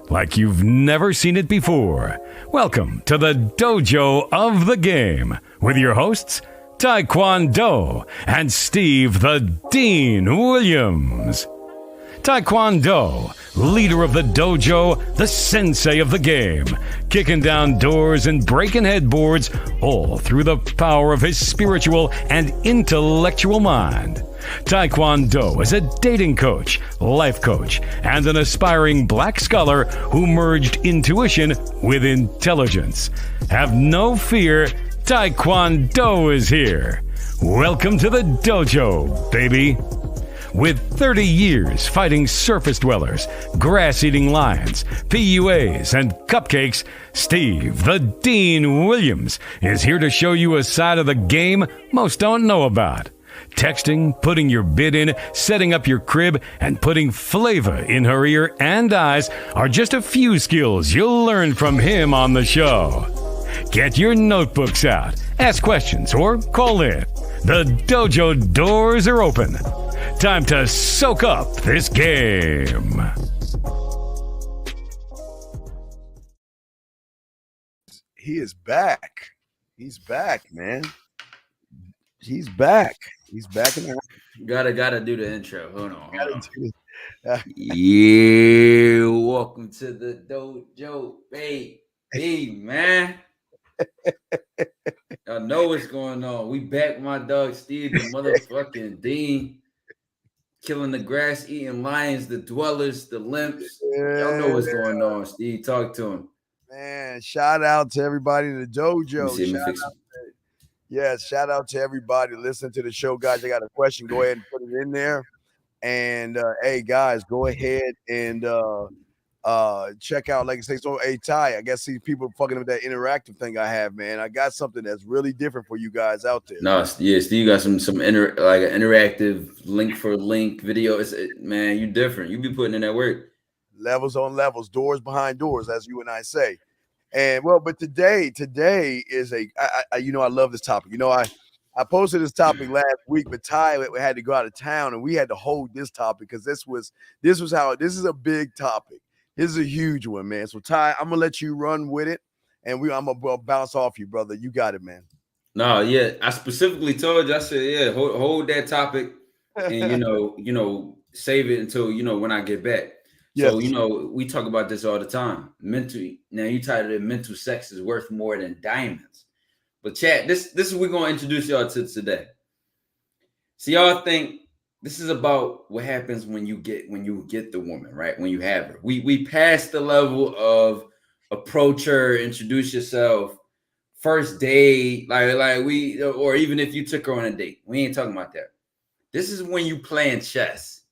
like you've never seen it before. Welcome to the Dojo of the Game with your hosts, Taekwondo and Steve the Dean Williams. Taekwondo, leader of the dojo, the sensei of the game, kicking down doors and breaking headboards, all through the power of his spiritual and intellectual mind. Taekwondo is a dating coach, life coach, and an aspiring black scholar who merged intuition with intelligence. Have no fear, Taekwondo is here. Welcome to the dojo, baby. With 30 years fighting surface dwellers, grass-eating lions, PUAs, and cupcakes, Steve the Dean Williams is here to show you a side of the game most don't know about. Texting, putting your bid in, setting up your crib, and putting flavor in her ear and eyes are just a few skills you'll learn from him on the show. Get your notebooks out, ask questions, or call in. The dojo doors are open. Time to soak up this game. He is back. He's back, man. He's back. He's back in the Gotta do the intro. Hold on. Yeah, welcome to the dojo, baby, man. I know what's going on. We back, my dog Steve, the motherfucking Dean, killing the grass, eating lions, the dwellers, the limps. Y'all know what's going on, Steve. Talk to him. Man, shout out to everybody in the dojo. Shout out to everybody. Listen to the show, guys. I got a question. Go ahead and put it in there. And hey, guys, go ahead and check out, like I say, so hey Ty, I guess these people fucking with that interactive thing I have, man. I got something that's really different for you guys out there. No, yeah, Steve got some like an interactive link for link video. Man, you different. You be putting in that work. Levels on levels, doors behind doors, as you and I say. And well, but today is I love this topic. I posted this topic last week, but Ty had to go out of town, and we had to hold this topic because this is a big topic. This is a huge one, man. So Ty, I'm gonna let you run with it, and I'm gonna bounce off you, brother. You got it, man. No, yeah, I specifically told you. I said, yeah, hold that topic, and save it until when I get back. Yes. So we talk about this all the time. Mentally, now you titled it "Mental Sex is Worth More Than Diamonds." But chat, this is what we're gonna introduce y'all to today. So y'all think this is about what happens when you get the woman, right? When you have her. We passed the level of approach her, introduce yourself, first date, or even if you took her on a date. We ain't talking about that. This is when you playing chess.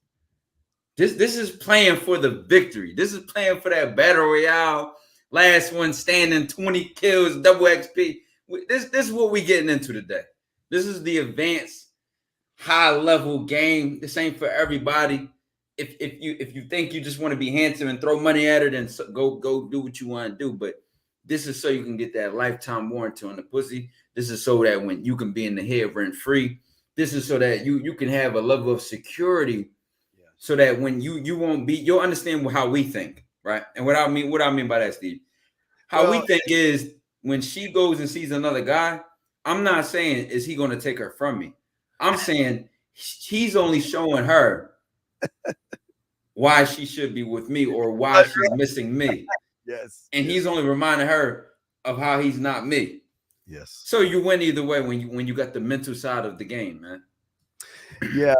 This is playing for the victory. This is playing for that battle royale, last one standing, 20 kills, double XP. This is what we getting into today. This is the advanced high level game. This ain't for everybody. If you think you just want to be handsome and throw money at her, then go do what you want to do. But this is so you can get that lifetime warranty on the pussy. This is so that when you can be in the head rent free. This is so that you can have a level of security. So that when you won't be, you'll understand how we think, right? And what I mean by that, Steve, we think is when she goes and sees another guy, I'm not saying is he going to take her from me. I'm saying he's only showing her why she should be with me or why she's missing me. Yes. And he's only reminding her of how he's not me. Yes. So you win either way when you got the mental side of the game, man. Yeah,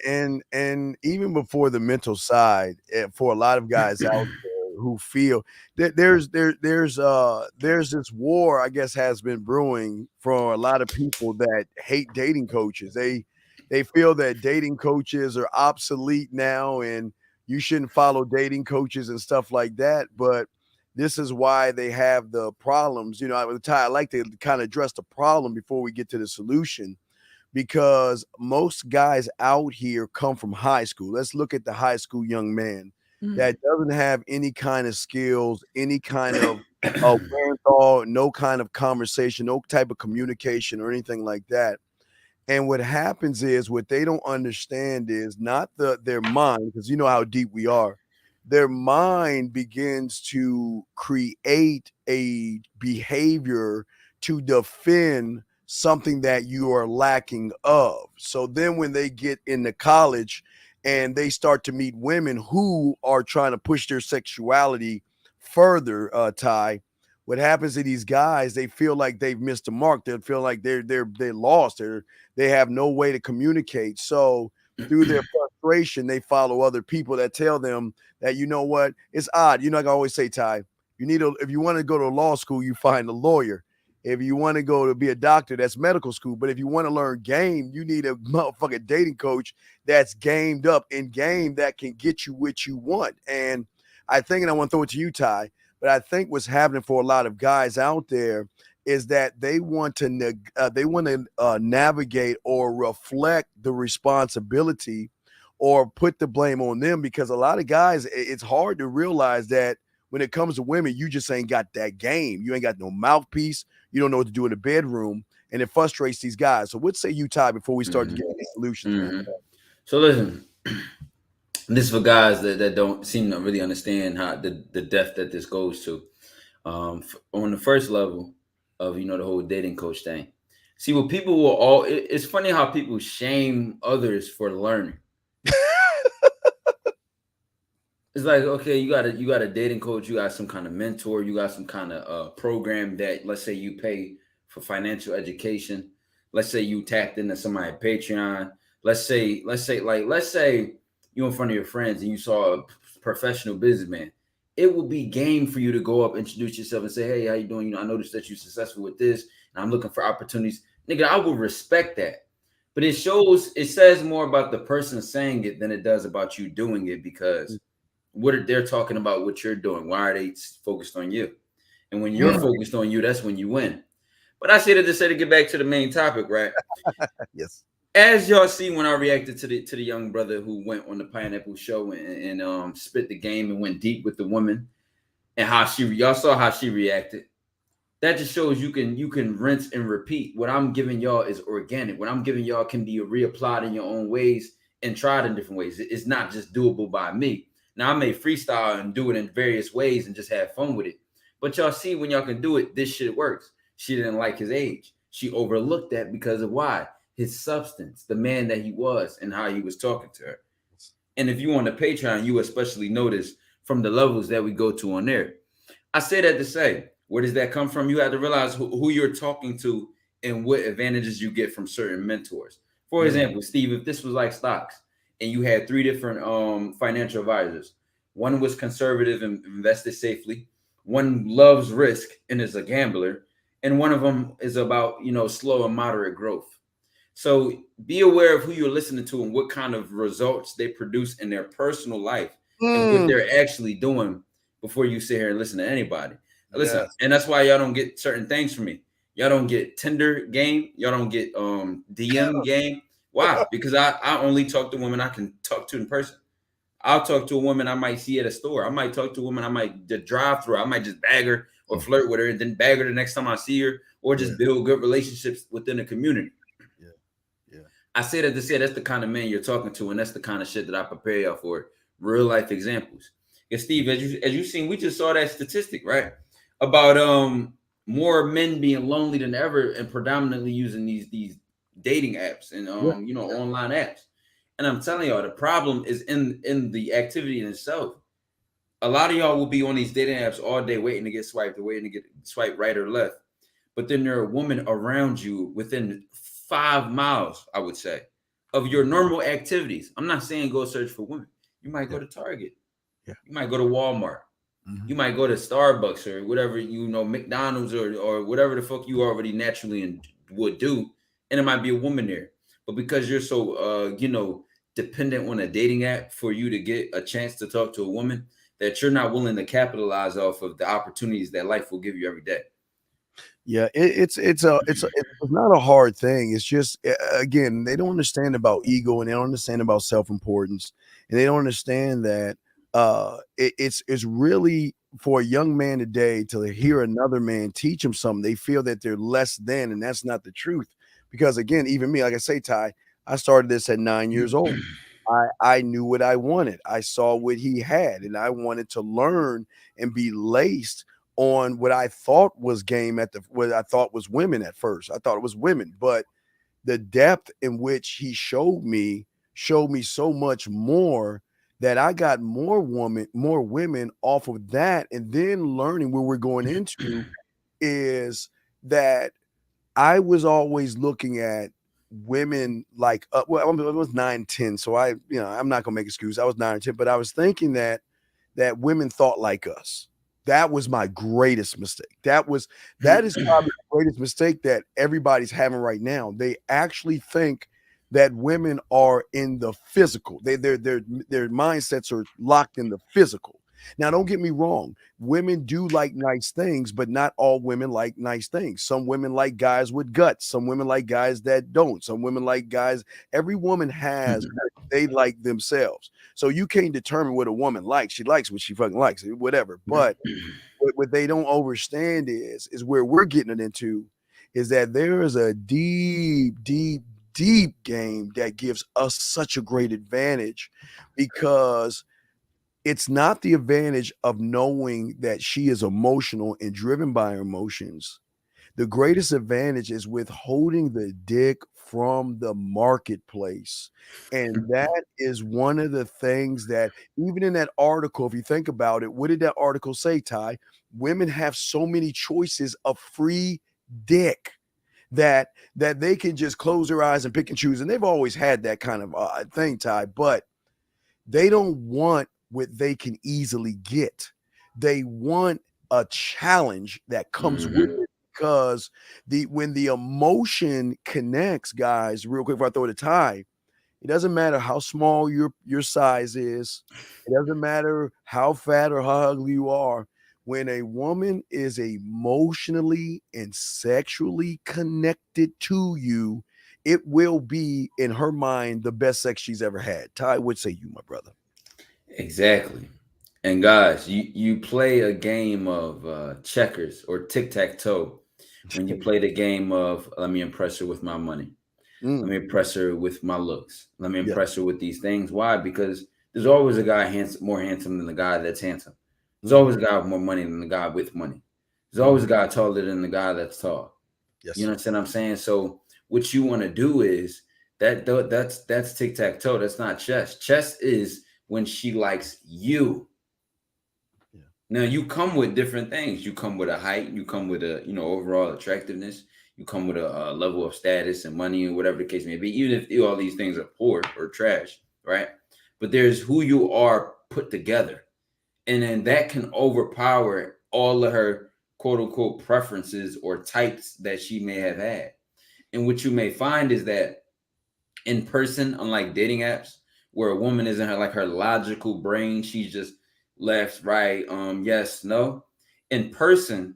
and even before the mental side, for a lot of guys out there who feel that there's this war, I guess, has been brewing for a lot of people that hate dating coaches. They feel that dating coaches are obsolete now, and you shouldn't follow dating coaches and stuff like that. But this is why they have the problems. I like to kind of address the problem before we get to the solution. Because most guys out here come from high school. Let's look at the high school young man that doesn't have any kind of skills, any kind of wherewithal, no kind of conversation, no type of communication or anything like that. And what happens is what they don't understand is not their mind, because you know how deep we are, their mind begins to create a behavior to defend something that you are lacking of. So then when they get into college and they start to meet women who are trying to push their sexuality further, Ty, what happens to these guys, they feel like they've missed a mark. They feel like they're lost. They have no way to communicate. So through their frustration, they follow other people that tell them that, you know what, it's odd. You know, like I always say, Ty, if you want to go to law school, you find a lawyer. If you want to go to be a doctor, that's medical school. But if you want to learn game, you need a motherfucking dating coach that's gamed up in game that can get you what you want. And I think, and I want to throw it to you, Ty, but I think what's happening for a lot of guys out there is that they want to navigate or reflect the responsibility or put the blame on them, because a lot of guys, it's hard to realize that when it comes to women, you just ain't got that game. You ain't got no mouthpiece. You don't know what to do in the bedroom, and it frustrates these guys. So what say you, Ty, before we start to get any solutions? Mm-hmm. So listen, this is for guys that don't seem to really understand how the depth that this goes to. On the first level of, the whole dating coach thing. See, what people will it's funny how people shame others for learning. It's like, okay, you got a dating coach, you got some kind of mentor, you got some kind of program that, let's say, you pay for financial education. Let's say you tapped into somebody at Patreon. Let's say you're in front of your friends and you saw a professional businessman. It will be game for you to go up, introduce yourself, and say, "Hey, how you doing? I noticed that you're successful with this, and I'm looking for opportunities." Nigga, I will respect that. But it says more about the person saying it than it does about you doing it, because they're talking about what you're doing. Why are they focused on you? And when you're focused on you, that's when you win. But I say that to get back to the main topic, right? Yes. As y'all see, when I reacted to the young brother who went on the Pineapple Show and spit the game and went deep with the woman, and y'all saw how she reacted. That just shows you can rinse and repeat. What I'm giving y'all is organic. What I'm giving y'all can be reapplied in your own ways and tried in different ways. It's not just doable by me. Now, I may freestyle and do it in various ways and just have fun with it. But y'all see, when y'all can do it, this shit works. She didn't like his age. She overlooked that because of why? His substance, the man that he was, and how he was talking to her. And if you on the Patreon, you especially notice from the levels that we go to on there. I say that to say, where does that come from? You have to realize who you're talking to and what advantages you get from certain mentors. For example, Steve, if this was like stocks and you had 3 different financial advisors, one was conservative and invested safely, one loves risk and is a gambler, and one of them is about, slow and moderate growth. So be aware of who you're listening to and what kind of results they produce in their personal life and what they're actually doing before you sit here and listen to anybody. Listen, and that's why y'all don't get certain things from me. Y'all don't get Tinder game. Y'all don't get DM game. Why? Because I only talk to women I can talk to in person. I'll talk to a woman I might see at a store. I might talk to a woman I might drive through. I might just bag her or flirt with her and then bag her the next time I see her, or just build good relationships within the community. I say that to say that's the kind of man you're talking to, and that's the kind of shit that I prepare y'all for. Real life examples. And Steve, as you seen, we just saw that statistic, right? About more men being lonely than ever and predominantly using these dating apps and online apps. And I'm telling y'all, the problem is in the activity in itself. A lot of y'all will be on these dating apps all day waiting to get swiped or waiting to get swiped right or left. But then there are women around you within 5 miles, I would say, of your normal activities. I'm not saying go search for women. You might go to Target. You might go to Walmart. You might go to Starbucks or whatever, McDonald's or whatever the fuck you already naturally would do. And it might be a woman there. But because you're so, dependent on a dating app for you to get a chance to talk to a woman, that you're not willing to capitalize off of the opportunities that life will give you every day. Yeah, it's not a hard thing. It's just, again, they don't understand about ego, and they don't understand about self-importance, and they don't understand that it's really, for a young man today to hear another man teach him something, they feel that they're less than, and that's not the truth. Because again, even me, like I say, Ty, I started this at 9 years old. I knew what I wanted. I saw what he had, and I wanted to learn and be laced on what I thought was game what I thought was women at first. I thought it was women, but the depth in which he showed me so much more that I got more women off of that. And then learning where we're going into is that I was always looking at women like, well, I was 9, 10. So I'm not gonna make excuses. I was 9 or 10, but I was thinking that women thought like us. That was my greatest mistake. That is probably the greatest mistake that everybody's having right now. They actually think that women are in the physical. Their mindsets are locked in the physical. Now, don't get me wrong. Women do like nice things, but not all women like nice things. Some women like guys with guts. Some women like guys that don't. Some women like guys. Every woman has what they like themselves. So you can't determine what a woman likes. She likes what she fucking likes, whatever. But what they don't understand is where we're getting it into is that there is a deep game that gives us such a great advantage, because it's not the advantage of knowing that she is emotional and driven by her emotions. The greatest advantage is withholding the dick from the marketplace. And that is one of the things that, even in that article, if you think about it, what did that article say, Ty? Women have so many choices of free dick that they can just close their eyes and pick and choose. And they've always had that kind of thing, Ty, but they don't want what they can easily get. They want a challenge that comes with it, because when the emotion connects, guys, real quick before I throw it to Ty, it doesn't matter how small your size is. It doesn't matter how fat or how ugly you are. When a woman is emotionally and sexually connected to you, it will be, in her mind, the best sex she's ever had. Ty, what say you, my brother? Exactly. And guys, you play a game of checkers or tic-tac-toe when you play the game of, let me impress her with my money. Let me impress her with my looks. Let me impress her with these things. Why? Because there's always a guy more handsome than the guy that's handsome. There's always a guy with more money than the guy with money. There's always a guy taller than the guy that's tall. Yes, you know what I'm saying? So what you want to do is that's tic-tac-toe. That's not chess. Chess is when she likes you. Yeah. Now you come with different things. You come with a height. You come with a overall attractiveness. You come with a level of status and money and whatever the case may be. Even if all these things are poor or trash, right? But there's who you are put together, and then that can overpower all of her quote unquote preferences or types that she may have had. And what you may find is that in person, unlike dating apps, where a woman isn't her logical brain, she's just left, right, yes, no. In person,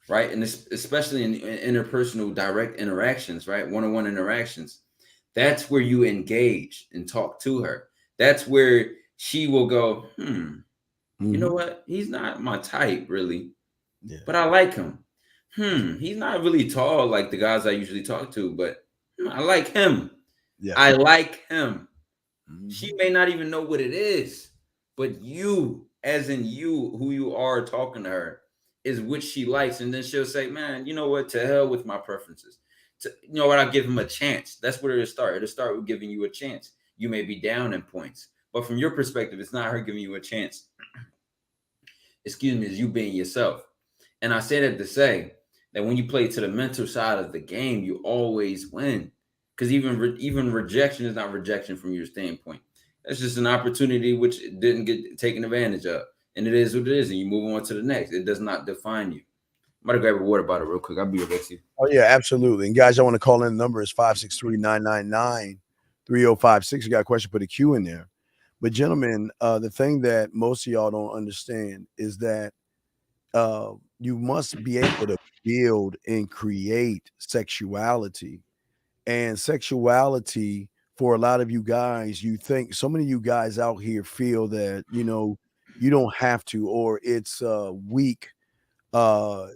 right, and especially in interpersonal direct interactions, right, one-on-one interactions, that's where you engage and talk to her. That's where she will go, you know what? He's not my type, really, but I like him. He's not really tall like the guys I usually talk to, but I like him. Yeah. I like him. She may not even know what it is, but you, as in you, who you are talking to her, is what she likes. And then she'll say, man, you know what? To hell with my preferences. You know what? I'll give him a chance. That's where it'll start. It'll start with giving you a chance. You may be down in points, but from your perspective, it's not her giving you a chance. Excuse me, it's you being yourself. And I say that to say that when you play to the mental side of the game, you always win. Because even rejection is not rejection from your standpoint. That's just an opportunity which didn't get taken advantage of. And it is what it is. And you move on to the next. It does not define you. I'm going to grab a water bottle real quick. I'll be right back to you. Oh, yeah, absolutely. And guys, I want to call in. The number is 563-999-3056. You got a question, put a Q in there. But gentlemen, the thing that most of y'all don't understand is that you must be able to build and create sexuality. And sexuality, for a lot of you guys, you think so many of you guys out here feel that, you don't have to, or it's weak to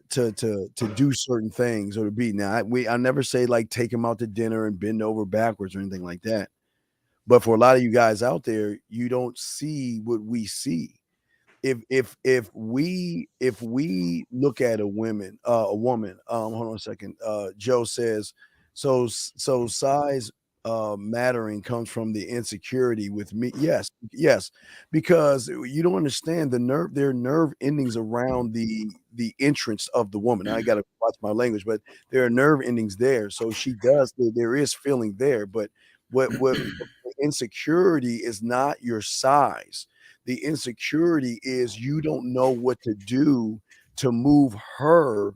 do certain things or to be. Now, I never say like take them out to dinner and bend over backwards or anything like that. But for a lot of you guys out there, you don't see what we see. If we look at a woman, hold on a second. Joe says, so size mattering comes from the insecurity with me. Yes, because you don't understand their nerve endings around the entrance of the woman. I got to watch my language, but there are nerve endings there. So there is feeling there, but what insecurity is not your size. The insecurity is you don't know what to do to move her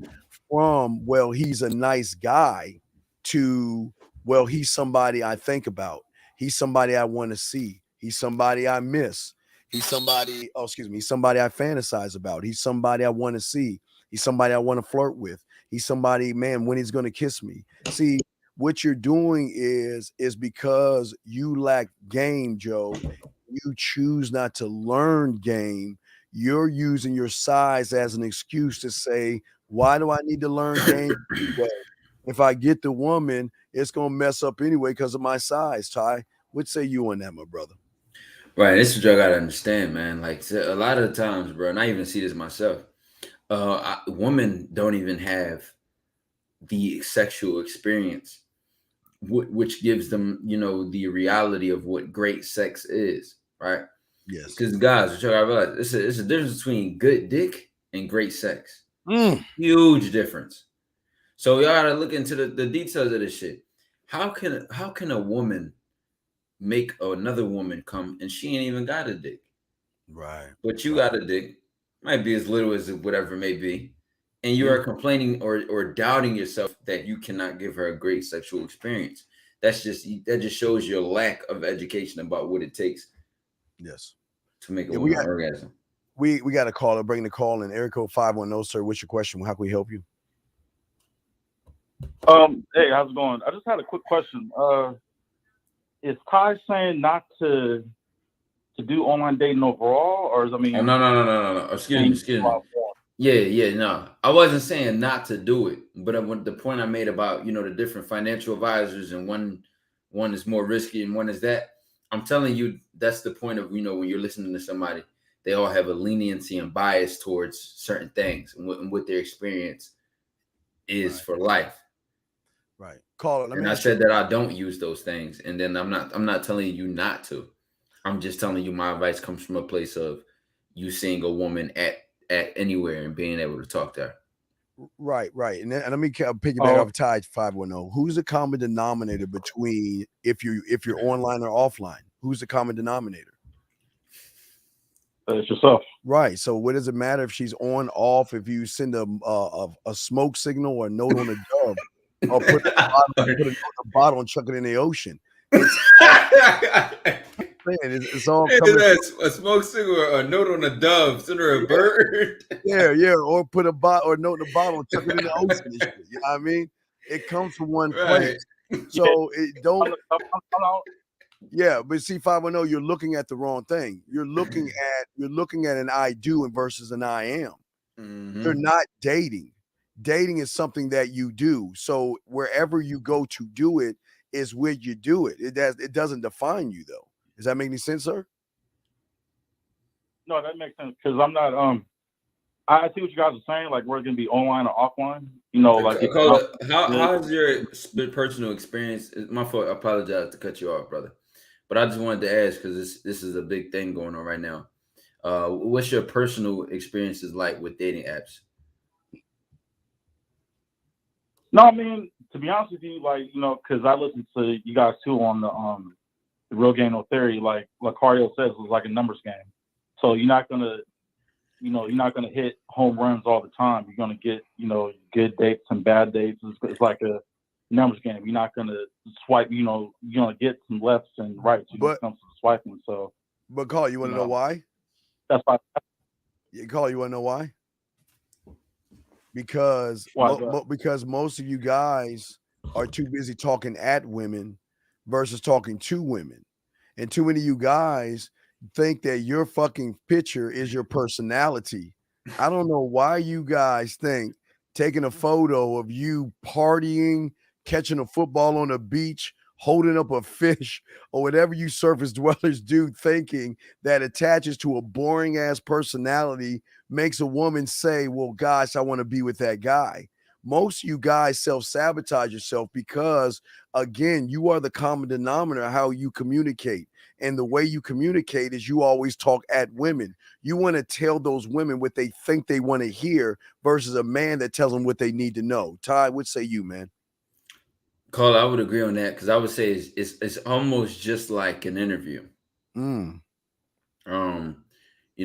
from, well, he's a nice guy, to, well, he's somebody I think about. He's somebody I want to see. He's somebody I miss. He's somebody, he's somebody I fantasize about. He's somebody I want to see. He's somebody I want to flirt with. He's somebody, man, when he's going to kiss me. See, what you're doing is because you lack game, Joe. You choose not to learn game. You're using your size as an excuse to say, why do I need to learn game? Well, if I get the woman, it's gonna mess up anyway because of my size. Ty, what say you on that, my brother? Right, this is what I gotta understand, man. Like a lot of the times, bro, and I even see this myself. Women don't even have the sexual experience, which gives them, the reality of what great sex is, right? Yes. Because guys, which I realize, it's a difference between good dick and great sex. Huge difference. So y'all gotta look into the details of this shit. How can a woman make another woman come and she ain't even got a dick? Right. But you got a dick, might be as little as whatever it may be, and you are complaining or doubting yourself that you cannot give her a great sexual experience. That just shows your lack of education about what it takes. Yes. To make a woman orgasm. We got a caller. Bring the call in. Area code 510, sir. What's your question? How can we help you? Hey, how's it going? I just had a quick question. Is Ty saying not to do online dating overall, or is no. Excuse me. Yeah, no. I wasn't saying not to do it, but the point I made about the different financial advisors, and one is more risky and one is that. I'm telling you, that's the point of when you're listening to somebody, they all have a leniency and bias towards certain things and what their experience is for life. Right. Call it. And I said that I don't use those things, and then I'm not telling you not to. I'm just telling you my advice comes from a place of you seeing a woman at anywhere and being able to talk to her. Right. And let me piggyback off Ty 510. Who's the common denominator between if you're online or offline? Who's the common denominator? It's yourself. Right. So what does it matter if she's on, off, if you send a smoke signal or a note on a dove, or put a bottle and chuck it in the ocean? It's all coming. A smoke signal or a note on a dove, send her a bird. Yeah, or put a bottle or note in a bottle and chuck it in the ocean. You know what I mean? It comes from one place. So it don't. Yeah, but see, 510, you're looking at the wrong thing. You're looking at an I do versus an I am. Mm-hmm. You're not dating. Dating is something that you do. So wherever you go to do it is where you do it. It doesn't define you though. Does that make any sense, sir? No, that makes sense because I'm not. I see what you guys are saying. Like we're gonna be online or offline. How's your personal experience? My fault. I apologize to cut you off, brother. But I just wanted to ask because this is a big thing going on right now. What's your personal experiences like with dating apps? No, I mean, to be honest with you, because I listen to you guys too on the Real Game No Theory. Like Cardio says, it's like a numbers game. So you're not gonna hit home runs all the time. You're gonna get good dates and bad dates. It's like a numbers game. You're not gonna swipe. You're gonna get some lefts and rights when it comes to swiping. So, but Carl, you want to know why? That's why. Carl, you want to know why? Because most of you guys are too busy talking at women versus talking to women, and too many of you guys think that your fucking picture is your personality. I don't know why you guys think taking a photo of you partying, catching a football on the beach, holding up a fish or whatever you surface dwellers do, thinking that attaches to a boring ass personality makes a woman say, well, gosh, I want to be with that guy. Most of you guys self-sabotage yourself because, again, you are the common denominator of how you communicate. And the way you communicate is you always talk at women. You want to tell those women what they think they want to hear versus a man that tells them what they need to know. Ty, what say you, man? Carl, I would agree on that because I would say it's almost just like an interview. You know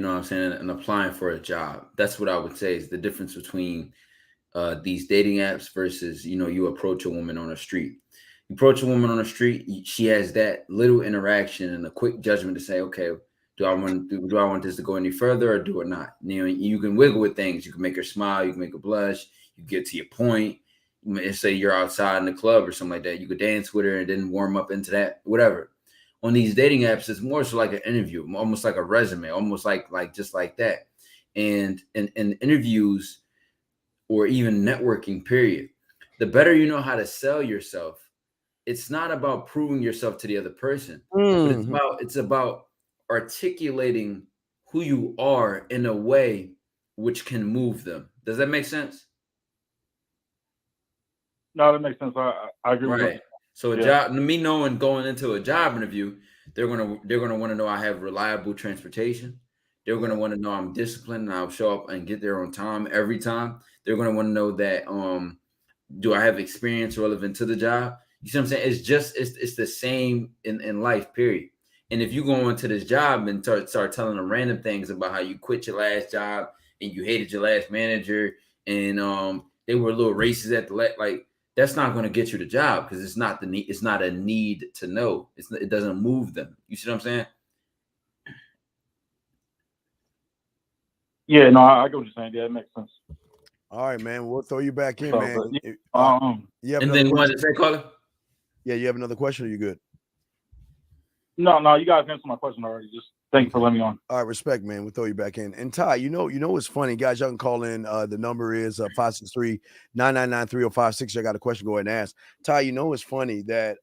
what I'm saying, and applying for a job. That's what I would say is the difference between these dating apps versus, you know, you approach a woman on the street. You approach a woman on the street, she has that little interaction and a quick judgment to say, okay, do I want this to go any further or do it not? You know, you can wiggle with things. You can make her smile, you can make her blush, you get to your point. Say you're outside in the club or something like that. You could dance with her and then warm up into that, whatever. On these dating apps, it's more so like an interview, almost like a resume, almost like just like that. And in interviews or even networking, period, the better you know how to sell yourself, it's not about proving yourself to the other person, but it's about articulating who you are in a way which can move them. Does that make sense? No, that makes sense. I agree with that. So a job, me knowing going into a job interview, they're gonna want to know I have reliable transportation. They're gonna want to know I'm disciplined and I'll show up and get there on time every time. They're gonna want to know that do I have experience relevant to the job? You see what I'm saying? It's the same in life, period. And if you go into this job and start telling them random things about how you quit your last job and you hated your last manager and they were a little racist at the like. That's not going to get you the job because it's not a need to know. It doesn't move them. You see what I'm saying? Yeah, no, I get what you're saying. Yeah, it makes sense. All right, man. We'll throw you back in, man. And then you wanted to say, caller? Yeah, you have another question or you good? No, you guys answered my question already. Just thank you for letting me on. All right, respect, man. We'll throw you back in. And Ty, you know what's funny, guys? Y'all can call in. The number is 563-999-3056. I got a question. Go ahead and ask. Ty, you know it's funny that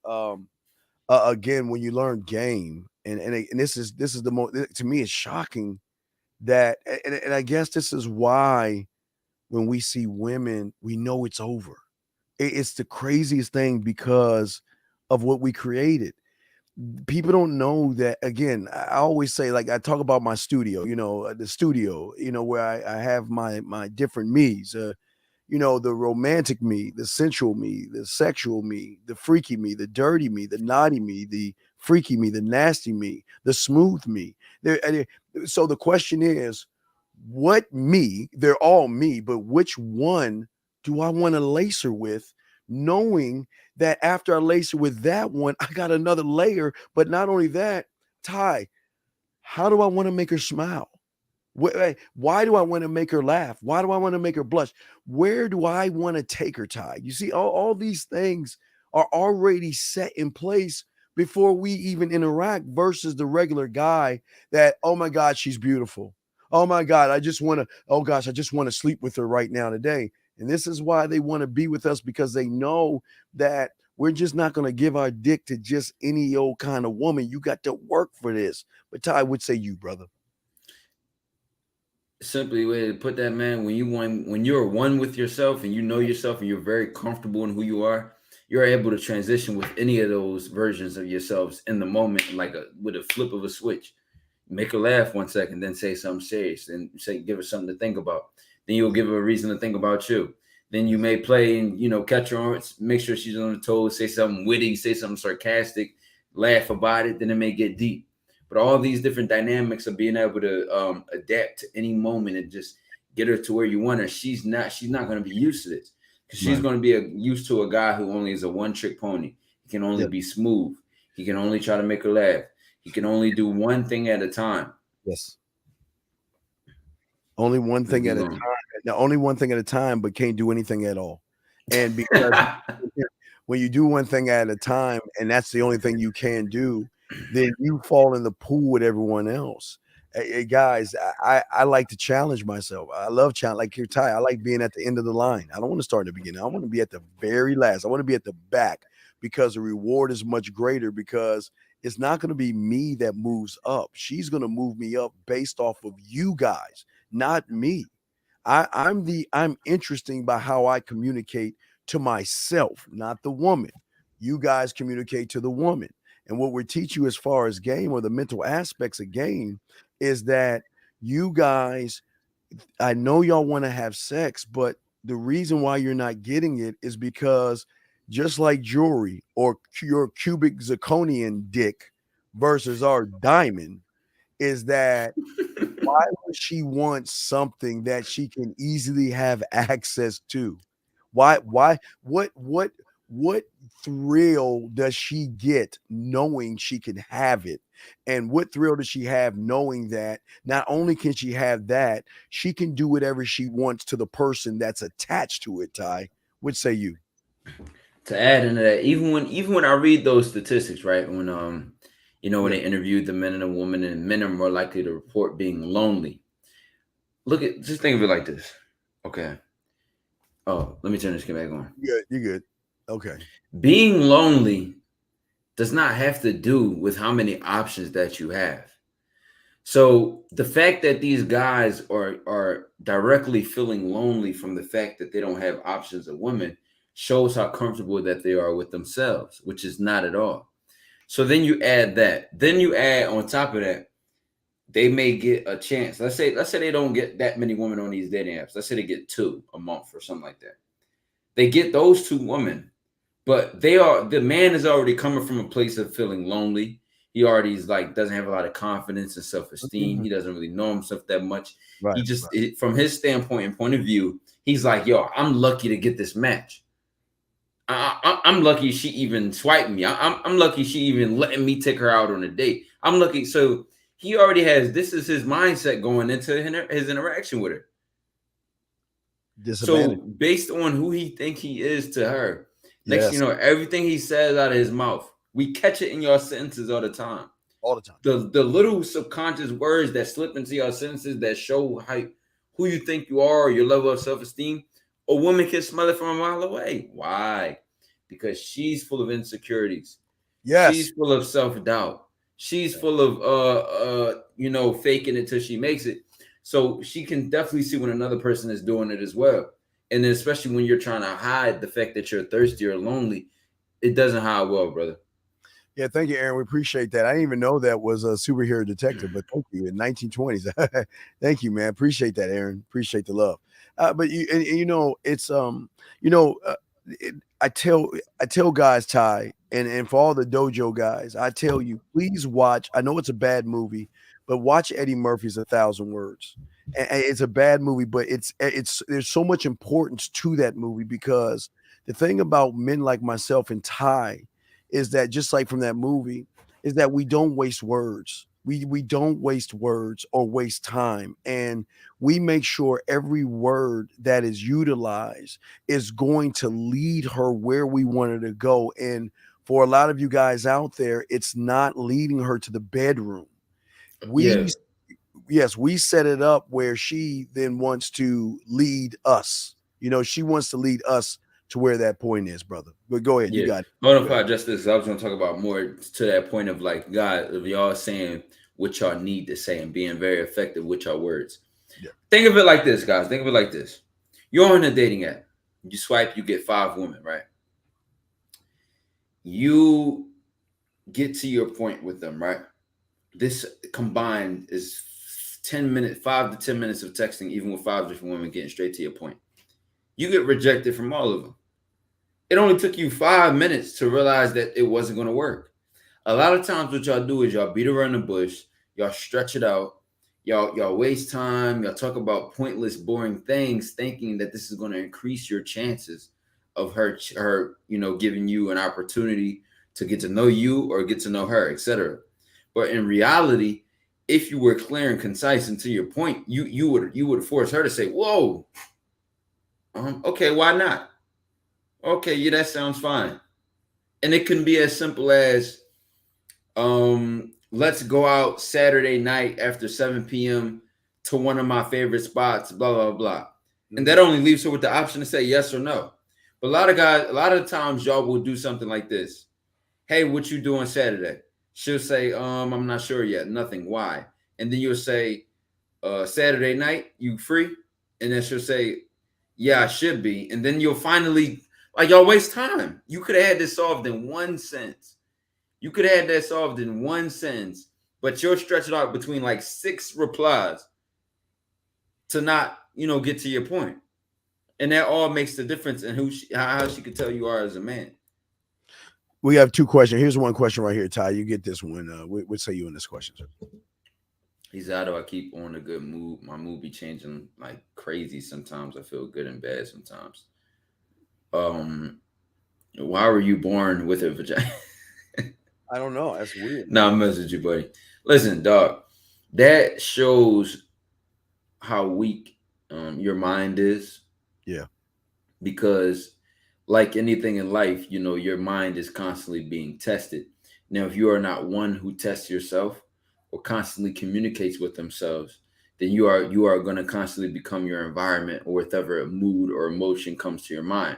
again, when you learn game, and this is the most, to me, it's shocking that, and I guess this is why when we see women, we know it's over. It's the craziest thing because of what we created. People don't know that. Again, I always say, like, I talk about my studio, the studio, where I have my different me's, the romantic me, the sensual me, the sexual me, the freaky me, the dirty me, the naughty me, the freaky me, the nasty me, the smooth me. So the question is, what me? They're all me, but which one do I want to lace her with, knowing that after I lace her with that one, I got another layer. But not only that, Ty, how do I want to make her smile? Why do I want to make her laugh? Why do I want to make her blush? Where do I want to take her, Ty? You see, all these things are already set in place before we even interact versus the regular guy that, oh my God, she's beautiful. Oh my God, I just want to sleep with her right now today. And this is why they want to be with us, because they know that we're just not going to give our dick to just any old kind of woman. You got to work for this. But Ty, would say you, brother. Simply way to put that, man, when you're one with yourself and you know yourself and you're very comfortable in who you are, you're able to transition with any of those versions of yourselves in the moment, like with a flip of a switch. Make her laugh 1 second, then say something serious, and give her something to think about. Then you'll give her a reason to think about you. Then you may play and, catch her on, make sure she's on her toes, say something witty, say something sarcastic, laugh about it. Then it may get deep. But all these different dynamics of being able to adapt to any moment and just get her to where you want her. She's not going to be used to this, because she's going to be used to a guy who only is a one-trick pony. He can only be smooth. He can only try to make her laugh. He can only do one thing at a time. Yes. Only one thing at a time. Now, only one thing at a time, but can't do anything at all. And because when you do one thing at a time, and that's the only thing you can do, then you fall in the pool with everyone else. Hey, guys, I like to challenge myself. I love challenge. Like your Ty, I like being at the end of the line. I don't want to start at the beginning. I want to be at the very last. I want to be at the back, because the reward is much greater, because it's not going to be me that moves up. She's going to move me up based off of you guys, not me. I'm interesting by how I communicate to myself, not the woman. You guys communicate to the woman. And what we teach you as far as game, or the mental aspects of game, is that you guys, I know y'all want to have sex, but the reason why you're not getting it is because, just like jewelry or your cubic zirconian dick versus our diamond, is that why would she want something that she can easily have access to? What thrill does she get knowing she can have it? And what thrill does she have knowing that not only can she have that, she can do whatever she wants to the person that's attached to it? Ty, what say you? To add into that, even when I read those statistics, right? When when they interviewed the men and the women, and men are more likely to report being lonely. Just think of it like this. Okay. Oh, let me turn this back on. You're good. Okay. Being lonely does not have to do with how many options that you have. So the fact that these guys are directly feeling lonely from the fact that they don't have options of women shows how comfortable that they are with themselves, which is not at all. So then you add that. Then you add on top of that, they may get a chance. Let's say they don't get that many women on these dating apps. Let's say they get 2 a month or something like that. They get those 2 women, but the man is already coming from a place of feeling lonely. He already doesn't have a lot of confidence and self-esteem. Mm-hmm. He doesn't really know himself that much. Right, he just, from his standpoint and point of view, he's like, yo, I'm lucky to get this match. I'm lucky she even swiped me. I'm lucky she even letting me take her out on a date. I'm lucky. So he already has, this is his mindset going into his interaction with her. So based on who he think he is to her, next everything he says out of his mouth, we catch it in your sentences all the time. All the time. The little subconscious words that slip into your sentences that show who you think you are, or your level of self-esteem. A woman can smell it from a mile away. Why? Because she's full of insecurities. Yes. She's full of self-doubt. She's full of faking it till she makes it. So she can definitely see when another person is doing it as well. And then especially when you're trying to hide the fact that you're thirsty or lonely, it doesn't hide well, brother. Yeah, thank you, Aaron. We appreciate that. I didn't even know that was a superhero detective, but thank you. In 1920s. Thank you, man. Appreciate that, Aaron. Appreciate the love. But it's I tell guys, Ty, and for all the dojo guys, I tell you, please watch. I know it's a bad movie, but watch Eddie Murphy's 1,000 Words. And it's a bad movie, but it's there's so much importance to that movie, because the thing about men like myself and Ty is that, just like from that movie, is that we don't waste words. We don't waste words or waste time, and we make sure every word that is utilized is going to lead her where we want her to go. And for a lot of you guys out there, it's not leading her to the bedroom. We set it up where she then wants to lead us. She wants to lead us to where that point is, brother. But go ahead, you got it. Hold on, if I address this, I was going to talk about more to that point of God, of y'all saying what y'all need to say and being very effective with your words. Yeah. Think of it like this, guys. Think of it like this. You're on a dating app. You swipe, you get 5 women, right? You get to your point with them, right? This combined is 5 to 10 minutes of texting, even with 5 different women, getting straight to your point. You get rejected from all of them. It only took you 5 minutes to realize that it wasn't going to work. A lot of times what y'all do is y'all beat around the bush, y'all stretch it out, y'all waste time, y'all talk about pointless, boring things, thinking that this is going to increase your chances of her giving you an opportunity to get to know you or get to know her, etc. But in reality, if you were clear and concise and to your point, you would force her to say, whoa, okay, why not? Okay, yeah, that sounds fine. And it can be as simple as, let's go out Saturday night after 7 p.m. to one of my favorite spots, blah, blah, blah. And that only leaves her with the option to say yes or no. But a lot of times y'all will do something like this. Hey, what you doing Saturday? She'll say, I'm not sure yet. Nothing. Why? And then you'll say, Saturday night, you free? And then she'll say, yeah, I should be. And then you'll finally, like, y'all waste time. You could have had this solved in one sentence. You could have had that solved in one sentence, but you'll stretch it out between like 6 replies to not, get to your point. And that all makes the difference in how she could tell you are as a man. We have 2 questions. Here's one question right here, Ty. You get this one. What say you in this question, sir? He's how do I keep on a good mood? My mood be changing like crazy sometimes. I feel good and bad sometimes. Why were you born with a vagina? I don't know. That's weird. No, I'm messing with you, buddy. Listen, dog. That shows how weak your mind is. Yeah. Because like anything in life, your mind is constantly being tested. Now, if you are not one who tests yourself or constantly communicates with themselves, then you are going to constantly become your environment or whatever mood or emotion comes to your mind.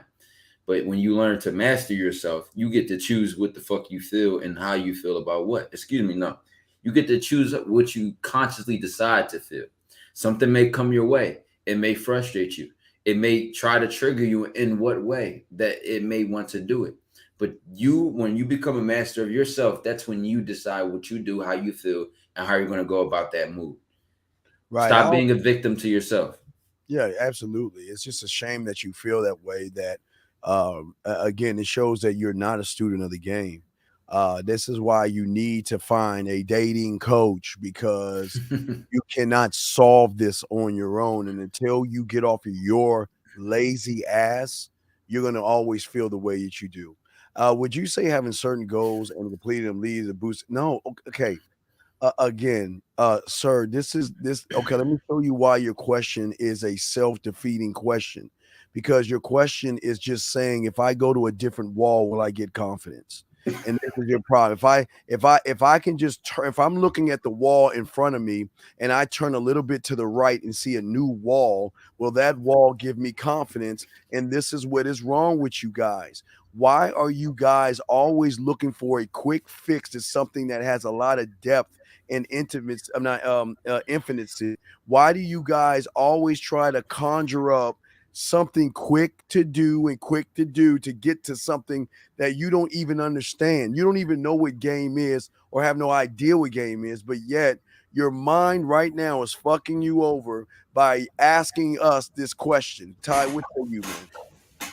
But when you learn to master yourself, you get to choose what the fuck you feel and how you feel about what. You get to choose what you consciously decide to feel. Something may come your way. It may frustrate you. It may try to trigger you in what way that it may want to do it. But when you become a master of yourself, that's when you decide what you do, how you feel, and how you're going to go about that move. Right. Stop being a victim to yourself. Yeah, absolutely. It's just a shame that you feel that way. That again, it shows that you're not a student of the game. This is why you need to find a dating coach, because you cannot solve this on your own. And until you get off of your lazy ass, you're going to always feel the way that you do. Would you say having certain goals and completing them leads to boost? No. Okay. Again, sir, okay, let me show you why your question is a self-defeating question, because your question is just saying, if I go to a different wall, will I get confidence? And this is your problem. If I can just turn, if I'm looking at the wall in front of me and I turn a little bit to the right and see a new wall, will that wall give me confidence? And this is what is wrong with you guys. Why are you guys always looking for a quick fix to something that has a lot of depth and intimacy? I'm not infinity. Why do you guys always try to conjure up something quick to do to get to something that you don't even understand? You don't even know what game is or have no idea what game is, but yet your mind right now is fucking you over by asking us this question. Ty, what say you, man?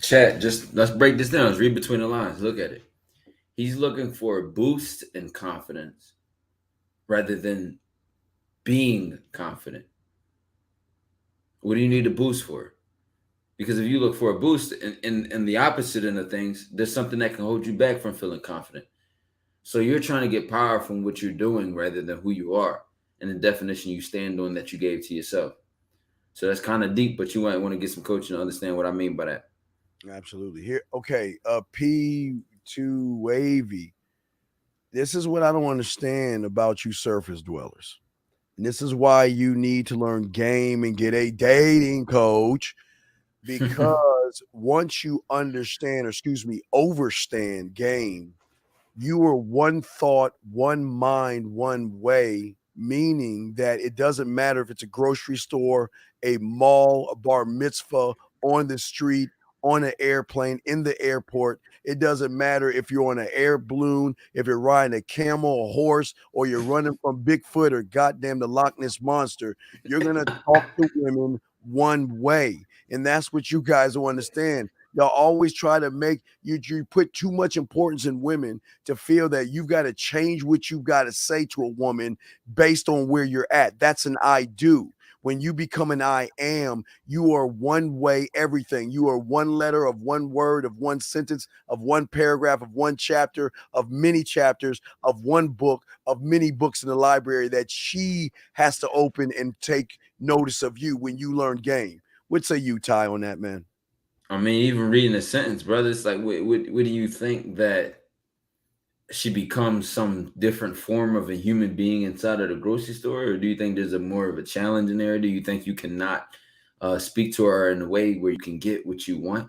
Chat, just let's break this down. Let's read between the lines. Look at it. He's looking for a boost in confidence rather than being confident. What do you need a boost for? Because if you look for a boost in the opposite end of things, there's something that can hold you back from feeling confident. So you're trying to get power from what you're doing rather than who you are and the definition you stand on that you gave to yourself. So that's kind of deep, but you might want to get some coaching to understand what I mean by that. Absolutely. Here, okay. P2 Wavy. This is what I don't understand about you surface dwellers. And this is why you need to learn game and get a dating coach, because once you understand, or overstand game, you are one thought, one mind, one way, meaning that it doesn't matter if it's a grocery store, a mall, a bar mitzvah, on the street, on an airplane, in the airport. It doesn't matter if you're on an air balloon, if you're riding a camel, a horse, or you're running from Bigfoot or goddamn the Loch Ness Monster. You're going to talk to women one way. And that's what you guys don't understand. Y'all always try to make you put too much importance in women to feel that you've got to change what you've got to say to a woman based on where you're at. That's an I do. When you become an I am, you are one way everything. You are one letter of one word, of one sentence, of one paragraph, of one chapter, of many chapters, of one book, of many books in the library that she has to open and take notice of you when you learn game. What say you, Ty, on that, man? I mean, even reading a sentence, brother, it's like, what do you think, that she becomes some different form of a human being inside of the grocery store? Or do you think there's more of a challenge in there? Do you think you cannot speak to her in a way where you can get what you want?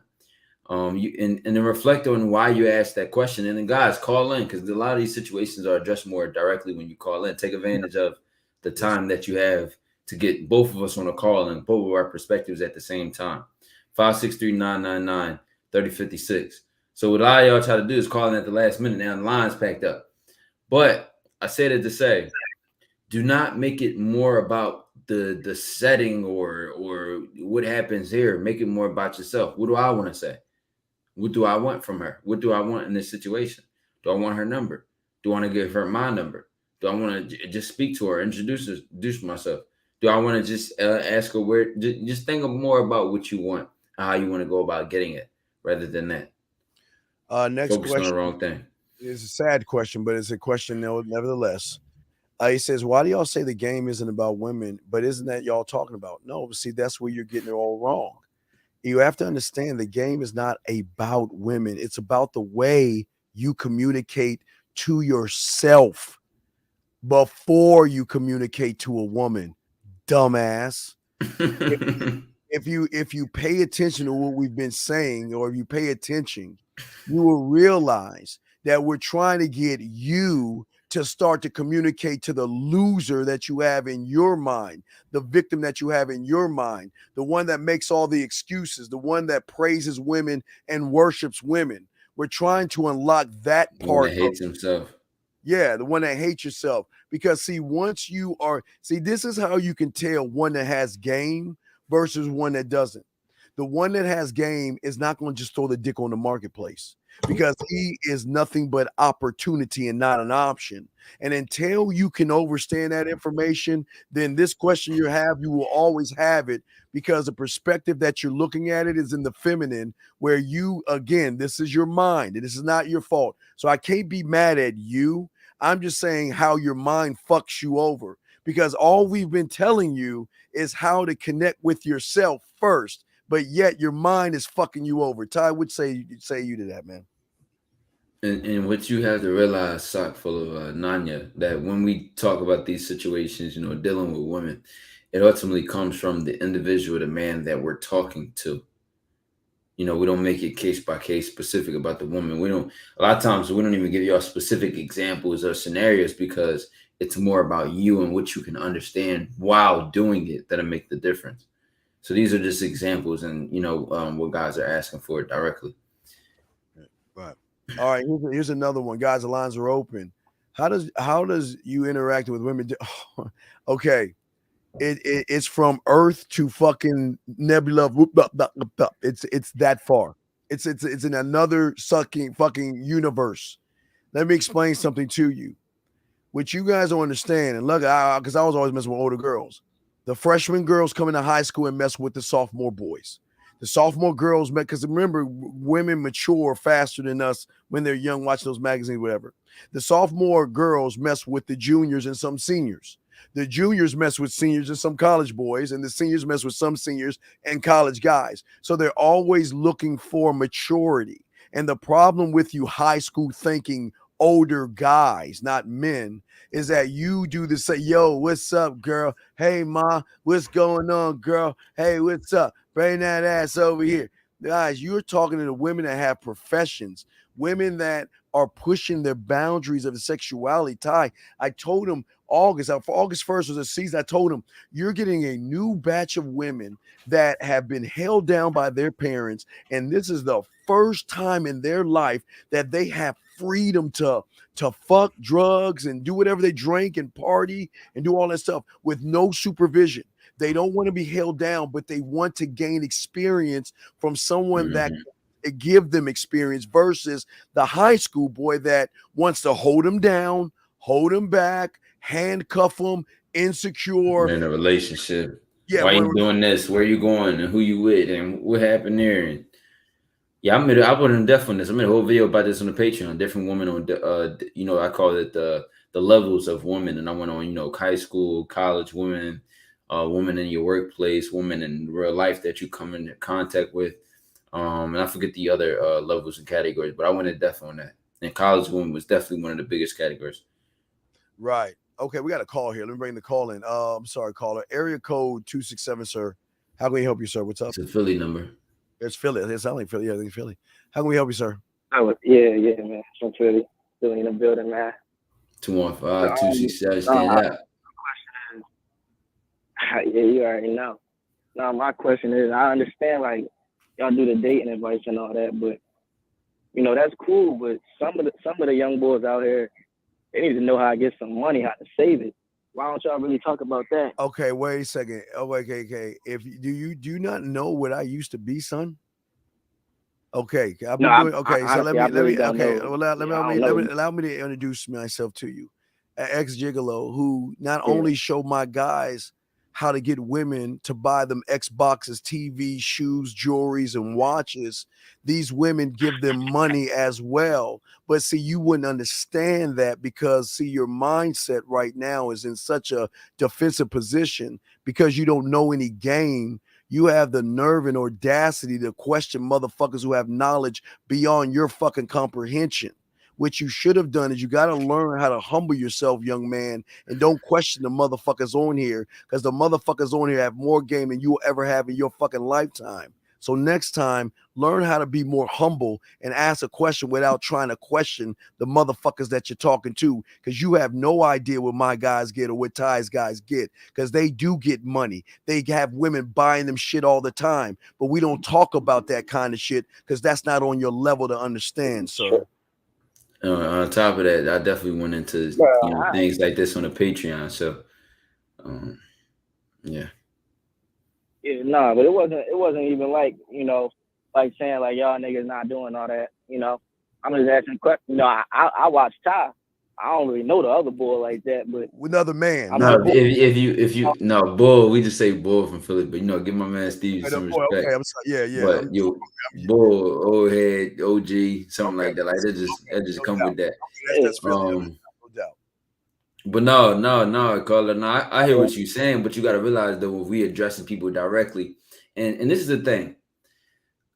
You and then reflect on why you asked that question. And then guys, call in, because a lot of these situations are addressed more directly when you call in. Take advantage of the time that you have to get both of us on a call and both of our perspectives at the same time. 563-999-3056. So what a lot of y'all try to do is call in at the last minute. Now the line's packed up. But I said it to say, do not make it more about the setting or what happens here. Make it more about yourself. What do I want to say? What do I want from her? What do I want in this situation? Do I want her number? Do I want to give her my number? Do I want to just speak to her, introduce myself? Do I want to just ask her where? Just think more about what you want, how you want to go about getting it, rather than that. Next Focus question on the wrong thing. It's a sad question, but it's a question nevertheless. He says, why do y'all say the game isn't about women, but isn't that y'all talking about? No, see, that's where you're getting it all wrong. You have to understand the game is not about women. It's about the way you communicate to yourself before you communicate to a woman, dumbass. if you pay attention to what we've been saying, or if you pay attention, you will realize that we're trying to get you to start to communicate to the loser that you have in your mind, the victim that you have in your mind, the one that makes all the excuses, the one that praises women and worships women. We're trying to unlock that part. That hates himself. Yeah, the one that hates yourself. Because see, this is how you can tell one that has game versus one that doesn't. The one that has game is not going to just throw the dick on the marketplace, because he is nothing but opportunity and not an option. And until you can understand that information, then this question you will always have it, because the perspective that you're looking at it is in the feminine, where you, again, this is your mind and this is not your fault. So I can't be mad at you. I'm just saying how your mind fucks you over, because all we've been telling you is how to connect with yourself first, but yet your mind is fucking you over. Ty, would say you to that, man. And what you have to realize, sock full of Nanya, that when we talk about these situations, dealing with women, it ultimately comes from the individual, the man that we're talking to. We don't make it case by case specific about the woman. A lot of times we don't even give y'all specific examples or scenarios, because it's more about you and what you can understand while doing it that'll make the difference. So these are just examples, and what guys are asking for directly. Right. All right. Here's another one, guys. The lines are open. How does you interact with women? Okay. It's from Earth to fucking Nebula. It's that far. It's in another fucking universe. Let me explain something to you, which you guys don't understand. And look, because I was always messing with older girls. The freshman girls come into high school and mess with the sophomore boys. The sophomore girls met, because remember, women mature faster than us when they're young, watch those magazines, whatever. The sophomore girls mess with the juniors and some seniors. The juniors mess with seniors and some college boys, and the seniors mess with some seniors and college guys. So they're always looking for maturity. And the problem with you high school thinking older guys, not men, is that you do the say, yo, what's up, girl? Hey, ma, what's going on, girl? Hey, what's up? Bring that ass over here. Guys, you're talking to the women that have professions, women that are pushing their boundaries of the sexuality. Ty, I told him for August 1st was a season. I told him, you're getting a new batch of women that have been held down by their parents, and this is the first time in their life that they have freedom to fuck, drugs, and do whatever they drink and party and do all that stuff with no supervision. They don't want to be held down, but they want to gain experience from someone that give them experience, versus the high school boy that wants to hold them down, hold them back, handcuff them, insecure. In a relationship. Yeah. Why you doing this? Where you going? And who you with? And what happened there? And yeah, I put in depth on this. I made a whole video about this on the Patreon. Different women on, I call it the levels of women. And I went on, high school, college women, women in your workplace, women in real life that you come into contact with. And I forget the other levels and categories, but I went in depth on that. And college women was definitely one of the biggest categories. Right. Okay, we got a call here. Let me bring the call in. I'm sorry, caller. Area code 267, sir. How can we help you, sir? What's up? It's a Philly number. It's Philly. It sounds like Philly. Yeah, I think Philly. How can we help you, sir? Oh, yeah, man. From Philly. Philly in the building, man. 215 Um, 267. no, Stand up. yeah, you already know. Now, my question is, I understand, like, y'all do the dating advice and all that, but, you know, that's cool, but some of the young boys out here, they need to know how to get some money, how to save it. Why don't y'all really talk about that? Okay, wait a second. Oh, okay. If do you not know what I used to be, son? Okay, I've been doing. Okay, so honestly, let me. don't Okay, know. well, I don't know. allow me to introduce myself to you, an ex gigolo who not Yeah. only showed my guys how to get women to buy them Xboxes, TV, shoes, jewelries, and watches. These women give them money as well. But see, you wouldn't understand that because see, your mindset right now is in such a defensive position because you don't know any game. You have the nerve and audacity to question motherfuckers who have knowledge beyond your fucking comprehension. What you should have done is you got to learn how to humble yourself, young man, and don't question the motherfuckers on here because the motherfuckers on here have more game than you will ever have in your fucking lifetime. So next time, learn how to be more humble and ask a question without trying to question the motherfuckers that you're talking to because you have no idea what my guys get or what Ty's guys get because they do get money. They have women buying them shit all the time, but we don't talk about that kind of shit because that's not on your level to understand, sir. On top of that, I definitely went into things like this on the Patreon. So, yeah. Yeah, nah, but it wasn't even like, you know, like saying like y'all niggas not doing all that, you know. I'm just asking questions. You know, I watch Ty. I don't really know the other boy like that, but another man. No, if you no Bull, we just say Bull from Philly, but give my man Steve some respect. Okay, I'm sorry. Yeah. But Bull, old head, OG, something like that. Like that just come with that. That's no doubt. But no, Carla. No, I hear what you're saying, but you got to realize though, if we addressing people directly, and this is the thing,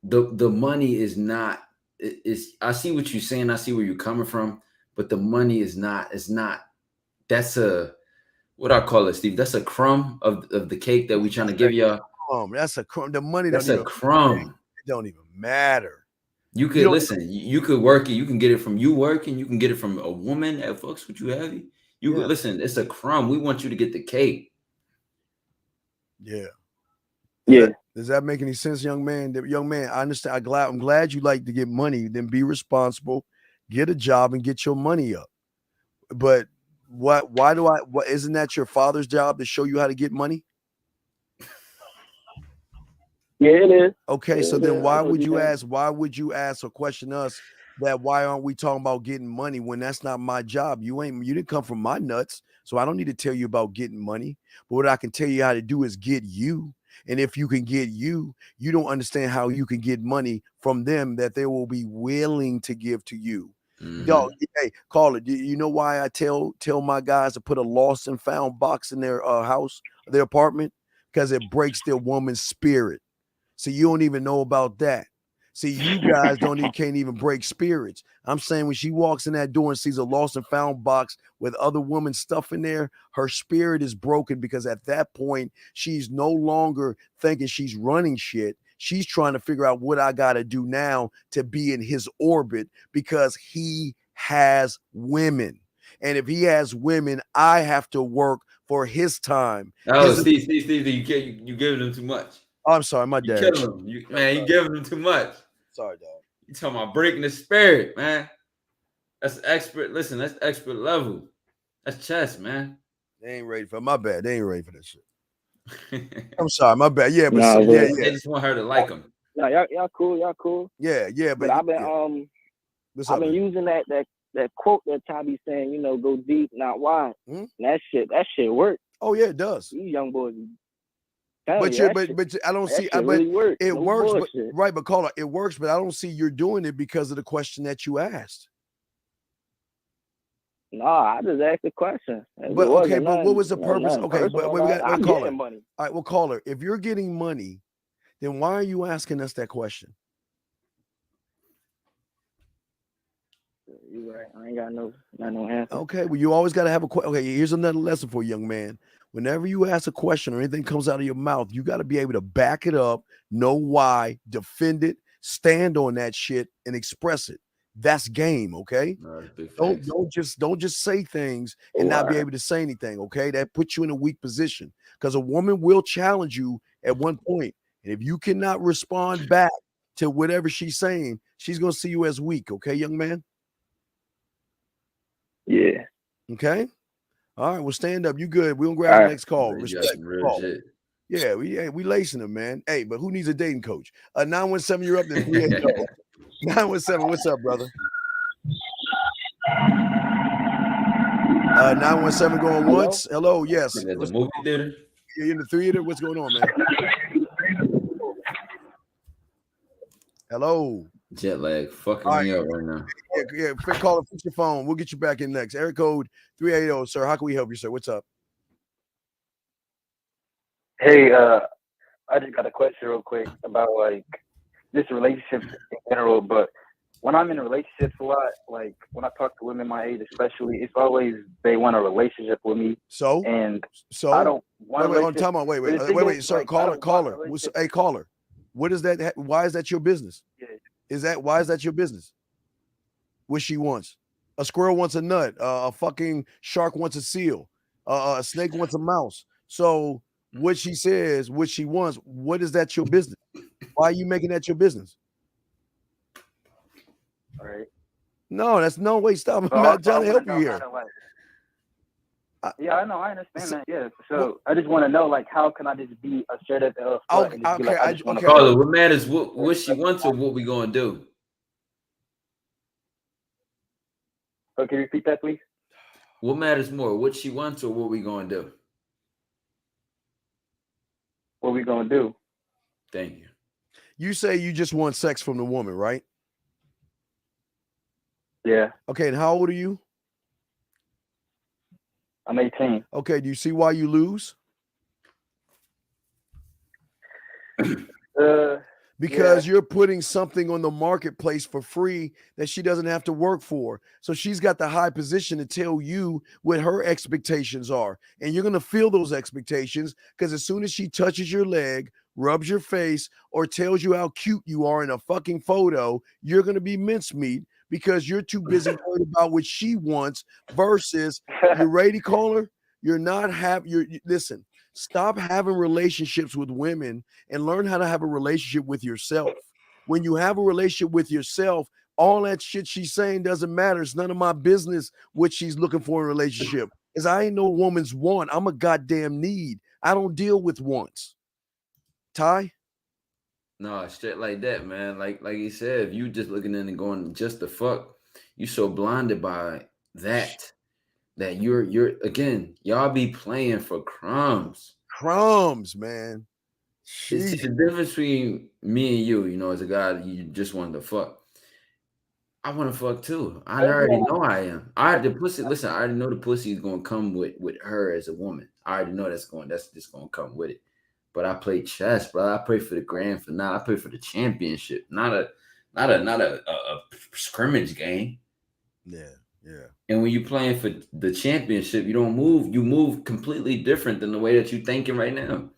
the money is not. It's I see what you're saying. I see where you're coming from, but the money is not. It's not. That's a what I call it, Steve. That's a crumb of the cake that we trying to give y'all. That's a crumb. The money. That's a crumb. It don't even matter. You could listen. You could work it. You can get it from you working. You can get it from a woman that fucks with you heavy. You could listen. It's a crumb. We want you to get the cake. Yeah. Yeah. Does that make any sense, young man? Young man, I understand. I'm glad you like to get money. Then be responsible, get a job, and get your money up. But what isn't that your father's job to show you how to get money? Yeah, it is. Okay, so then why would you ask or question us that why aren't we talking about getting money when that's not my job? You didn't come from my nuts, so I don't need to tell you about getting money. But what I can tell you how to do is get you. And if you can get you don't understand how you can get money from them that they will be willing to give to you. Mm-hmm. Dog, hey, call it. You know why I tell my guys to put a lost and found box in their house, their apartment? Because it breaks their woman's spirit. So you don't even know about that. See, you guys can't even break spirits. I'm saying when she walks in that door and sees a lost and found box with other women's stuff in there, her spirit is broken because at that point, she's no longer thinking she's running shit. She's trying to figure out what I got to do now to be in his orbit because he has women. And if he has women, I have to work for his time. Oh, Steve, you giving them too much. Oh, I'm sorry, my dad. You killing them. You giving them too much. Sorry, dog. You talking about breaking the spirit, man. That's expert. Listen, that's expert level. That's chess, man. They ain't ready for my bad. They ain't ready for that shit. I'm sorry, my bad. Yeah, but They just want her to like them. No, y'all cool. Yeah, but I've been I've been using that quote that Tommy saying, go deep, not wide. Mm-hmm. And that shit works. Oh yeah, it does. These young boys. But I don't see. But really it works. But call it. It works. But I don't see you're doing it because of the question that you asked. No, I just asked the question. But okay, but what was the purpose? Okay, but we got call her. Money. All right, we'll call her. If you're getting money, then why are you asking us that question? You're right. I ain't got no answer. Okay, well, you always got to have a question. Okay, here's another lesson for you, young man. whenever you ask a question or anything comes out of your mouth, you got to be able to back it up, know why, defend it, stand on that shit, and express it. That's game, okay? No, that's big Don't facts. don't just say things and not be able to say anything, okay? That puts you in a weak position because a woman will challenge you at one point, and if you cannot respond back to whatever she's saying, she's gonna see you as weak, okay, young man? Yeah. Okay. All right, well, stand up. You good? We're gonna grab the next call. You got Respect some the real call. shit. Yeah, we lacing them, man. Hey, but who needs a dating coach? 917, you're up there. 380. 917, what's up, brother? 917 going once. Hello, yes. At the movie theater. You're in the theater. What's going on, man? Hello. Jet lag fucking me up right now. Yeah, call, fix your phone. We'll get you back in next. Area code 380, sir. How can we help you, sir? What's up? Hey, I just got a question real quick about like just relationships in general. But when I'm in relationships a lot, like when I talk to women my age, especially, it's always they want a relationship with me. So I don't want. Wait, time out. Wait, sir. Caller. Hey, caller. What is that? Why is that your business? Yeah. Why is that your business? What she wants? A squirrel wants a nut. A fucking shark wants a seal. A snake wants a mouse. So what she says, what she wants, what is that your business? Why are you making that your business? All right. No, that's no way. Stop. I'm not trying to help you here. Yeah, I know. I understand that. Yeah. So I just want to know, like, how can I just be assertive? Okay. Carla, what matters? What she wants or what we gonna do? So can you repeat that, please? What matters more? What she wants or what we gonna do? What we gonna do? Thank you. You say you just want sex from the woman, right? Yeah. Okay, and how old are you? I'm 18. Okay, do you see why you lose? Because you're putting something on the marketplace for free that she doesn't have to work for. So she's got the high position to tell you what her expectations are. And you're going to feel those expectations because as soon as she touches your leg, rubs your face, or tells you how cute you are in a fucking photo, you're going to be mincemeat because you're too busy worried about what she wants versus you ready, caller? You're not listen. Stop having relationships with women and learn how to have a relationship with yourself. When you have a relationship with yourself, all that shit she's saying doesn't matter. It's none of my business what she's looking for in a relationship. Because I ain't no woman's want. I'm a goddamn need. I don't deal with wants. Ty? No, straight like that, man. Like you said, if you just looking in and going just the fuck, you so blinded by that you're again, y'all be playing for crumbs. Crumbs, man. It's the difference between me and you, as a guy that you just wanted to fuck. I want to fuck too. I already know I am. I already know the pussy is gonna come with her as a woman. I already know that's just gonna come with it. But I play chess, bro. I play for the grand finale. I play for the championship, not a scrimmage game. Yeah. And when you're playing for the championship, you don't move. You move completely different than the way that you're thinking right now.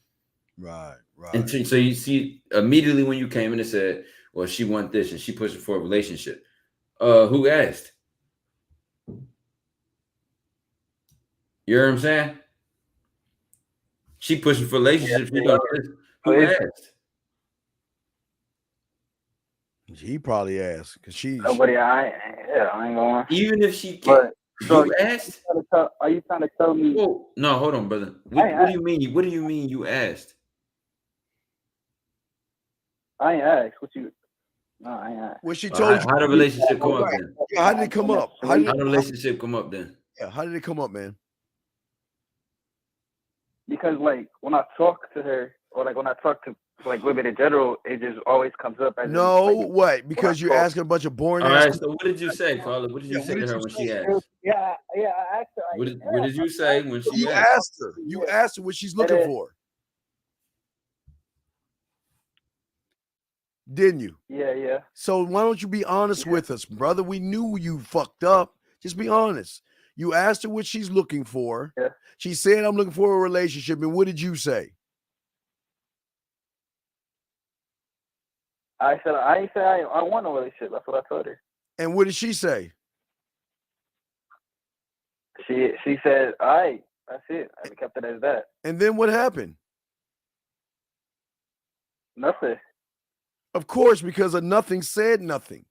Right. And so you see immediately when you came in and said, well, she want this and she pushing for a relationship. Who asked? You hear what I'm saying? She pushing for relationships. Who asked? He probably asked because nobody. I ain't going. Even if she can't, you asked. Are you trying to tell me? Oh, no, hold on, brother. What do you mean? What do you mean you asked? I ain't asked. No, I ain't asked. Well, she told you. How the relationship come up then? How did it come up? How did the relationship come up then? Yeah, how did it come up, man? Because like when I talk to her, or like when I talk to like women in general, it just always comes up as what? Because you're asking a bunch of boring. All right. So what did you say, Carla? What did you say to her when she asked? Yeah. I asked her. What did you say when she asked her? You asked her what she's looking for. Didn't you? Yeah. So why don't you be honest with us, brother? We knew you fucked up. Just be honest. You asked her what she's looking for. Yeah. She said, I'm looking for a relationship. And what did you say? I said I ain't say I want a relationship. That's what I told her. And what did she say? She said, all right, that's it. I kept it as that. And then what happened? Nothing. Of course, because of nothing said nothing.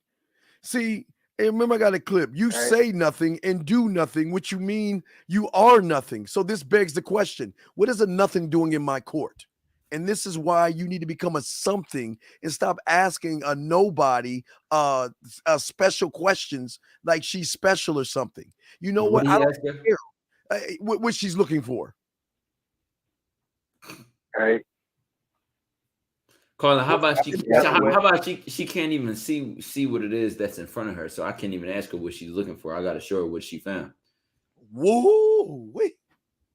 See, and remember I got a clip. You Right. say nothing and do nothing, which you mean you are nothing. So this begs the question, what is a nothing doing in my court? And this is why you need to become a something and stop asking a nobody special questions like she's special or something. You know what? I don't care what she's looking for. Right. Carla, how about she can't even see what it is that's in front of her, so I can't even ask her what she's looking for. I got to show her what she found. Whoa, wait.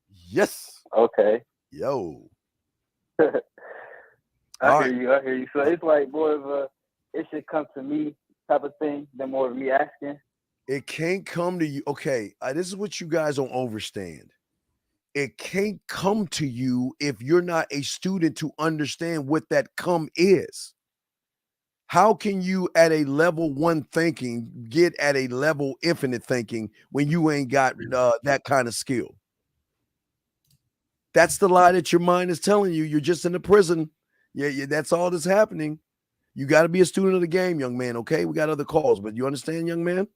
Yes. Okay. Yo. I hear you. So it's like more of a it should come to me type of thing than more of me asking. It can't come to you. Okay, this is what you guys don't understand. It can't come to you if you're not a student to understand what that come is. How can you at a level 1 thinking get at a level infinite thinking when you ain't got that kind of skill? That's the lie that your mind is telling you. You're just in a prison. Yeah, that's all that's happening. You got to be a student of the game, young man, okay? We got other calls, but you understand, young man?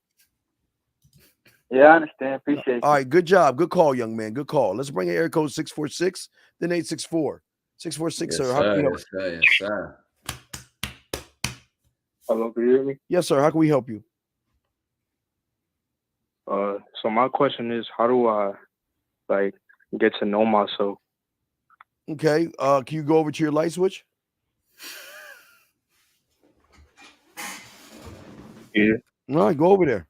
Yeah, I understand. Appreciate it. All right, good job. Good call, young man. Good call. Let's bring in area code 646, then 864. 646, Yes, sir. How can we help yes, sir. Yes, sir. Hello, can you hear me? Yes, sir. How can we help you? So my question is, how do I get to know myself? Okay. Can you go over to your light switch? Yeah. All right, go over there.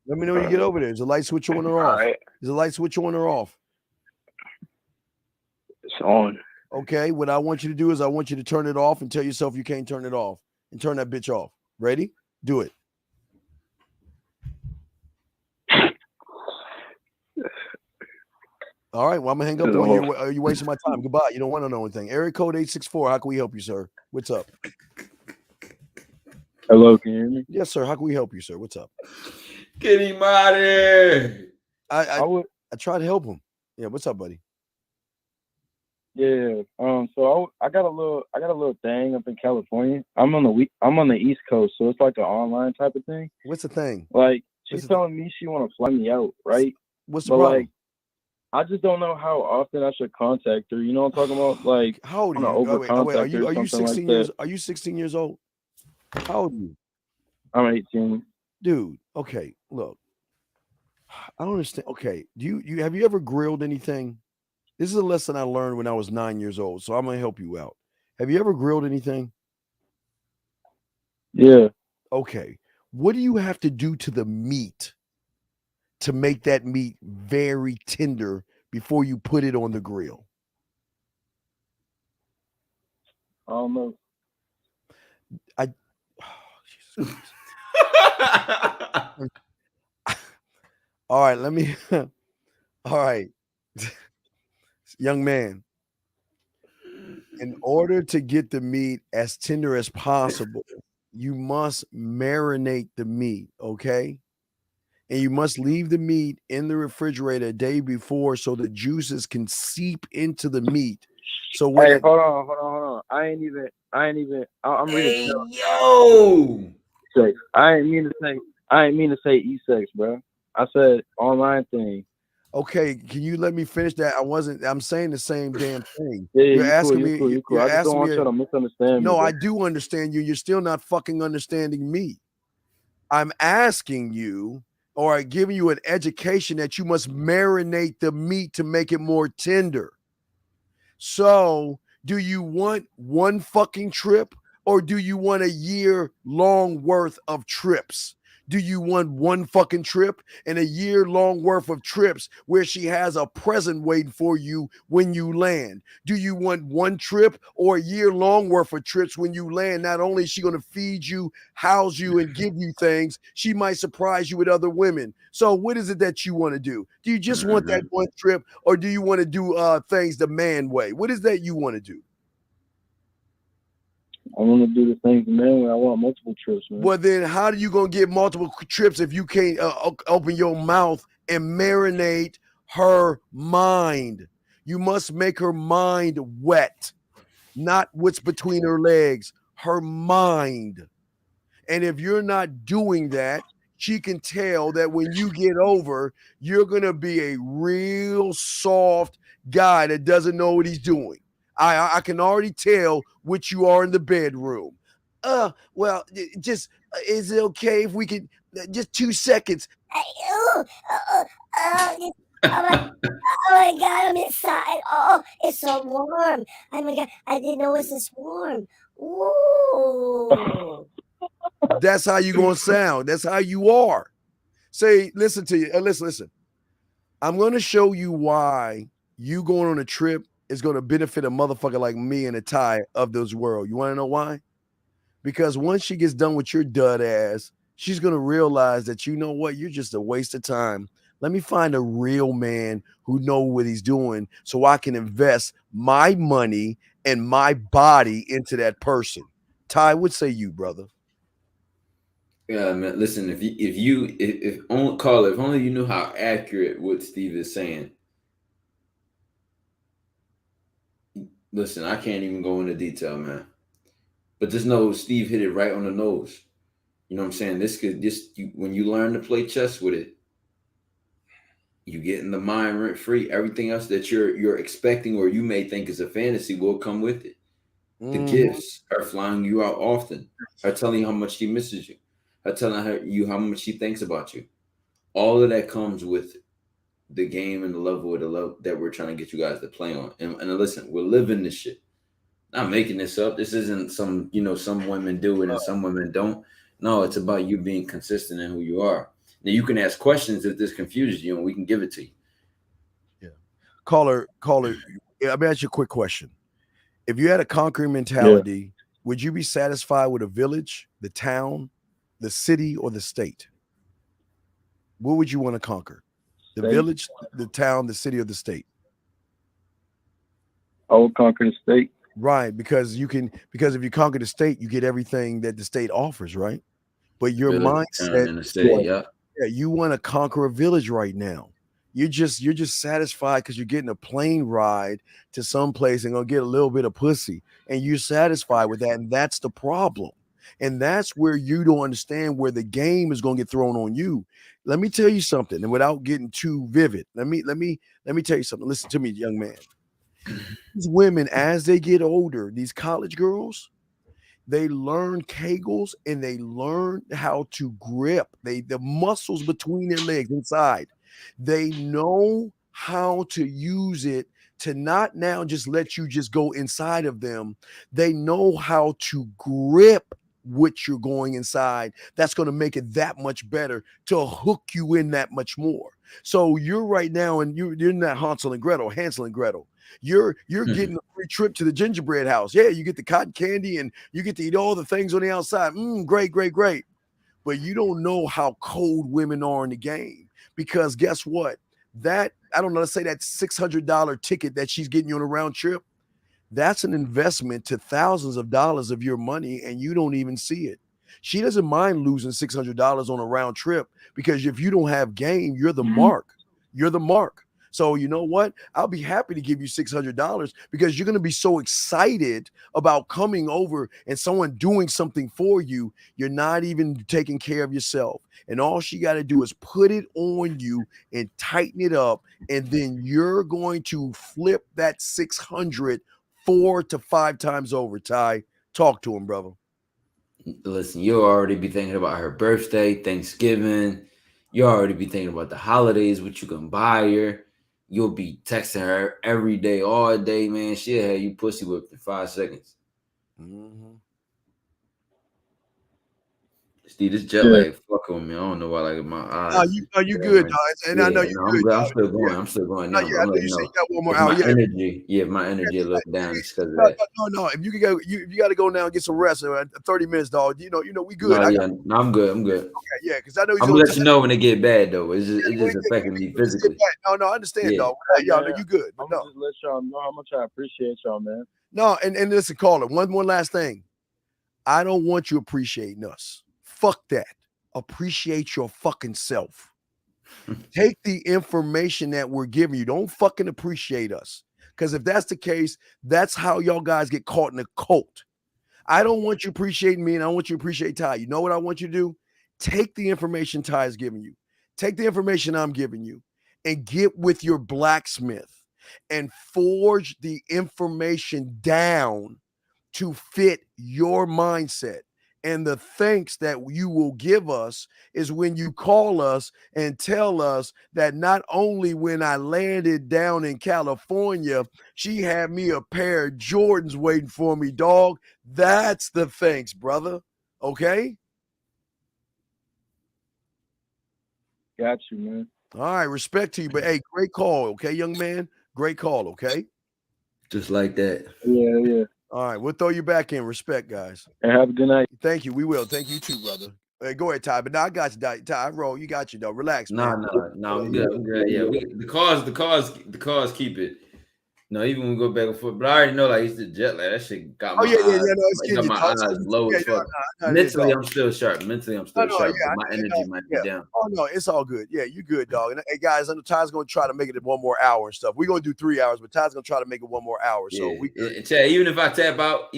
Let me know when you get over there. Is the light switch on or off? All right. Is the light switch on or off? It's on. Okay. What I want you to do is I want you to turn it off and tell yourself you can't turn it off and turn that bitch off. Ready? Do it. All right. Well, I'm going to hang up on you. You're wasting my time. Goodbye. You don't want to know anything. Area code 864. How can we help you, sir? What's up? Hello, can you hear me? Yes, sir. How can we help you, sir? What's up? Get him out of here. I tried to help him. Yeah. What's up, buddy? Yeah. So I got a little thing up in California. I'm on the East Coast, so it's like an online type of thing. What's the thing? Like she's telling me she want to fly me out, right? What's the problem? Like, I just don't know how often I should contact her. You know what I'm talking about? Like, how old are you? Are you 16 years? Are you 16 years old? How old are you? I'm 18. Dude, okay, look. I don't understand. Okay, have you ever grilled anything? This is a lesson I learned when I was 9 years old, so I'm gonna help you out. Have you ever grilled anything? Yeah. Okay. What do you have to do to the meat to make that meat very tender before you put it on the grill? I don't know. All right, let me. All right, young man. In order to get the meat as tender as possible, you must marinate the meat, okay? And you must leave the meat in the refrigerator a day before so the juices can seep into the meat. So when hey, hold on. I ain't even. I'm reading. Yo. I ain't mean to say e-sex, bro. I said online thing. Okay, can you let me finish that? I'm saying the same damn thing. Yeah, you're asking me. You're cool. I just don't want you to misunderstand me. No, I do understand you. You're still not fucking understanding me. I'm asking you, or giving you an education that you must marinate the meat to make it more tender. So, do you want one fucking trip, or do you want a year long worth of trips? Do you want one fucking trip and a year-long worth of trips where she has a present waiting for you when you land? Do you want one trip or a year-long worth of trips when you land? Not only is she going to feed you, house you, and give you things, she might surprise you with other women. So what is it that you want to do? Do you just want that one trip, or do you want to do things the man way? What is that you want to do? I want to do the things the man way. I want multiple trips, man. Well, then how are you going to get multiple trips if you can't open your mouth and marinate her mind? You must make her mind wet, not what's between her legs, her mind. And if you're not doing that, she can tell that when you get over, you're going to be a real soft guy that doesn't know what he's doing. I can already tell what you are in the bedroom. Well, just is it okay if we could just 2 seconds? Oh my God, I'm inside. Oh, it's so warm. Oh my God, I didn't know it was this warm. Ooh. That's how you gonna sound. That's how you are. Say, listen to you. Listen. I'm gonna show you why you going on a trip is going to benefit a motherfucker like me and a Ty of this world. You want to know why? Because once she gets done with your dud ass, she's going to realize that, you know what, you're just a waste of time. Let me find a real man who knows what he's doing so I can invest my money and my body into that person. Ty, what say you, brother? Yeah, man. Listen, if only you knew how accurate what Steve is saying. Listen, I can't even go into detail, man. But just know Steve hit it right on the nose. You know what I'm saying? When you learn to play chess with it, you get in the mind rent free. Everything else that you're expecting or you may think is a fantasy will come with it. The gifts are flying you out often, are telling you how much she misses you, are telling you how much she thinks about you. All of that comes with the game and the love that we're trying to get you guys to play on. And listen, we're living this shit. Not making this up. This isn't some women do it and some women don't. No, it's about you being consistent in who you are. Now you can ask questions if this confuses you and we can give it to you. Yeah. Caller, let me ask you a quick question. If you had a conquering mentality, would you be satisfied with a village, the town, the city, or the state? What would you want to conquer? The village, the town, the city, or the state? I would conquer the state. Right, because if you conquer the state, you get everything that the state offers, right? But your mindset in the state, yeah, you want to conquer a village right now. You're just satisfied because you're getting a plane ride to some place and gonna get a little bit of pussy, and you're satisfied with that, and that's the problem. And that's where you don't understand where the game is gonna get thrown on you. Let me tell you something, and without getting too vivid, let me tell you something. Listen to me, young man. These women, as they get older, these college girls, they learn Kegels and they learn how to grip. The muscles between their legs inside. They know how to use it to not now just let you just go inside of them. They know how to grip what you're going inside. That's going to make it that much better to hook you in that much more. So you're right now, and you're in that Hansel and Gretel. You're getting a free trip to the gingerbread house. Yeah, you get the cotton candy and you get to eat all the things on the outside. Great. But you don't know how cold women are in the game, because guess what? That, I don't know, let's say that $600 ticket that she's getting you on a round trip, that's an investment to thousands of dollars of your money, and you don't even see it. She doesn't mind losing $600 on a round trip, because if you don't have game, you're the mark. You're the mark. So you know what? I'll be happy to give you $600 because you're going to be so excited about coming over and someone doing something for you. You're not even taking care of yourself. And all she got to do is put it on you and tighten it up. And then you're going to flip that 600 4 to 5 times over. Ty, talk to him, brother. Listen, you'll already be thinking about her birthday, Thanksgiving. You'll already be thinking about the holidays, what you can buy her. You'll be texting her every day, all day, man. She'll have you pussy whipped in 5 seconds. Steve, this jet lag fucking with me. I don't know why. Like my eyes. You good, dog? And I know you I'm good. good. I'm still going. I'm still going now. I know you said you got one more hour. My energy, my energy a little down just because of that. No. If you can go, you got to go now and get some rest. 30 minutes, dog. You know, we good. No, I'm good. I'm good. Okay, yeah, because I know I'm gonna let you know when it get bad though. It's just affecting me physically. No, I understand, dog. Y'all know you good. I'm just let y'all know how much I appreciate y'all, man. No, and listen, caller. One last thing. I don't want you appreciating us. Fuck that. Appreciate your fucking self. Take the information that we're giving you. Don't fucking appreciate us. Because if that's the case, that's how y'all guys get caught in a cult. I don't want you appreciating me, and I want you to appreciate Ty. You know what I want you to do? Take the information Ty is giving you. Take the information I'm giving you and get with your blacksmith and forge the information down to fit your mindset. And the thanks that you will give us is when you call us and tell us that not only when I landed down in California, she had me a pair of Jordans waiting for me, dog. That's the thanks, brother. Okay? Got you, man. All right, respect to you. But hey, great call, okay, young man? Great call, okay? Just like that. Yeah. All right, we'll throw you back in. Respect, guys. And have a good night. Thank you. We will. Thank you too, brother. Hey, go ahead, Ty. But now I got you, Ty. Roll. You got you, though. Relax, man. No. I'm good. I'm good. Yeah, the cause keep it. No, even when we go back and forth, but I already know like it's the jet lag. That shit got my eyes. No, it's got my eyes low as fuck. Mentally, I'm still sharp. My energy might be down. Oh no, it's all good. Yeah, you good, dog. And hey, guys, I know Ty's gonna try to make it 1 more hour and stuff. We're gonna do 3 hours, but Ty's gonna try to make it 1 more hour. So we good. Chad, even if I tap out,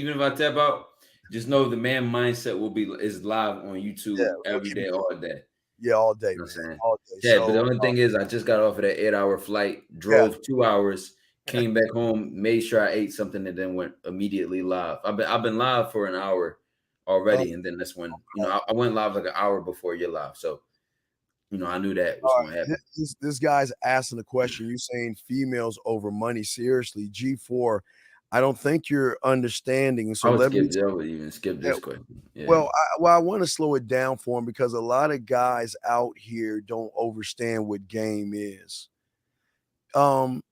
just know the man mindset is live on YouTube every day, all day. Yeah, all day. You know what I'm saying? All day. Yeah, but the only thing is, I just got off of that 8-hour flight, drove 2 hours. Came back home, made sure I ate something, and then went immediately live. I've been live for an hour already, and then that's when I went live like an hour before you're live. So I knew that was going to happen. This guy's asking the question. You saying females over money? Seriously, G4. I don't think you're understanding. So let me skip this question. Yeah. Well, I want to slow it down for him because a lot of guys out here don't understand what game is.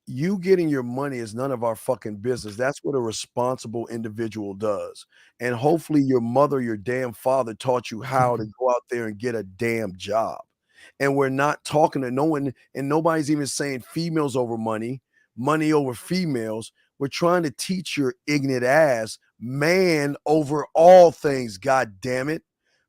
You getting your money is none of our fucking business. That's what a responsible individual does. And hopefully your mother, your damn father taught you how to go out there and get a damn job. And we're not talking to no one, and nobody's even saying females over money, money over females. We're trying to teach your ignorant ass man over all things. God damn it.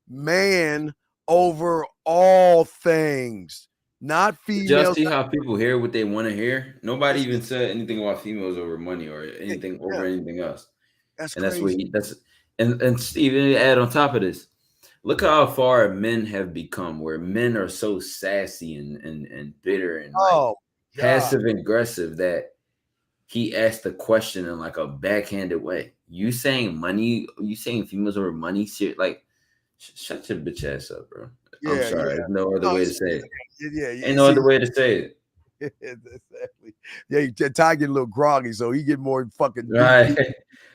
Man over all things. Not females. Just see how people hear what they want to hear. Nobody even said anything about females over money or anything over anything else. That's crazy. And Steve, add on top of this, look how far men have become, where men are so sassy and bitter and passive aggressive that he asked the question in like a backhanded way. You saying money? You saying females over money? Shit, like shut your bitch ass up, bro. I'm sorry. There's no other way to say it. Ain't no other way to say it. Exactly. Yeah, Ty get a little groggy, so he get more fucking right.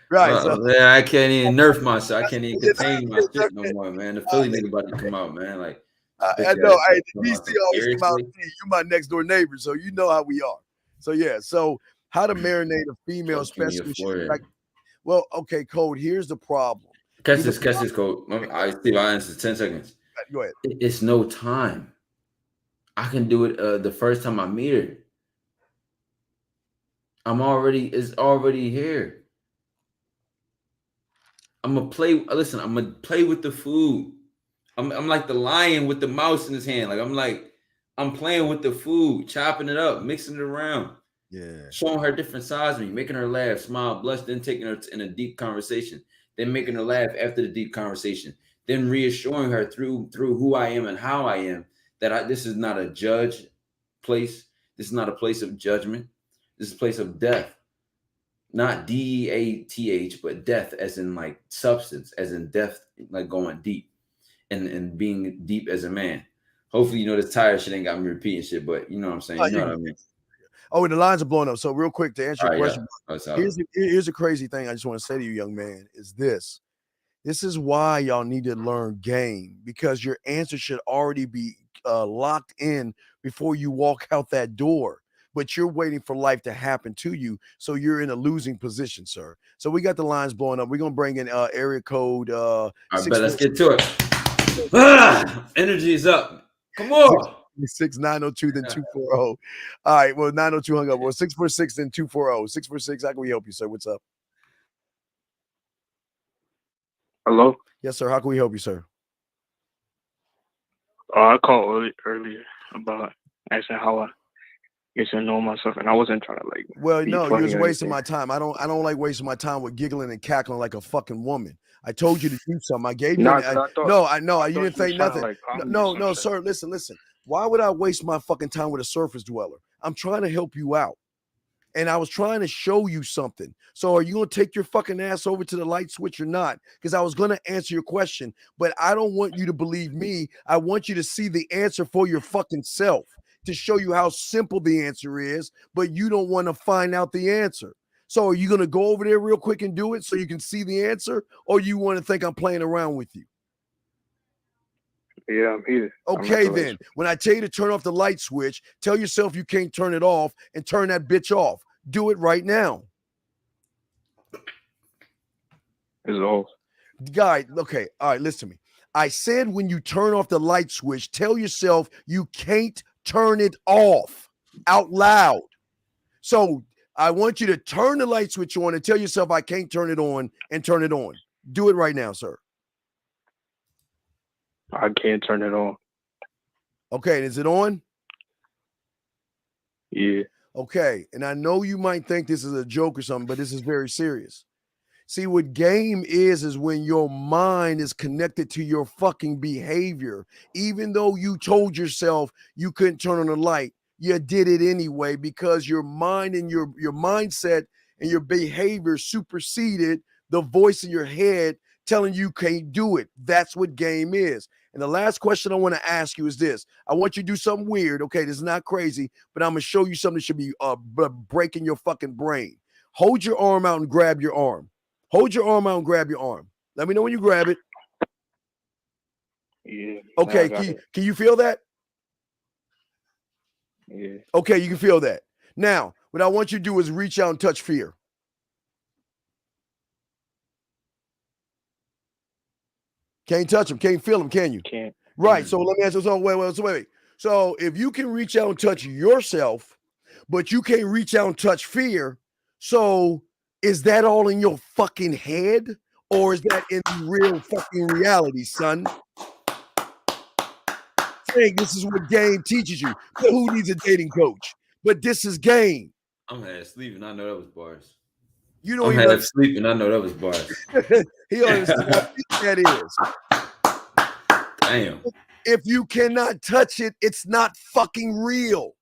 Right. Man, I can't even nerf myself. I can't even contain my shit no more, man. The Philly nigga about to come out, man. Like I know. Hey, DC always come out. You my next door neighbor, so you know how we are. So yeah. So how to marinate a female, especially like. Well, okay, Code. Here's the problem. Catch this, Code. Steve, I answer 10 seconds. Go ahead. It's no time. I can do it the first time I meet her. It's already here. I'm gonna play with the food. I'm like the lion with the mouse in his hand. Like I'm playing with the food, chopping it up, mixing it around. Yeah. Showing her different sides of me, making her laugh, smile, blush, then taking her in a deep conversation, then making her laugh after the deep conversation. Then reassuring her through who I am and how I am that this is not a judge place. This is not a place of judgment. This is a place of death. Not DEATH, but death as in like substance, as in death, like going deep and being deep as a man. Hopefully, this tired shit ain't got me repeating shit, but you know what I'm saying? You know what I mean? Oh, and the lines are blowing up. So real quick to answer your question, yeah. here's a crazy thing I just want to say to you, young man, is this. This is why y'all need to learn game, because your answer should already be locked in before you walk out that door. But you're waiting for life to happen to you, so you're in a losing position, sir. So we got the lines blowing up. We're gonna bring in area code. I bet let's get to it. Energy is up. Come on. 6-902 then 240. All right, well 902 hung up. Well 646 then 240. 646. How can we help you, sir? What's up? Hello. Yes, sir. How can we help you, sir? I called earlier about asking how I get to know myself, and I wasn't trying to like. Well, be no, you funny was or wasting anything. my time. I don't like wasting my time with giggling and cackling like a fucking woman. I told you to do something. I gave you. Nah, 'cause I thought No, I you thought didn't you was say trying to, nothing. like, call me or No, something. sir. Listen. Why would I waste my fucking time with a surface dweller? I'm trying to help you out. And I was trying to show you something. So are you going to take your fucking ass over to the light switch or not? Because I was going to answer your question, but I don't want you to believe me. I want you to see the answer for your fucking self, to show you how simple the answer is, but you don't want to find out the answer. So are you going to go over there real quick and do it so you can see the answer, or you want to think I'm playing around with you? Yeah, I'm here. Okay, then. When I tell you to turn off the light switch, tell yourself you can't turn it off and turn that bitch off. Do it right now. It's off. Guy, okay, all right, listen to me. I said when you turn off the light switch, tell yourself you can't turn it off out loud. So I want you to turn the light switch on and tell yourself I can't turn it on and turn it on. Do it right now, sir. I can't turn it on. Okay, is it on? Yeah. Okay, and I know you might think this is a joke or something, but this is very serious. See, what game is when your mind is connected to your fucking behavior. Even though you told yourself you couldn't turn on the light, you did it anyway because your mind and your mindset and your behavior superseded the voice in your head telling you can't do it. That's what game is. And the last question I want to ask you is this. I want you to do something weird. Okay, this is not crazy, but I'm going to show you something that should be breaking your fucking brain. Hold your arm out and grab your arm. Hold your arm out and grab your arm. Let me know when you grab it. Yeah. Okay, can you feel that? Yeah. Okay, you can feel that. Now, what I want you to do is reach out and touch fear. Can't touch him, can't feel him, can you? Can't. Right. So let me ask you. So wait. So if you can reach out and touch yourself, but you can't reach out and touch fear, so is that all in your fucking head, or is that in real fucking reality, son? Frank, this is what game teaches you. Who needs a dating coach? But this is game. I'm half sleeping. I know that was bars. You don't I'm even half sleeping. I know that was bars. He don't understand how deep that is. Damn. If you cannot touch it, it's not fucking real.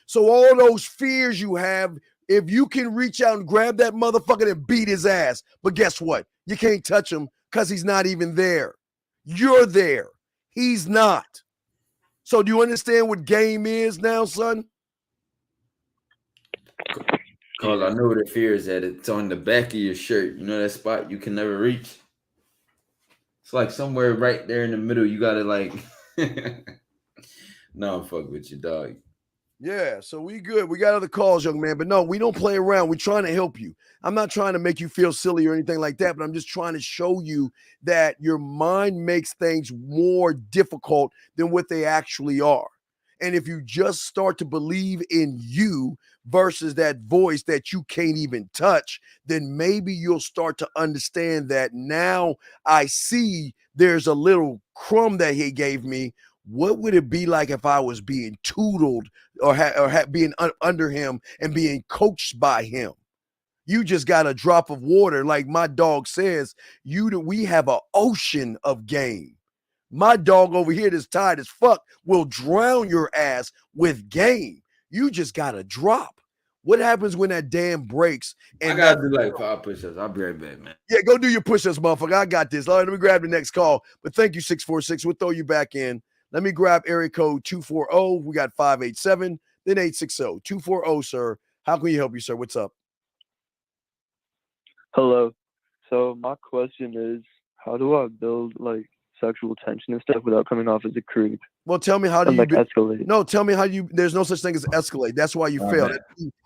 So all those fears you have, if you can reach out and grab that motherfucker and beat his ass, but guess what? You can't touch him because he's not even there. You're there. He's not. So do you understand what game is now, son? Carl, I know where the fear is at. It's on the back of your shirt. You know that spot you can never reach? It's like somewhere right there in the middle. You gotta like no, I'm fuck with you, dog. Yeah, so we good. We got other calls, young man. But no, we don't play around. We're trying to help you. I'm not trying to make you feel silly or anything like that, but I'm just trying to show you that your mind makes things more difficult than what they actually are. And if you just start to believe in you versus that voice that you can't even touch, then maybe you'll start to understand that now I see there's a little crumb that he gave me. What would it be like if I was being tutored or being under him and being coached by him? You just got a drop of water. Like my dog says, we have an ocean of game. My dog over here that's tired as fuck will drown your ass with game. You just got to drop. What happens when that dam breaks? And I gotta do like 5 push-ups. I'll be right back, man. Yeah, go do your push-ups, motherfucker. I got this. All right, let me grab the next call. But thank you, 646. We'll throw you back in. Let me grab area code 240. We got 587, then 860. 240, sir. How can we help you, sir? What's up? Hello. So my question is, how do I build like sexual tension and stuff without coming off as a creep? Well, tell me how do And you like escalate? No, tell me how you. There's no such thing as escalate. That's why you fail.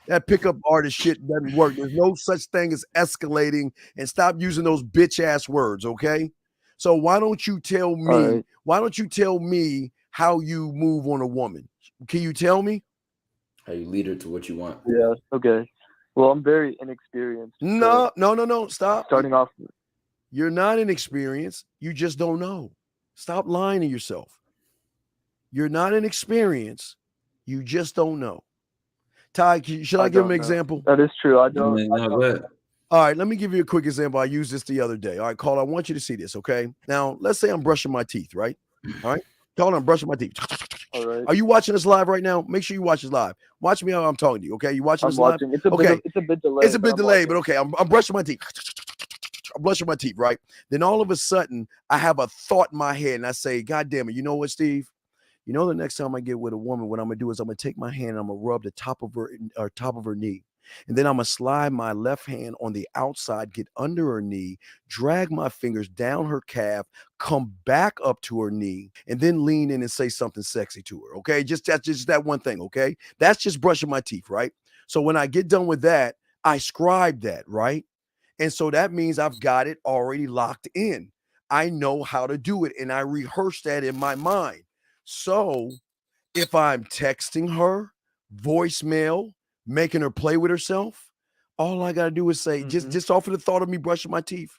That pickup artist shit doesn't work. There's no such thing as escalating, and stop using those bitch ass words. Okay, so why don't you tell me? Right. Why don't you tell me how you move on a woman? Can you tell me? How you lead her to what you want. Yeah. Okay. Well, I'm very inexperienced. No, so no. Stop. starting off. You're not inexperienced. You just don't know. Stop lying to yourself. You're not inexperienced. You just don't know. Ty, should I give him an example? That is true. I don't. Go ahead. All right, let me give you a quick example. I used this the other day. All right, Carl, I want you to see this, okay? Now, let's say I'm brushing my teeth, right? All right, Carl, I'm brushing my teeth. All right. Are you watching this live right now? Make sure you watch this live. Watch me how I'm talking to you, okay? You watching I'm this watching. live? It's a Okay. bit. It's a bit delayed. It's a bit delayed, but okay. I'm brushing my teeth. I'm brushing my teeth, right? Then all of a sudden, I have a thought in my head, and I say, God damn it, you know what, Steve? You know, the next time I get with a woman, what I'm gonna do is I'm gonna take my hand and I'm gonna rub the top of her knee. And then I'm gonna slide my left hand on the outside, get under her knee, drag my fingers down her calf, come back up to her knee, and then lean in and say something sexy to her. Okay, that's just that one thing. Okay, that's just brushing my teeth, right? So when I get done with that, I scribe that, right? And so that means I've got it already locked in. I know how to do it, and I rehearse that in my mind. So if I'm texting her, voicemail, making her play with herself, all I gotta do is say, just off of the thought of me brushing my teeth,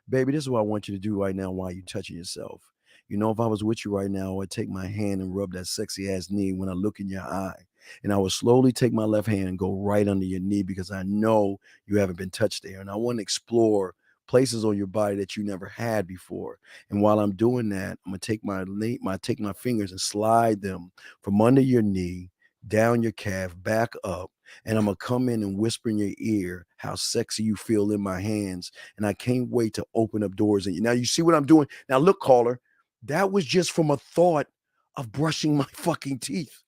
baby, this is what I want you to do right now while you're touching yourself. You know, if I was with you right now, I'd take my hand and rub that sexy ass knee when I look in your eye. And I would slowly take my left hand and go right under your knee because I know you haven't been touched there. And I want to explore places on your body that you never had before. And while I'm doing that, I'm gonna take my fingers and slide them from under your knee, down your calf, back up. And I'm gonna come in and whisper in your ear how sexy you feel in my hands. And I can't wait to open up doors in you. Now you see what I'm doing? Now look, caller, that was just from a thought of brushing my fucking teeth.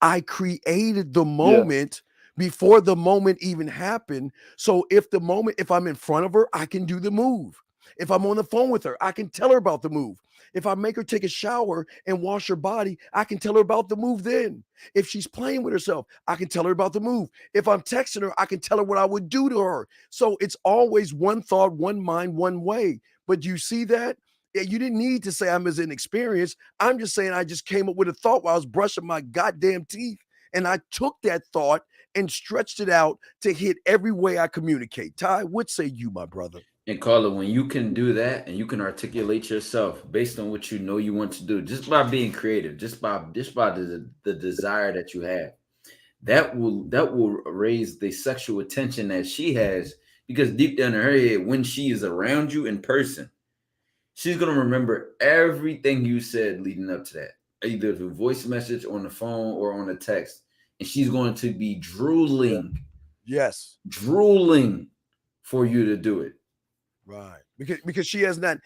I created the moment before the moment even happened. So if I'm in front of her, I can do the move. If I'm on the phone with her, I can tell her about the move. If I make her take a shower and wash her body, I can tell her about the move then. If she's playing with herself, I can tell her about the move. If I'm texting her, I can tell her what I would do to her. So it's always one thought, one mind, one way. But you see that? You didn't need to say I'm as inexperienced. I'm just saying I just came up with a thought while I was brushing my goddamn teeth. And I took that thought and stretched it out to hit every way I communicate. Ty, what say you, my brother? And Carla, when you can do that and you can articulate yourself based on what you know you want to do, just by being creative, just by the desire that you have, that will raise the sexual attention that she has, because deep down in her head, when she is around you in person, she's gonna remember everything you said leading up to that, either through voice message, on the phone, or on a text, and she's going to be drooling for you to do it. Right. Because she's not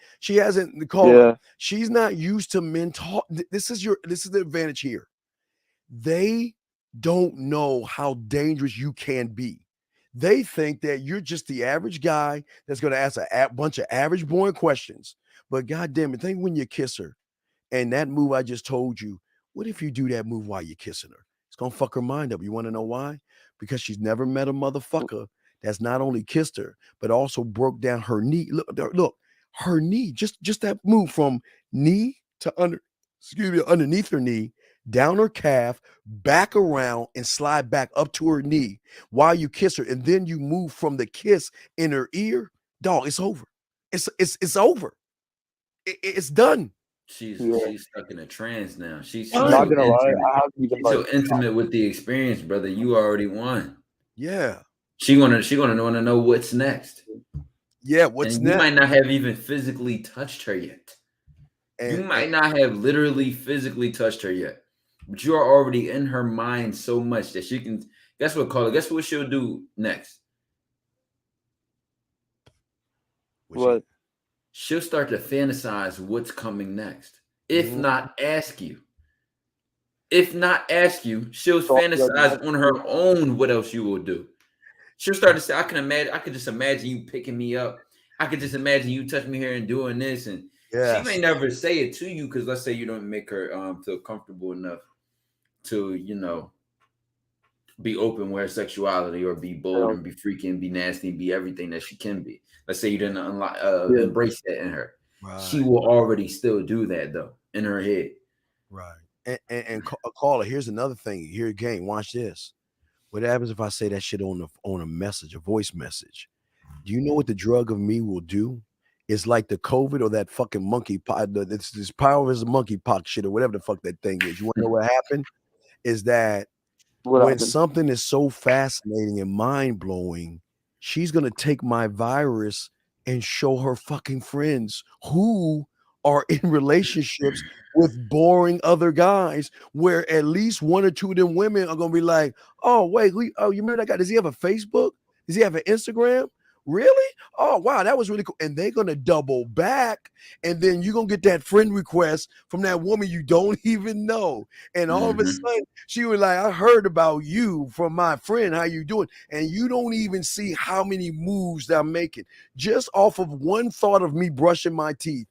used to men talk. This is the advantage here. They don't know how dangerous you can be. They think that you're just the average guy that's going to ask a bunch of average boring questions. But goddamn it, think when you kiss her and that move I just told you, what if you do that move while you're kissing her? It's going to fuck her mind up. You want to know why? Because she's never met a motherfucker that's not only kissed her, but also broke down her knee. Look, her knee, just that move from knee to underneath her knee, down her calf, back around, and slide back up to her knee while you kiss her. And then you move from the kiss in her ear. Dog, it's over. It's over. It's done. She's stuck in a trance now. She's not gonna lie. I have even so intimate with the experience, brother. You already won. Yeah. She gonna want to know what's next. Yeah, what's and next? You might not have even physically touched her yet. You might not have literally physically touched her yet, but you are already in her mind so much that she can. Guess what she'll do next? What? She'll start to fantasize what's coming next. If not ask you. If not ask you, she'll fantasize on her own what else you will do. She'll start to say, I can just imagine you picking me up I could just imagine you touch me here and doing this, and Yes. she may never say it to you because let's say you don't make her feel comfortable enough to, you know, be open with her sexuality or be bold and be freaky and be nasty and be everything that she can be. Let's say you didn't embrace that in her. Right. She will already still do that though in her head. Right. And caller, here's another thing. Here again, watch this. What happens if I say that shit on a message, a voice message? Do you know what the drug of me will do? It's like the COVID or that fucking monkeypox. It's this power is a monkeypox shit or whatever the fuck that thing is. You want to know what happened? Is that when something is so fascinating and mind blowing, she's gonna take my virus and show her fucking friends who are in relationships with boring other guys, where at least one or two of them women are gonna be like, "Oh wait, you remember that guy? Does he have a Facebook? Does he have an Instagram? Really? Oh wow, that was really cool." And they're gonna double back, and then you're gonna get that friend request from that woman you don't even know. And all of a sudden, she was like, "I heard about you from my friend. How you doing?" And you don't even see how many moves that I'm making just off of one thought of me brushing my teeth.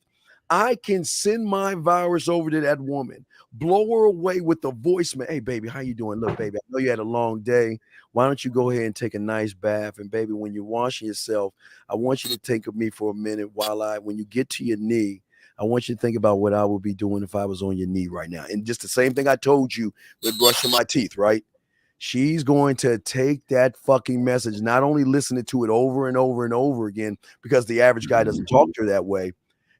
I can send my virus over to that woman, blow her away with the voicemail. "Hey, baby, how you doing? Look, baby, I know you had a long day. Why don't you go ahead and take a nice bath? And baby, when you're washing yourself, I want you to think of me for a minute when you get to your knee, I want you to think about what I would be doing if I was on your knee right now." And just the same thing I told you with brushing my teeth, right? She's going to take that fucking message, not only listening to it over and over and over again, because the average guy doesn't talk to her that way.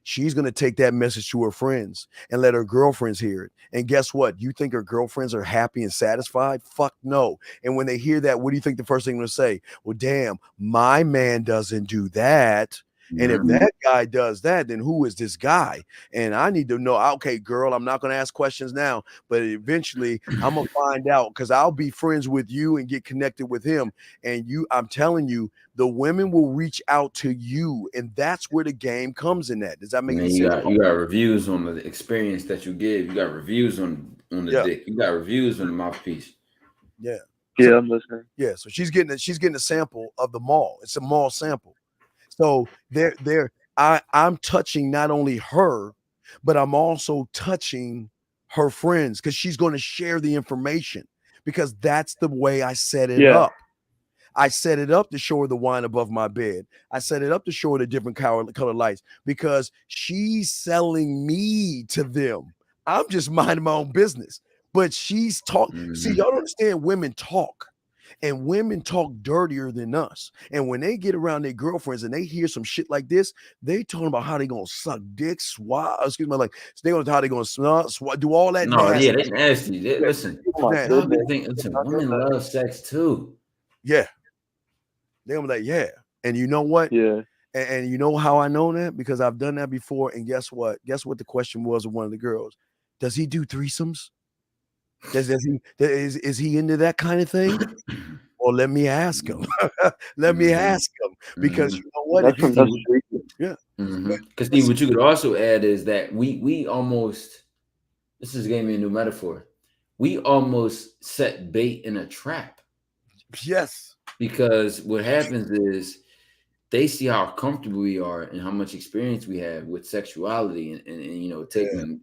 She's going to take that message to her friends and let her girlfriends hear it. And guess what? You think her girlfriends are happy and satisfied? Fuck no. And when they hear that, what do you think the first thing they're going to say? "Well, damn, my man doesn't do that. And if that guy does that, then who is this guy? And I need to know." Okay, girl, I'm not going to ask questions now, but eventually I'm going to find out, because I'll be friends with you and get connected with him. And I'm telling you, the women will reach out to you, and that's where the game comes in at. Does that make any sense? You got reviews on the experience that you give. You got reviews on the dick. You got reviews on the mouthpiece. Yeah. Yeah, I'm listening. Yeah, so she's getting a sample of the mall. It's a mall sample. So I'm touching not only her, but I'm also touching her friends, because she's going to share the information, because that's the way I set it up. I set it up to show her the wine above my bed. I set it up to show her the different color lights, because she's selling me to them. I'm just minding my own business, but she's talking. See, y'all don't understand, women talk. And women talk dirtier than us. And when they get around their girlfriends and they hear some shit like this, they talking about how they gonna suck dick, swat. Excuse me, like they gonna how they gonna swat, do all that. No, nasty. yeah, they nasty. Listen, women love sex too. Yeah, they gonna be like, yeah. And you know what? Yeah. And you know how I know that? Because I've done that before. And guess what? Guess what the question was of one of the girls? Does he do threesomes? Is he into that kind of thing? Well, let me ask him. Let me ask him, because you know what? Because Steve, what you could also add is that we almost, this is gave me a new metaphor. We almost set bait in a trap. Yes. Because what happens is they see how comfortable we are and how much experience we have with sexuality, and you know,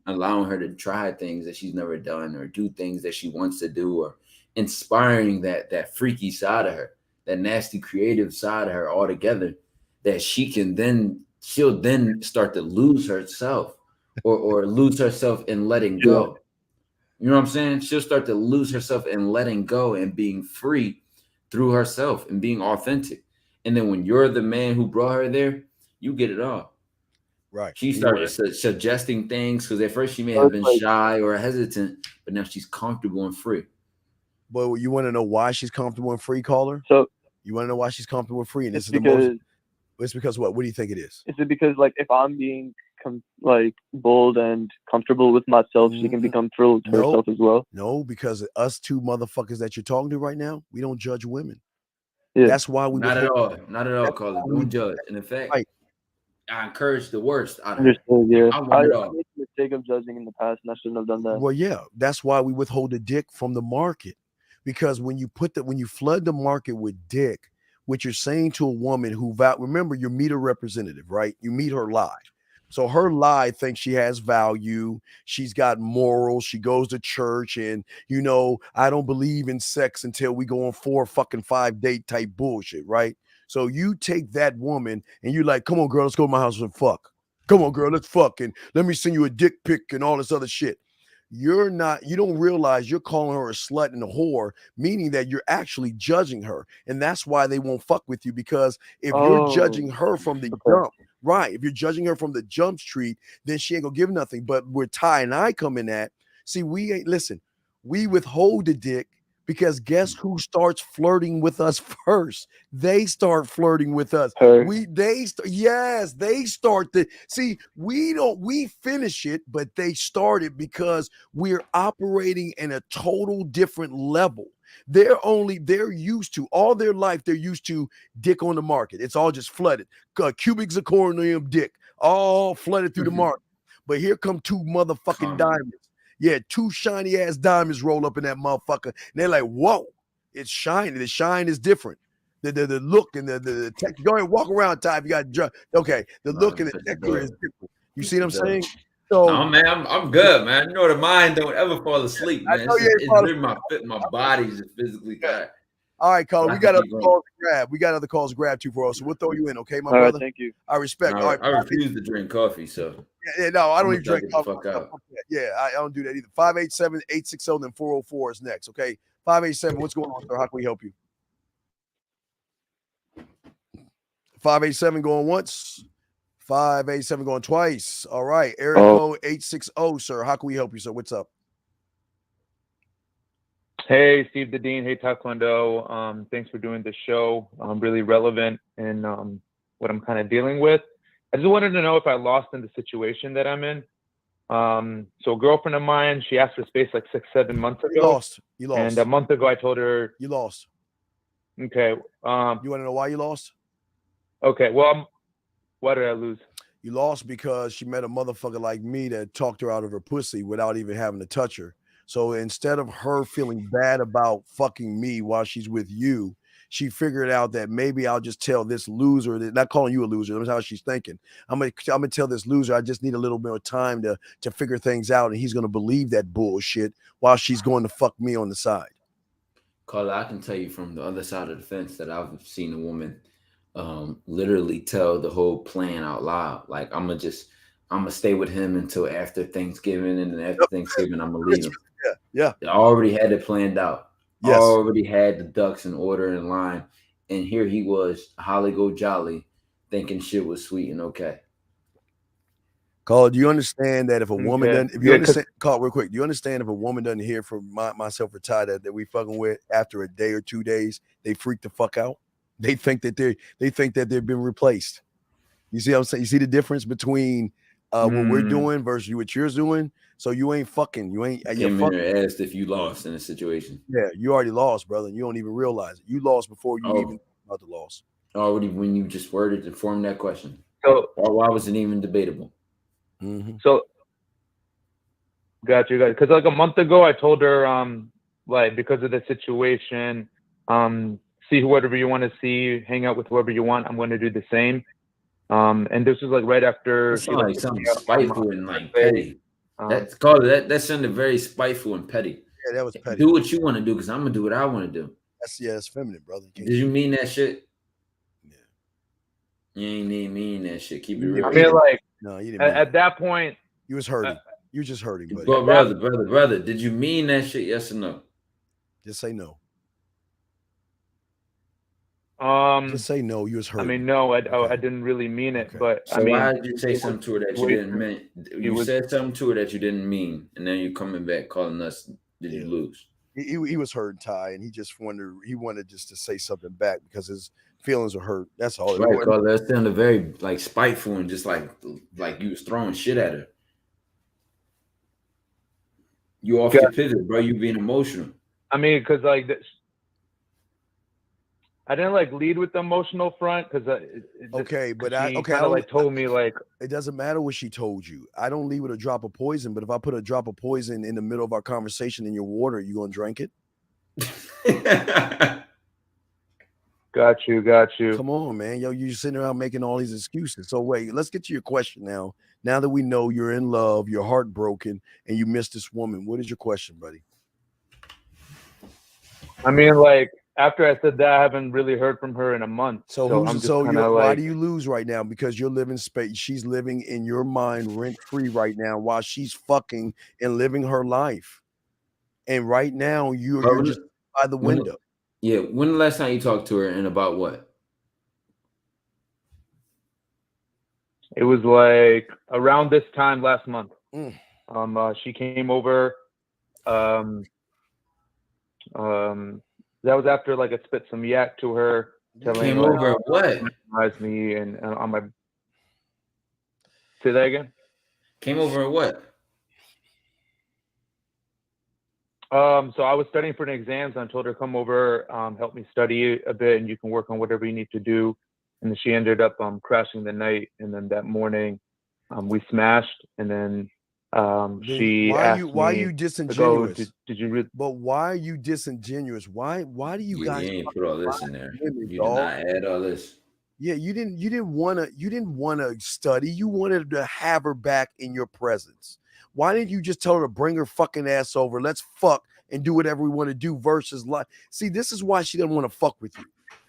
allowing her to try things that she's never done, or do things that she wants to do, or inspiring that freaky side of her, that nasty creative side of her altogether, that she'll then start to lose herself, or lose herself in letting go. You know what I'm saying? She'll start to lose herself in letting go and being free through herself and being authentic. And then when you're the man who brought her there, you get it all. Right. She started suggesting things, because at first she may have been shy or hesitant, but now she's comfortable and free. But you want to know why she's comfortable and free, caller? So you want to know why she's comfortable and free? And this is the most. It's because what? What do you think it is? Is it because, like, if I'm being bold and comfortable with myself, she can become thrilled to herself as well? No, because us two motherfuckers that you're talking to right now, we don't judge women. Yeah. That's why we not at all, caller. Don't judge. And in fact, I encourage the worst out of it. Yeah. I want it all. I made the mistake of judging in the past, and I shouldn't have done that. Well, yeah, that's why we withhold the dick from the market, because when you flood the market with dick, what you're saying to a woman who remember, you meet a representative, right? You meet her live. So her lie thinks she has value. She's got morals. She goes to church, and I don't believe in sex until we go on 4-5 date type bullshit, right? So you take that woman and you're like, come on, girl, let's go to my house and fuck. Come on, girl, let's fuck, and let me send you a dick pic and all this other shit. You don't realize you're calling her a slut and a whore, meaning that you're actually judging her. And that's why they won't fuck with you, because if you're judging her from the jump, right? If you're judging her from the jump street, then she ain't gonna give nothing. But where Ty and I come in at, see, we withhold the dick, because guess who starts flirting with us first? They start flirting with us. They start to see. We finish it, but they started because we're operating in a total different level. They're used to all their life. They're used to dick on the market. It's all just flooded. Cubic zirconium dick, all flooded through the market. But here come two motherfucking diamonds. Yeah, two shiny ass diamonds roll up in that motherfucker. And they're like, whoa, it's shiny. The shine is different. The look and the texture. Go ahead and walk around, Ty, if you got drunk. Okay, the look and the texture is different. You see what I'm saying? So, no, man, I'm good, man. You know, the mind don't ever fall asleep, man. It's really my body's just physically tired. All right, caller, we got other calls to grab. We got other calls to grab too for us. So we'll throw you in, okay, my brother? Right, thank you. I respect. No, I refuse to drink coffee, so. Yeah, no, I don't even drink coffee. Out. Yeah, I don't do that either. 587-860, then 404 is next, okay? 587, what's going on, sir? How can we help you? 587 going once. 587 going twice. All right, area code 860, sir. How can we help you, sir? What's up? Hey, Steve the Dean. Hey, Taekwondo. Thanks for doing the show. Really relevant in what I'm kind of dealing with. I just wanted to know if I lost in the situation that I'm in. So a girlfriend of mine, she asked for space like 6-7 months ago. You lost. And a month ago, I told her. You lost. Okay. You want to know why you lost? Okay. Well, why did I lose? You lost because she met a motherfucker like me that talked her out of her pussy without even having to touch her. So instead of her feeling bad about fucking me while she's with you, she figured out that maybe I'll just tell this loser, not calling you a loser, that's how she's thinking. I'm gonna tell this loser I just need a little bit of time to figure things out, and he's gonna believe that bullshit while she's going to fuck me on the side. Carla, I can tell you from the other side of the fence that I've seen a woman literally tell the whole plan out loud. Like, I'm gonna stay with him until after Thanksgiving, and then after Thanksgiving, I'm gonna leave him. Yeah. I already had it planned out. Yes. Already had the ducks in order in line. And here he was, holly go jolly, thinking shit was sweet and okay. Carl, do you understand that if a woman doesn't, Carl, real quick, do you understand if a woman doesn't hear from myself or Ty that we fucking with after a day or 2 days, they freak the fuck out? They think that they've been replaced. You see what I'm saying? You see the difference between what we're doing versus what you're doing. So you ain't fucking. You ain't. Came in there asked if you lost in a situation. Yeah, you already lost, brother. And you don't even realize it. You lost before you even about the loss. Already when you just worded and formed that question. So why was it even debatable? Mm-hmm. So got you guys. Because like a month ago, I told her like because of the situation, see whoever you want to see, hang out with whoever you want. I'm going to do the same. And this was like right after she like something spiteful and like petty. That's called that sounded very spiteful and petty. Yeah, that was petty. Do what you want to do, because I'm gonna do what I want to do. That's feminine, brother. Did you mean that shit? Yeah. You ain't mean that shit. Keep it real. I mean, like, no, you didn't. At that point, you was hurting. You was just hurting, buddy. But brother, did you mean that shit? Yes or no? Just say no. Just say no. You was hurt. I mean, no, I didn't really mean it, but so why did you say something to her that you didn't mean? You said something to her that you didn't mean, and then you're coming back calling us. Did you lose? He was hurt, Ty, and he just wanted just to say something back because his feelings were hurt. That's all. Right, Carl. That sounded very like spiteful and just like you was throwing shit at her. You off your pivot, bro. You being emotional. I mean, because like this. I didn't like lead with the emotional front because told me like it doesn't matter what she told you. I don't leave with a drop of poison, but if I put a drop of poison in the middle of our conversation in your water, you gonna drink it? Got you. Come on, man. Yo, you're sitting around making all these excuses. So wait, let's get to your question now. Now that we know you're in love, you're heartbroken, and you miss this woman, what is your question, buddy? I mean, like after I said that, I haven't really heard from her in a month. So I'm just why do you lose right now? Because you're living space. She's living in your mind rent free right now while she's fucking and living her life. And right now you're just by the window. Yeah. When the last time you talked to her and about what? It was like around this time last month. Mm. She came over. That was after like I spit some yak to her, telling Came her over what? Me and on my. Say that again. Came over what? So I was studying for an exams. And I told her come over, help me study a bit, and you can work on whatever you need to do. And then she ended up crashing the night. And then that morning, we smashed. And then she asked me, why are you disingenuous? Did you really? But why are you disingenuous? Why do you guys You ain't put all this in there. women, You dog? did not add all this. Yeah, you didn't want to study. You wanted to have her back in your presence. Why didn't you just tell her to bring her fucking ass over? Let's fuck and do whatever we want to do versus like. See, this is why she doesn't want to fuck with you.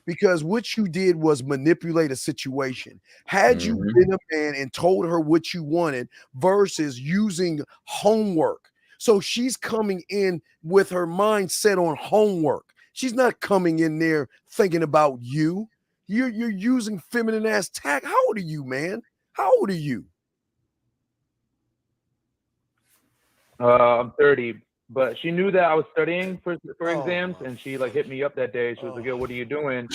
Because what you did was manipulate a situation. Had you been a man and told her what you wanted versus using homework. So she's coming in with her mind set on homework. She's not coming in there thinking about you. You're using feminine ass tact. How old are you, man? How old are you? I'm 30, but she knew that I was studying for exams, and she like hit me up that day. She was like, "Yo, what are you doing?"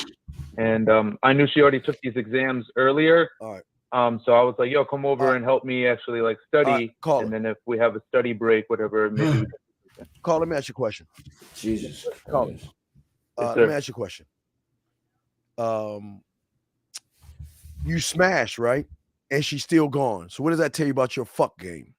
And I knew she already took these exams earlier. All right. So I was like, "Yo, come over and help me actually like study." Call and then if we have a study break, whatever, maybe. Call. Let me ask you a question. Jesus. Call. Yes, Let sir. me ask you a question. You smashed, right? And she's still gone. So what does that tell you about your fuck game?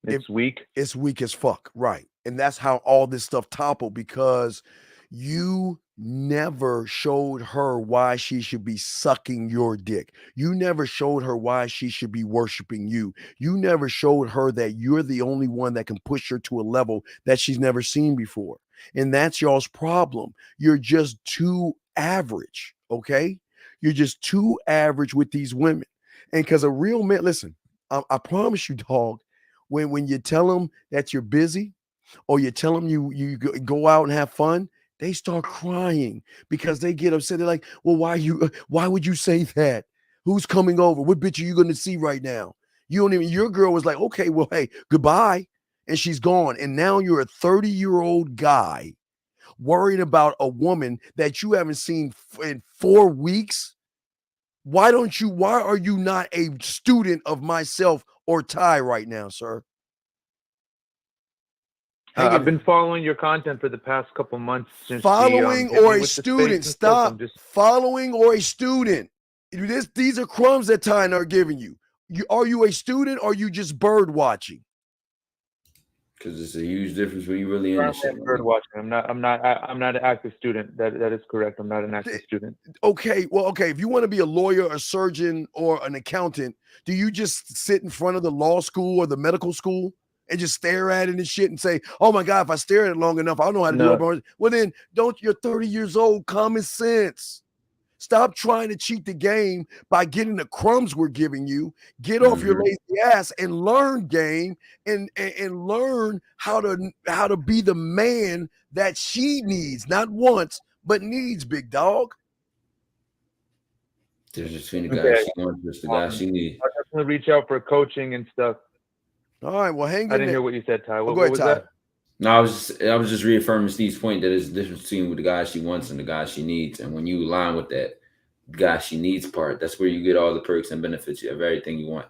It's weak. It's weak as fuck, right? And that's how all this stuff toppled because you never showed her why she should be sucking your dick. You never showed her why she should be worshiping you. You never showed her that you're the only one that can push her to a level that she's never seen before. And that's y'all's problem. You're just too average, okay? You're just too average with these women. And because a real man, listen, I promise you, dog, when you tell them that you're busy or you tell them you go out and have fun, they start crying because they get upset. They're like, well, why would you say that? Who's coming over? What bitch are you going to see right now? You don't even, your girl was like, okay, well, hey, goodbye. And she's gone. And now you're a 30-year-old guy worried about a woman that you haven't seen in 4 weeks. Why are you not a student of myself or Ty right now, sir? I've been following your content for the past couple months. Since following or a student. Stop following or a student. These are crumbs that Ty are giving you. Are you a student or are you just bird watching? Because it's a huge difference when you really in this shit. Bird watching. I'm not an active student. That is correct. I'm not an active student. Okay, well, okay. If you want to be a lawyer, a surgeon, or an accountant, do you just sit in front of the law school or the medical school and just stare at it and shit and say, "Oh my God, if I stare at it long enough, I don't know how to do it." Well, then don't. You're 30 years old. Common sense. Stop trying to cheat the game by getting the crumbs we're giving you. Get off your lazy ass and learn game and learn how to be the man that she needs, not wants, but needs, big dog. There's between the guy she wants versus the guy she needs. I'll definitely reach out for coaching and stuff. All right, well, hang in I didn't hear what you said, Ty. What go ahead, was Ty. that? No, I was just reaffirming Steve's point that there's a difference between the guy she wants and the guy she needs. And when you align with that guy she needs part, that's where you get all the perks and benefits of everything you want.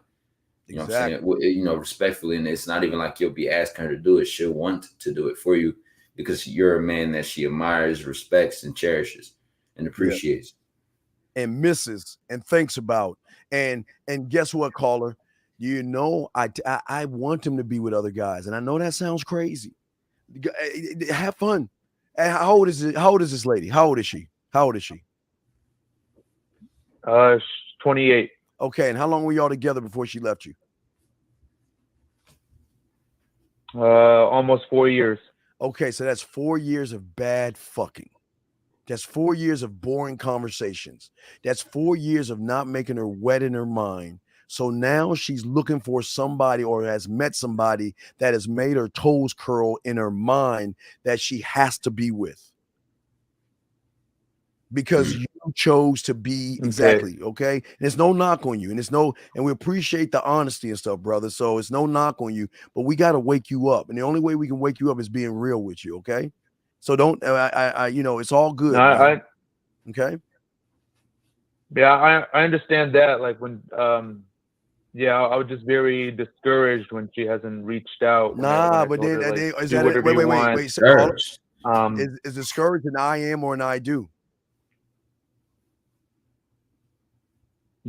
You know what I'm saying? You know, respectfully, and it's not even like you'll be asking her to do it. She'll want to do it for you because you're a man that she admires, respects, and cherishes and appreciates. And misses and thinks about. And guess what, caller? You know, I want him to be with other guys. And I know that sounds crazy. Have fun. And how old is it? How old is this lady? How old is she? How old is she? 28. Okay, and how long were y'all together before she left you? Almost 4 years. Okay, so that's 4 years of bad fucking. That's 4 years of boring conversations. That's 4 years of not making her wet in her mind. So now she's looking for somebody or has met somebody that has made her toes curl in her mind that she has to be with. Because you chose to be exactly okay. And it's no knock on you, and we appreciate the honesty and stuff, brother. So it's no knock on you, but we got to wake you up, and the only way we can wake you up is being real with you, okay? So don't, it's all good. No, okay. Yeah, I understand that. Like when, I was just very discouraged when she hasn't reached out. Nah, but then is that it? Wait. So, is discouraged an I am or an I do?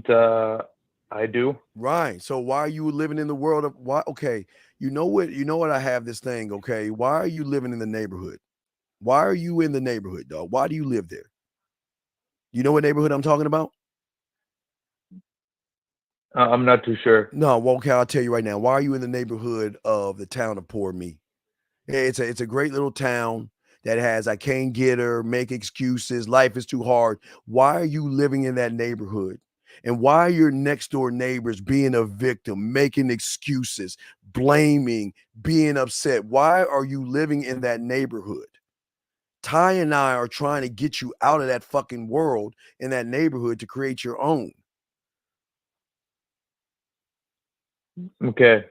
I do. Right. So why are you living in the world of why? Okay, you know what? I have this thing. Okay, why are you living in the neighborhood? Why are you in the neighborhood, dog? Why do you live there? You know what neighborhood I'm talking about? I'm not too sure. No, well, okay, I'll tell you right now. Why are you in the neighborhood of the town of Poor Me? It's a great little town that has I can't get her, make excuses, life is too hard. Why are you living in that neighborhood? And why are your next door neighbors being a victim, making excuses, blaming, being upset? Why are you living in that neighborhood? Ty and I are trying to get you out of that fucking world in that neighborhood to create your own. Okay.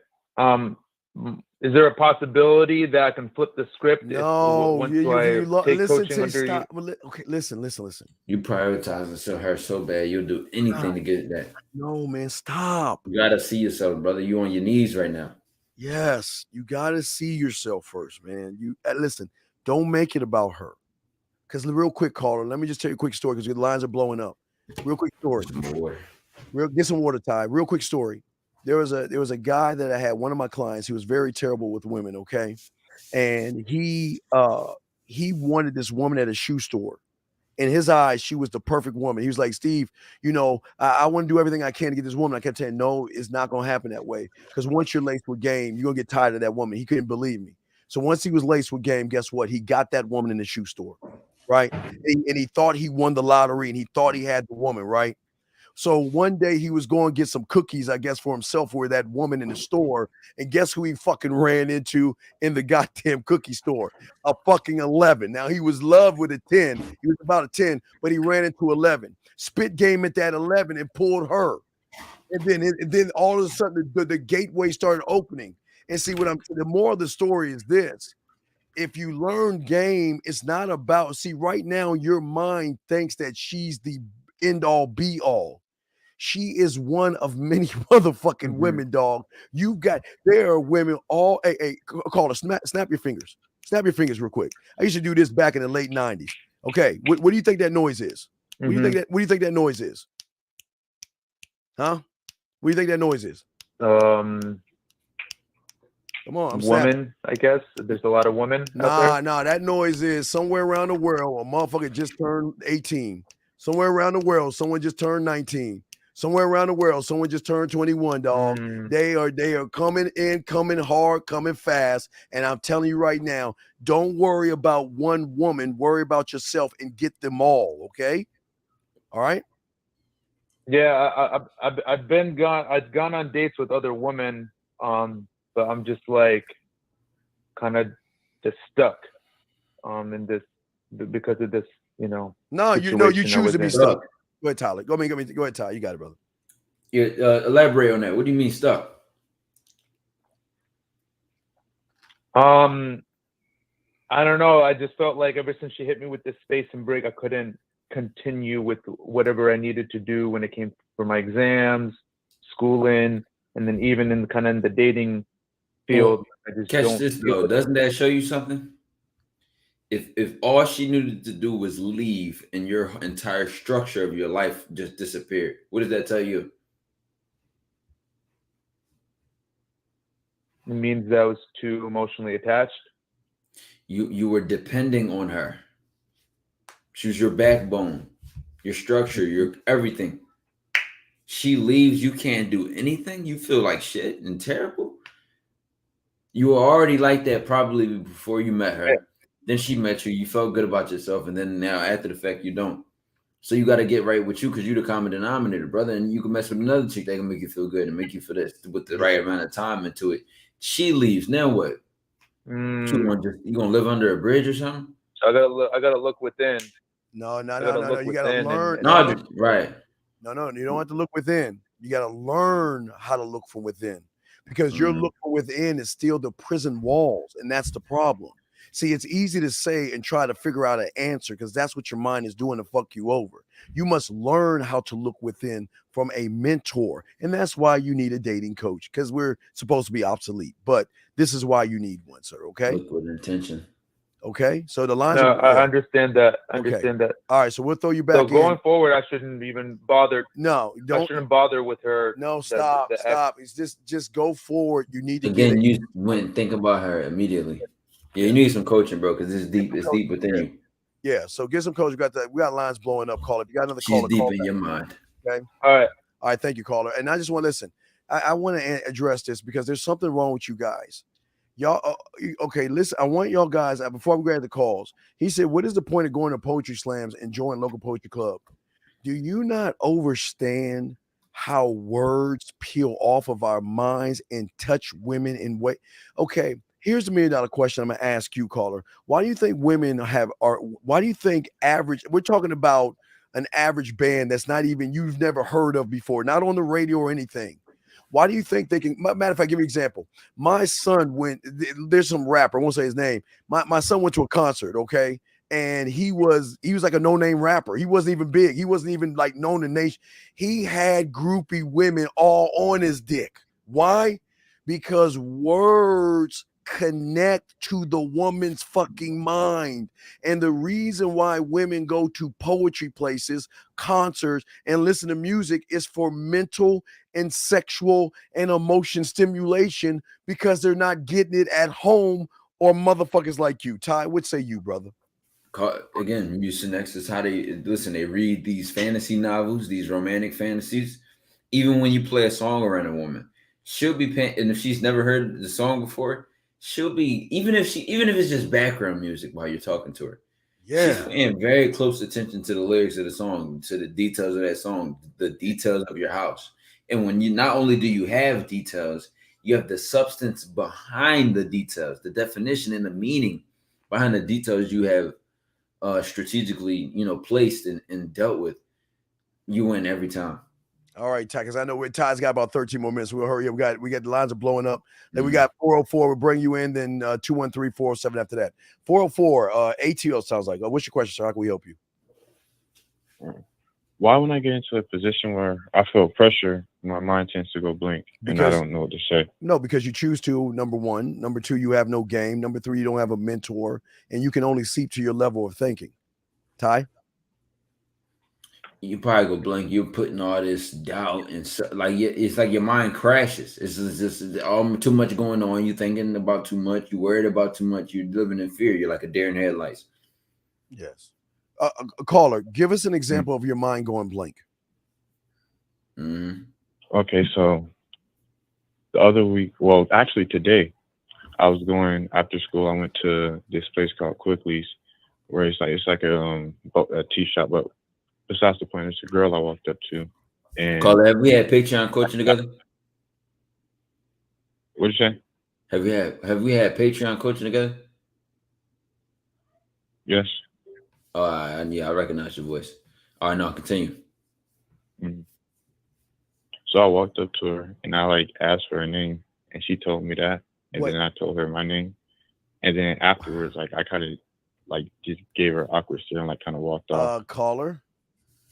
Is there a possibility that I can flip the script? No, listen to stop. Okay, listen. You prioritize her so bad, you'll do anything to get that. No, man, stop. You gotta see yourself, brother. You on your knees right now. Yes, you gotta see yourself first, man. You listen. Don't make it about her. Because real quick, caller, let me just tell you a quick story because the lines are blowing up. Real quick story. Get some water, Ty. Real quick story. There was a guy that I had, one of my clients. He was very terrible with women. Okay, and he wanted this woman at a shoe store. In his eyes, she was the perfect woman. He was like, Steve, I want to do everything I can to get this woman. I kept saying, no, it's not going to happen that way. Because once you're laced with game, you're going to get tired of that woman. He couldn't believe me. So once he was laced with game, guess what? He got that woman in the shoe store, right? And he thought he won the lottery and he thought he had the woman, right? So one day he was going to get some cookies, I guess, for himself or that woman in the store. And guess who he fucking ran into in the goddamn cookie store? A fucking 11. Now, he was loved with a 10. He was about a 10, but he ran into 11. Spit game at that 11 and pulled her. And then all of a sudden, the gateway started opening. And see, the moral of the story is this. If you learn game, it's not about, right now, your mind thinks that she's the end all be all. She is one of many motherfucking women, dog. There are women all, hey, call her, snap your fingers. Snap your fingers real quick. I used to do this back in the late 90s. Okay, what do you think that noise is? What do you think that noise is? Huh? What do you think that noise is? Come on, I'm women, snapping. I guess. There's a lot of women out there. Nah, that noise is somewhere around the world, a motherfucker just turned 18. Somewhere around the world, someone just turned 19. Somewhere around the world, someone just turned 21, dog. They are coming in, coming hard, coming fast. And I'm telling you right now, don't worry about one woman. Worry about yourself and get them all, okay? All right? Yeah, I've gone on dates with other women, but I'm just like kind of just stuck in this because of this, No, you choose to be stuck. Go ahead, Tyler. Go ahead, Tyler. You got it, brother. Yeah, elaborate on that. What do you mean stuck? I don't know. I just felt like ever since she hit me with this space and break, I couldn't continue with whatever I needed to do when it came for my exams, schooling, and then even in the dating field. I just catch this though. Doesn't that show you something? If all she needed to do was leave and your entire structure of your life just disappeared, what does that tell you? It means that I was too emotionally attached. You were depending on her. She was your backbone, your structure, your everything. She leaves, you can't do anything. You feel like shit and terrible. You were already like that probably before you met her. Then she met you. You felt good about yourself, and then now after the fact, you don't. So you got to get right with you because you're the common denominator, brother. And you can mess with another chick that can make you feel good and make you feel this with the right amount of time into it. She leaves. Now what? You gonna live under a bridge or something? So I gotta look within. No. You gotta learn. Right. No. You don't have to look within. You gotta learn how to look from within, because your look from within is still the prison walls, and that's the problem. See, it's easy to say and try to figure out an answer because that's what your mind is doing to fuck you over. You must learn how to look within from a mentor. And that's why you need a dating coach, because we're supposed to be obsolete. But this is why you need one, sir. Okay. Look with intention. Okay. So the lines. I understand that. I understand that. All right. So we'll throw you back. So going forward, I shouldn't even bother. No, don't. I shouldn't bother with her. No, stop. It's just go forward. You need to again. You wouldn't think about her immediately. Yeah, you need some coaching, bro, because it's deep. It's deep within you. Yeah, so get some coaching. We got lines blowing up. Call it. You got another caller. She's deep in your mind. Okay. All right. Thank you, caller. And I just want to listen. I want to address this because there's something wrong with you guys. Y'all, okay, listen. I want y'all guys before we grab the calls. He said, "What is the point of going to poetry slams and joining local poetry club? Do you not understand how words peel off of our minds and touch women in way?" Okay. Here's the $1 million question I'm going to ask you, caller. Why do you think women why do you think we're talking about an average band that's not even, you've never heard of before, not on the radio or anything. Why do you think they can, matter of fact, give me an example. My son there's some rapper, I won't say his name. My son went to a concert, okay? And he was like a no-name rapper. He wasn't even big. He wasn't even like known in the nation. He had groupie women all on his dick. Why? Because words connect to the woman's fucking mind. And the reason why women go to poetry places, concerts, and listen to music is for mental and sexual and emotion stimulation, because they're not getting it at home or motherfuckers like you. Ty, what say you, brother? Again, Mucinex is how they listen. They read these fantasy novels, these romantic fantasies. Even when you play a song around a woman, she'll be paying, and if she's never heard the song before, she'll be, even if it's just background music while you're talking to her. Yeah. She's paying very close attention to the lyrics of the song, to the details of that song, the details of your house. And when you, not only do you have details, you have the substance behind the details, the definition and the meaning behind the details you have strategically, placed and dealt with. You win every time. All right, Ty, because I know Ty's got about 13 more minutes. We'll hurry up. We got the lines are blowing up. Then we got 404. We'll bring you in. Then 213-407 after that. 404. ATO sounds like. What's your question, sir? How can we help you? Why when I get into a position where I feel pressure, my mind tends to go blank and I don't know what to say? No, because you choose to, number one. Number two, you have no game. Number three, you don't have a mentor, and you can only seep to your level of thinking. Ty? You probably go blank. You're putting all this doubt and it's like your mind crashes. It's just all too much going on. You're thinking about too much. You're worried about too much. You're living in fear. You're like a deer in headlights. Yes. Caller, give us an example of your mind going blank. Okay, so the other week, well, actually today, I was going after school. I went to this place called Quickly's, where it's like a tea shop, but besides the point, it's a girl I walked up to. And Caller, have we had Patreon coaching together? What did you say? Have we had Patreon coaching together? Yes. Yeah, I recognize your voice. All right, now continue. So I walked up to her and I asked for her name, and she told me that, and then I told her my name, and then afterwards, I kind of just gave her awkward stare and kind of walked off. Caller,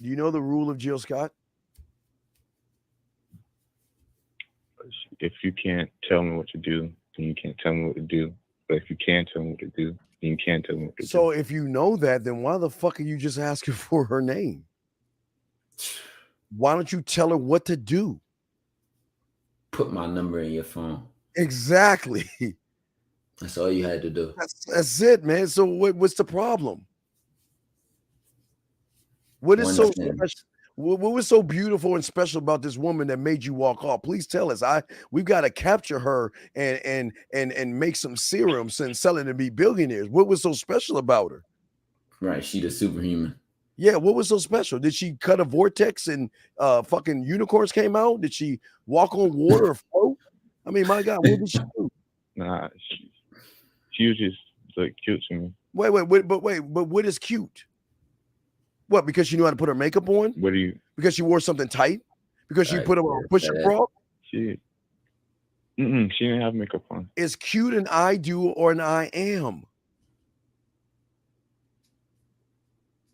do you know the rule of Jill Scott? If you can't tell me what to do, then you can't tell me what to do. But if you can tell me what to do, then you can't tell me what to do. So if you know that, then why the fuck are you just asking for her name? Why don't you tell her what to do? Put my number in your phone. Exactly. That's all you had to do. That's it, man. So what's the problem? What is so special? What was so beautiful and special about this woman that made you walk off? Please tell us. We've got to capture her and make some serums and sell it and be billionaires. What was so special about her? Right, she the superhuman. Yeah, what was so special? Did she cut a vortex and fucking unicorns came out? Did she walk on water or float? I mean, my God, what did she do? Nah, she was just like cute to me. But what is cute? What? Because she knew how to put her makeup on? What do you? Because she wore something tight? Because she put on a push-up bra? She didn't have makeup on. Is cute an I do or an I am?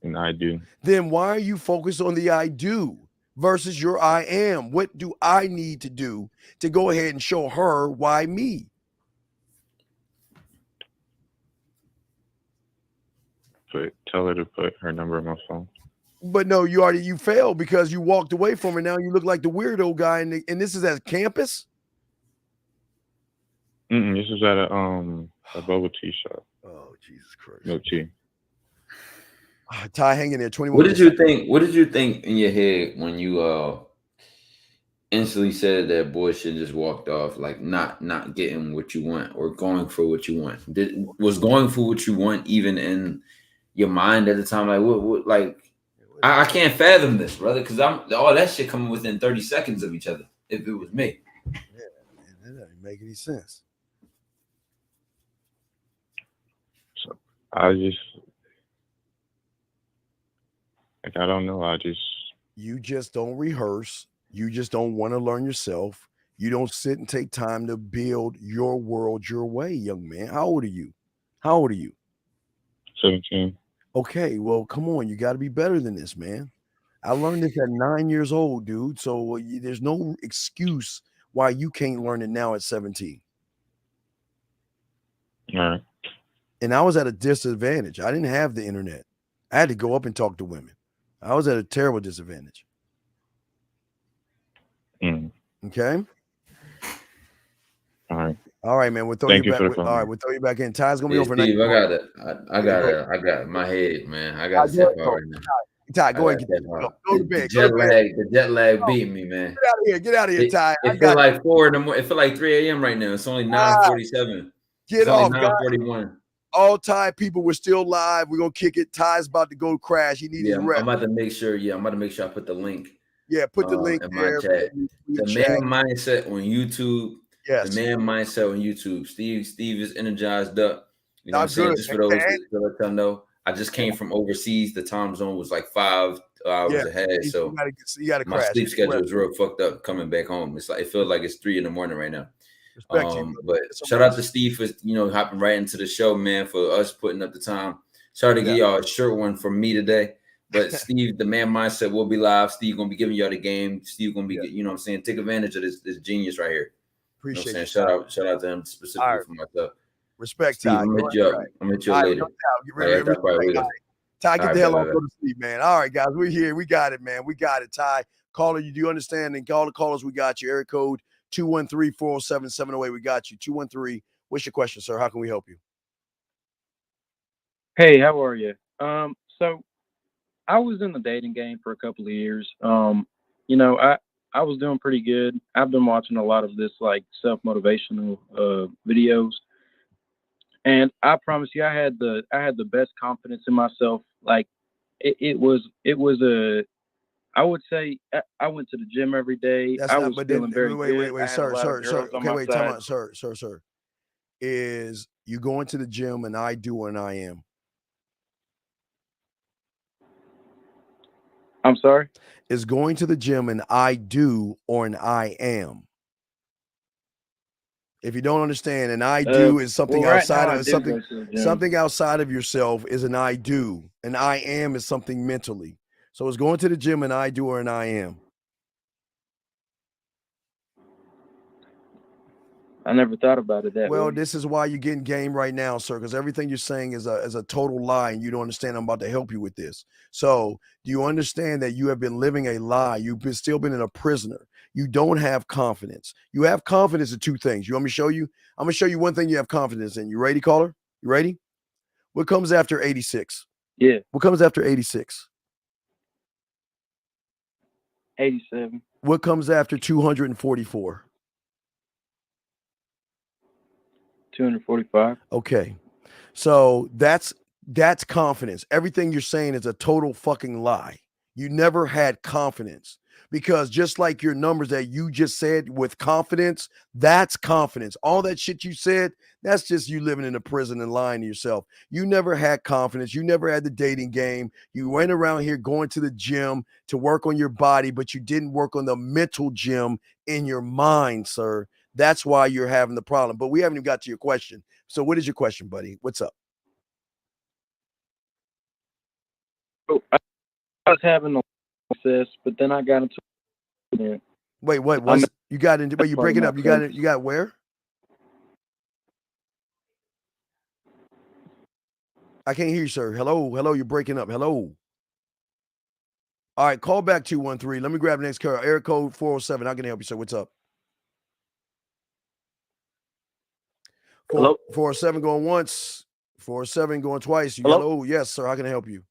And I do. Then why are you focused on the I do versus your I am? What do I need to do to go ahead and show her why me? Tell her to put her number on my phone. But no, you failed because you walked away from her. Now you look like the weirdo guy, and this is at campus. This is at a bubble tea shop. Oh, Jesus Christ! No tea. Ty, hang in there. 21. What did you think? What did you think in your head when you instantly said that boy should just walked off, like not getting what you want or going for what you want? Was going for what you want even in your mind at the time? Like what like I can't fathom this, brother, because all that shit coming within 30 seconds of each other. If it was me. Yeah, man, that doesn't make any sense. So I don't know. You just don't rehearse. You just don't want to learn yourself. You don't sit and take time to build your world your way, young man. How old are you? 17. Okay, well, come on. You got to be better than this, man. I learned this at 9 years old, dude. So there's no excuse why you can't learn it now at 17. All right. And I was at a disadvantage. I didn't have the internet. I had to go up and talk to women. I was at a terrible disadvantage. Okay. All right, man. We'll throw you back. All right, we'll throw you back in. Ty's gonna be over. Steve, I got my head, man. I got to step out right now. Ty, go ahead. Go to bed. The jet lag beat me, man. Get out of here, Ty. It feel like 4 in the morning. It feel like 3 a.m. right now. It's only 9:47. Get off, 9:41. All Ty people were still live. We're gonna kick it. Ty's about to go crash. He needs his rest. I'm about to make sure. Yeah, I'm about to make sure I put the link. Yeah, put the link in there. My chat. The Man Mindset on YouTube. Yes. The Man Mindset on YouTube. Steve is energized up. You know what I'm saying? Good. Just for those to let them know. I just came from overseas. The time zone was like 5 hours ahead. So you gotta my crash. sleep schedule is real fucked up coming back home. It's like it feels like it's 3 in the morning right now. But shout out to Steve for hopping right into the show, man, for us putting up the time. Sorry to give y'all a short one from me today. But Steve, the Man Mindset will be live. Steve gonna be giving y'all the game. Steve gonna be, you know what I'm saying, take advantage of this genius right here. Appreciate it. Shout out to him specifically for myself. Respect, Steve, Ty. I'm gonna hit you up. I'm gonna hit you up later. Ty, get the hell off, go to sleep, man. All right, guys, we're here. We got it, man. We got it. Ty, caller, you do understand? And all the callers, we got you. Area code 213-407-708. We got you. 213. What's your question, sir? How can we help you? Hey, how are you? So I was in the dating game for a couple of years. I was doing pretty good. I've been watching a lot of this like self-motivational videos. And I promise you, I had the best confidence in myself. Like it was I would say I went to the gym every day. That's I not, was but feeling very wait, good. sir. Okay, wait, time out, sir. Sir. Is you going to the gym and I do and I am? I'm sorry? Is going to the gym an I do or an I am? If you don't understand, an I do is something outside of something outside of yourself is an I do. An I am is something mentally. So it's going to the gym an I do or an I am. I never thought about it that way. Well, this is why you're getting game right now, sir, because everything you're saying is a total lie, and you don't understand. I'm about to help you with this. So do you understand that you have been living a lie? You've still been in a prisoner. You don't have confidence. You have confidence in two things. You want me to show you? I'm going to show you one thing you have confidence in. You ready, caller? You ready? What comes after 86? Yeah. What comes after 86? 87. What comes after 244? 245. Okay. So that's confidence. Everything you're saying is a total fucking lie. You never had confidence, because just like your numbers that you just said with confidence, that's confidence. All that shit you said, that's just you living in a prison and lying to yourself. You never had confidence. You never had the dating game. You went around here going to the gym to work on your body, but you didn't work on the mental gym in your mind, sir. That's why you're having the problem. But we haven't even got to your question. So what is your question, buddy? What's up? So I was having a success, but then I got into it. Wait, what? You got into? Wait, you breaking up? You got it? You got where? I can't hear you, sir. Hello, hello. You're breaking up. Hello. All right, call back 213. Let me grab the next call. Area code 407. How can I help you, sir? What's up? Hello? 407 going once. 407 going twice. You Hello? hello? Yes, sir. How can I help you?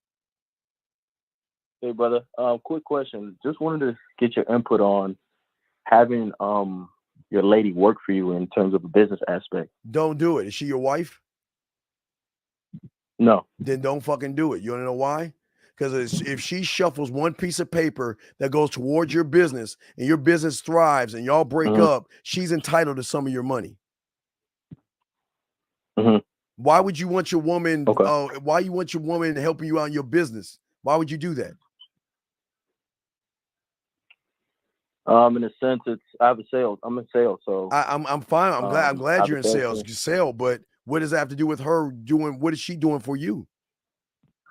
Hey, brother. Quick question. Just wanted to get your input on having your lady work for you in terms of a business aspect. Don't do it. Is she your wife? No. Then don't fucking do it. You want to know why? Because if she shuffles one piece of paper that goes towards your business and your business thrives and y'all break up, she's entitled to some of your money. Why would you want your woman? Why you want your woman helping you out in your business? Why would you do that? In a sense, I'm in sales, so I'm fine. I'm glad you're in sales. You sell, but what does that have to do with her doing? What is she doing for you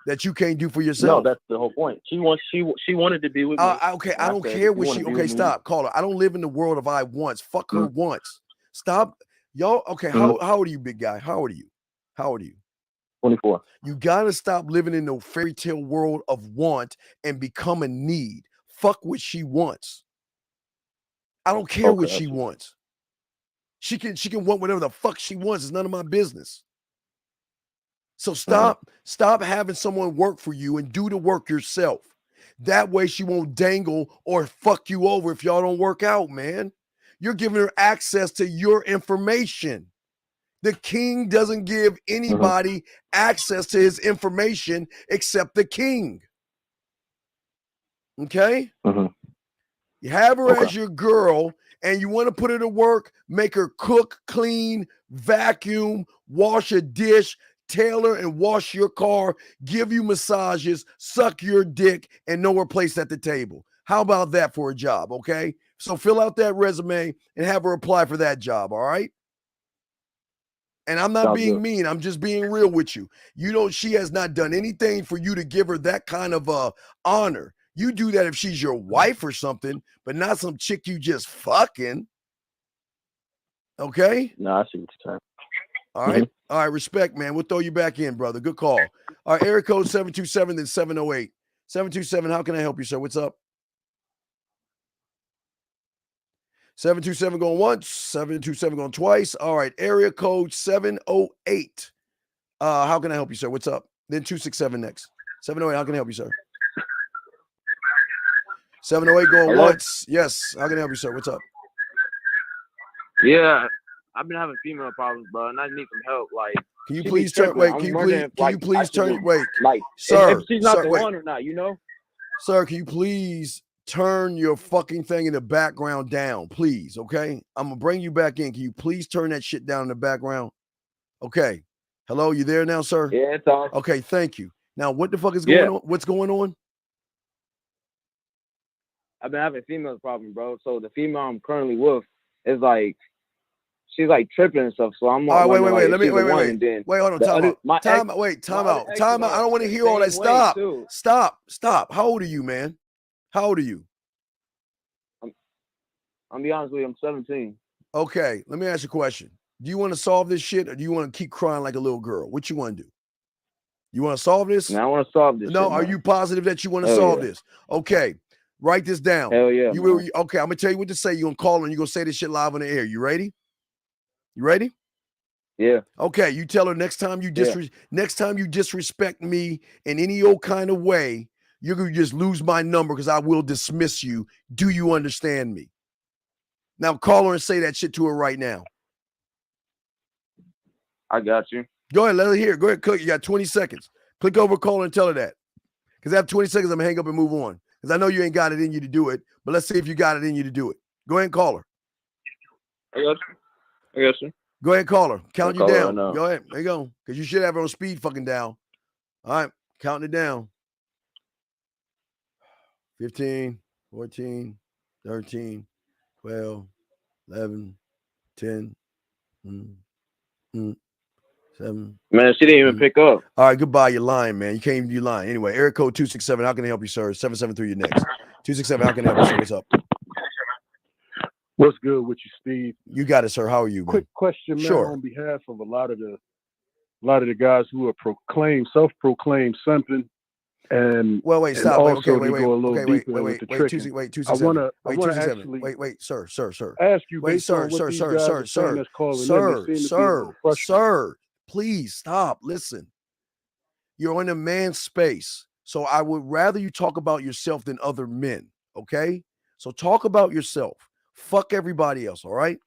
that you can't do for yourself? No, that's the whole point. She wanted to be with me. Okay, I don't care what she. Okay, stop, caller. I don't live in the world of I once. Fuck her once. Stop, y'all. Okay, how old are you, big guy? How old are you? How old are you? 24. You gotta stop living in the fairy tale world of want and become a need. Fuck what she wants. I don't care what she wants. She can want whatever the fuck she wants. It's none of my business. So stop having someone work for you and do the work yourself. That way she won't dangle or fuck you over if y'all don't work out, man. You're giving her access to your information. The king doesn't give anybody access to his information except the king. Okay? You have her as your girl and you want to put her to work, make her cook, clean, vacuum, wash a dish, tailor and wash your car, give you massages, suck your dick, and know her place at the table. How about that for a job, okay? So fill out that resume and have her apply for that job, all right? And I'm not being mean. I'm just being real with you. She has not done anything for you to give her that kind of honor. You do that if she's your wife or something, but not some chick you just fucking. Okay? No, I see what you're saying. All right. All right. Respect, man. We'll throw you back in, brother. Good call. All right. Area code 727 then 708. 727. How can I help you, sir? What's up? 727 going once. 727 going twice. All right. Area code 708. How can I help you, sir? What's up? Then 267 next. 708. How can I help you, sir? 708 going once. Yes. How can I help you, sir? What's up? Yeah, I've been having female problems, bro, and I need some help. Like, can you please turn? Wait, can you please turn? Wait, like, sir, if she's not the wait. one or not, you know? Sir, can you please turn your fucking thing in the background down, please? Okay, I'm gonna bring you back in. Can you please turn that shit down in the background? Okay. Hello, you there now, sir? Yeah, it's on. Okay, thank you. Now, what the fuck is going on? What's going on? I've been having female problems, bro. So the female I'm currently with is like, she's like tripping and stuff. So I'm like, all right, wait. Like, Let me wait. Hold on. Time out. Time out. I don't want to hear all that. Stop. How old are you, man? How old are you? I'm be honest with you. I'm 17. Okay. Let me ask you a question. Do you want to solve this shit, or do you want to keep crying like a little girl? What you want to do? You want to solve this? No, I want to solve this. No, shit, are you positive that you want to solve this? Okay. Write this down. Hell yeah. You will. Okay, I'm gonna tell you what to say. You're gonna call and you're gonna say this shit live on the air. You ready? You ready? Yeah. Okay, you tell her next time you disrespect me in any old kind of way, you're gonna just lose my number because I will dismiss you. Do you understand me? Now call her and say that shit to her right now. I got you. Go ahead, let her hear. Go ahead, click. You got 20 seconds. Click over, call her, and tell her that. Because after 20 seconds, I'm gonna hang up and move on. Because I know you ain't got it in you to do it, but let's see if you got it in you to do it. Go ahead and call her. I got you. Go ahead and call her. Count you I'll call her down. right now. Go ahead. There you go. Because you should have her on speed fucking dial. All right. Counting it down. 15, 14, 13, 12, 11, 10, 7. Man, she didn't even pick up. All right, goodbye. You're lying, man. You lying. Anyway, area code 267. How can I help you, sir? 773, you're next. 267, how can I help you, sir? What's up? What's good with you, Steve? You got it, sir. How are you, man? Quick question, man, Sure. on behalf of a lot of the guys who are self-proclaimed something. And well, wait, and stop. Wait, also okay, to go a little deeper with the wait, tricking. 267. I wanna actually wait, sir. ask you Wait, based on what these guys are saying that's calling in, they seem to be a little frustrated. Sir, please stop. Listen, you're in a man's space, so I would rather you talk about yourself than other men. Okay, so talk about yourself. Fuck everybody else. All right.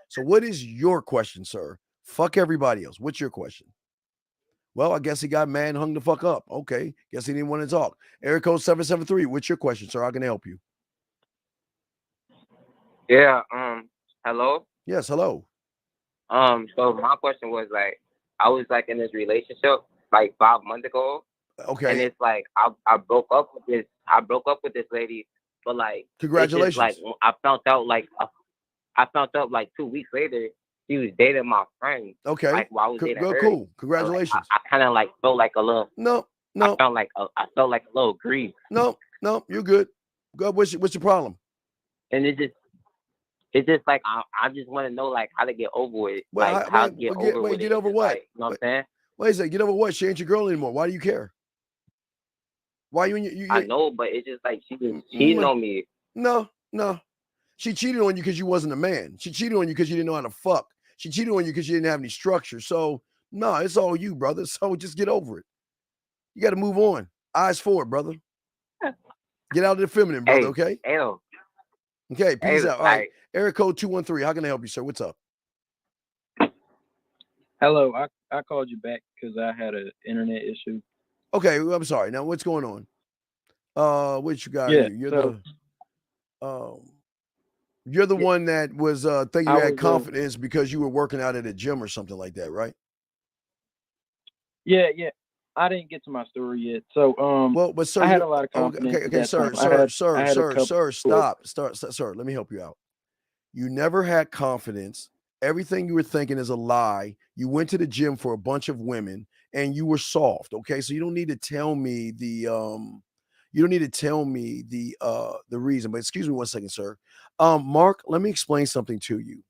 So what is your question, sir? Fuck everybody else. What's your question? Well, I guess he got mad and hung the fuck up. Okay. Guess he didn't want to talk. Area code 773. What's your question, sir? How can I help you? Yeah. Hello. Yes. Hello. So my question was like, I was like in this relationship like 5 months ago. Okay. And it's like I broke up with this lady, but like congratulations. Like I found out like 2 weeks later she was dating my friend. Okay. Like while I was dating her. Cool. Congratulations. So, like, I kind of like felt like a little. No. I felt like a little grief. No, you're good. Go. What's your problem? And it's just like I just want to know like how to get over it. Well, like how to get over wait, it. get over It's what? Like, you know what I'm saying? Wait a second. Get over what? She ain't your girl anymore. Why do you care? Why you I know, but it's just like she just cheating on me. No. She cheated on you because you wasn't a man. She cheated on you because you didn't know how to fuck. She cheated on you because you didn't have any structure. So no, it's all you, brother. So just get over it. You got to move on. Eyes forward, brother. Get out of the feminine, brother. Okay. Hell. Okay. Peace out. All right. Area code 213. How can I help you, sir? What's up? Hello. I called you back because I had an internet issue. Okay. I'm sorry. Now what's going on? What you got? Yeah, You're the one that was thinking you had confidence because you were working out at a gym or something like that, right? Yeah. I didn't get to my story yet. So well, but sir, I had a lot of confidence. Okay, sir, stop. Sir, let me help you out. You never had confidence. Everything you were thinking is a lie. You went to the gym for a bunch of women and you were soft. Okay, so you don't need to tell me the reason. But excuse me 1 second, sir. Mark, let me explain something to you.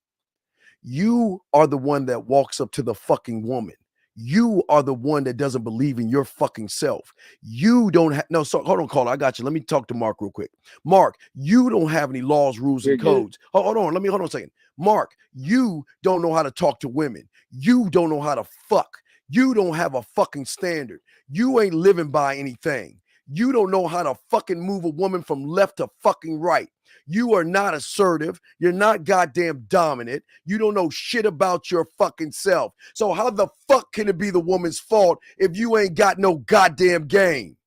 You are the one that walks up to the fucking woman. You are the one that doesn't believe in your fucking self. You don't have hold on, caller. I got you. Let me talk to Mark real quick. Mark, you don't have any laws, rules, and codes. Hold on. Hold on a second. Mark, you don't know how to talk to women. You don't know how to fuck. You don't have a fucking standard. You ain't living by anything. You don't know how to fucking move a woman from left to fucking right. You are not assertive. You're not goddamn dominant. You don't know shit about your fucking self. So how the fuck can it be the woman's fault if you ain't got no goddamn game?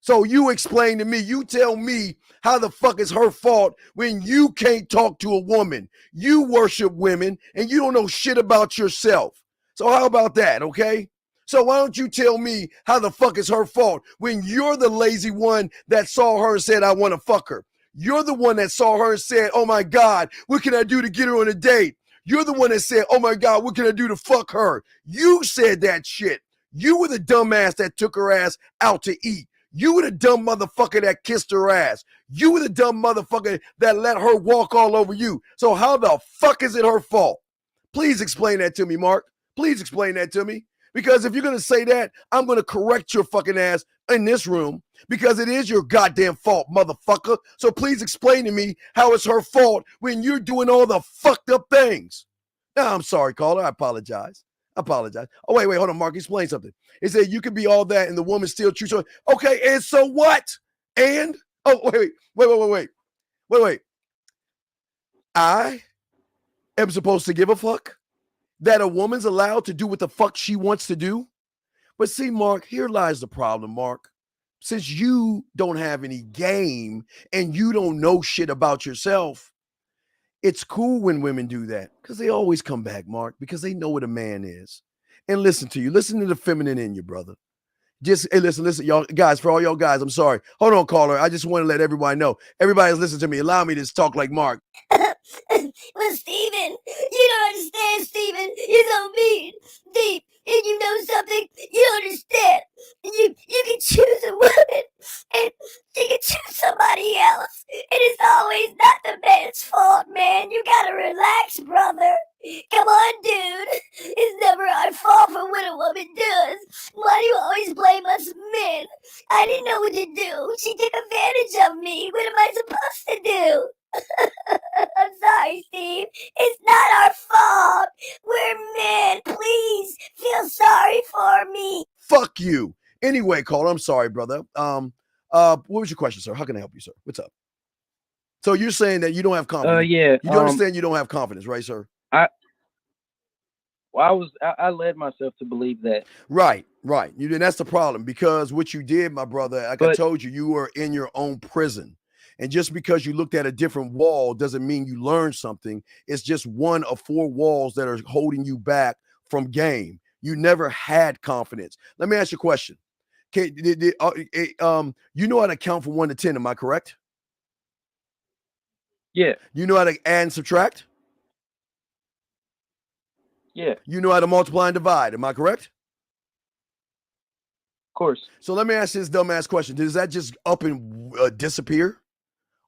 So you explain to me, you tell me how the fuck is her fault when you can't talk to a woman. You worship women and you don't know shit about yourself. So how about that, okay? So why don't you tell me how the fuck is her fault when you're the lazy one that saw her and said, I want to fuck her? You're the one that saw her and said, oh my God, what can I do to get her on a date? You're the one that said, oh my God, what can I do to fuck her? You said that shit. You were the dumbass that took her ass out to eat. You were the dumb motherfucker that kissed her ass. You were the dumb motherfucker that let her walk all over you. So how the fuck is it her fault? Please explain that to me, Mark. Please explain that to me. Because if you're going to say that, I'm going to correct your fucking ass in this room. Because it is your goddamn fault, motherfucker. So please explain to me how it's her fault when you're doing all the fucked up things. No, I'm sorry, caller. I apologize. Oh, wait, hold on, Mark. Explain something. He said you could be all that and the woman still choose her. Okay, and so what? And wait. I am supposed to give a fuck that a woman's allowed to do what the fuck she wants to do? But see, Mark, here lies the problem, Mark. Since you don't have any game and you don't know shit about yourself, it's cool when women do that because they always come back, Mark, because they know what a man is. And listen to you. Listen to the feminine in you, brother. Just, hey, listen, y'all guys, for all y'all guys, I'm sorry. Hold on, caller. I just want to let everybody know. Everybody's listening to me. Allow me to talk like Mark. Well, Steven, you don't understand, Steven. You're so mean, deep, and you know something you don't understand. You can choose a woman, and she can choose somebody else. And it's always not the man's fault, man. You gotta relax, brother. Come on, dude. It's never our fault for what a woman does. Why do you always blame us men? I didn't know what to do. She took advantage of me. What am I supposed to do? I'm sorry, Steve. It's not our fault. We're men. Please feel sorry for me. Fuck you. Anyway, caller, I'm sorry, brother. What was your question, sir? How can I help you, sir? What's up? So you're saying that you don't have confidence. Yeah. You do understand you don't have confidence, right, sir? I led myself to believe that. Right. And that's the problem, because what you did, my brother, like I told you, you were in your own prison. And just because you looked at a different wall doesn't mean you learned something. It's just one of 4 walls that are holding you back from game. You never had confidence. Let me ask you a question. You know how to count from 1 to 10, am I correct? Yeah. You know how to add and subtract? Yeah. You know how to multiply and divide, am I correct? Of course. So let me ask this dumbass question. Does that just up and disappear?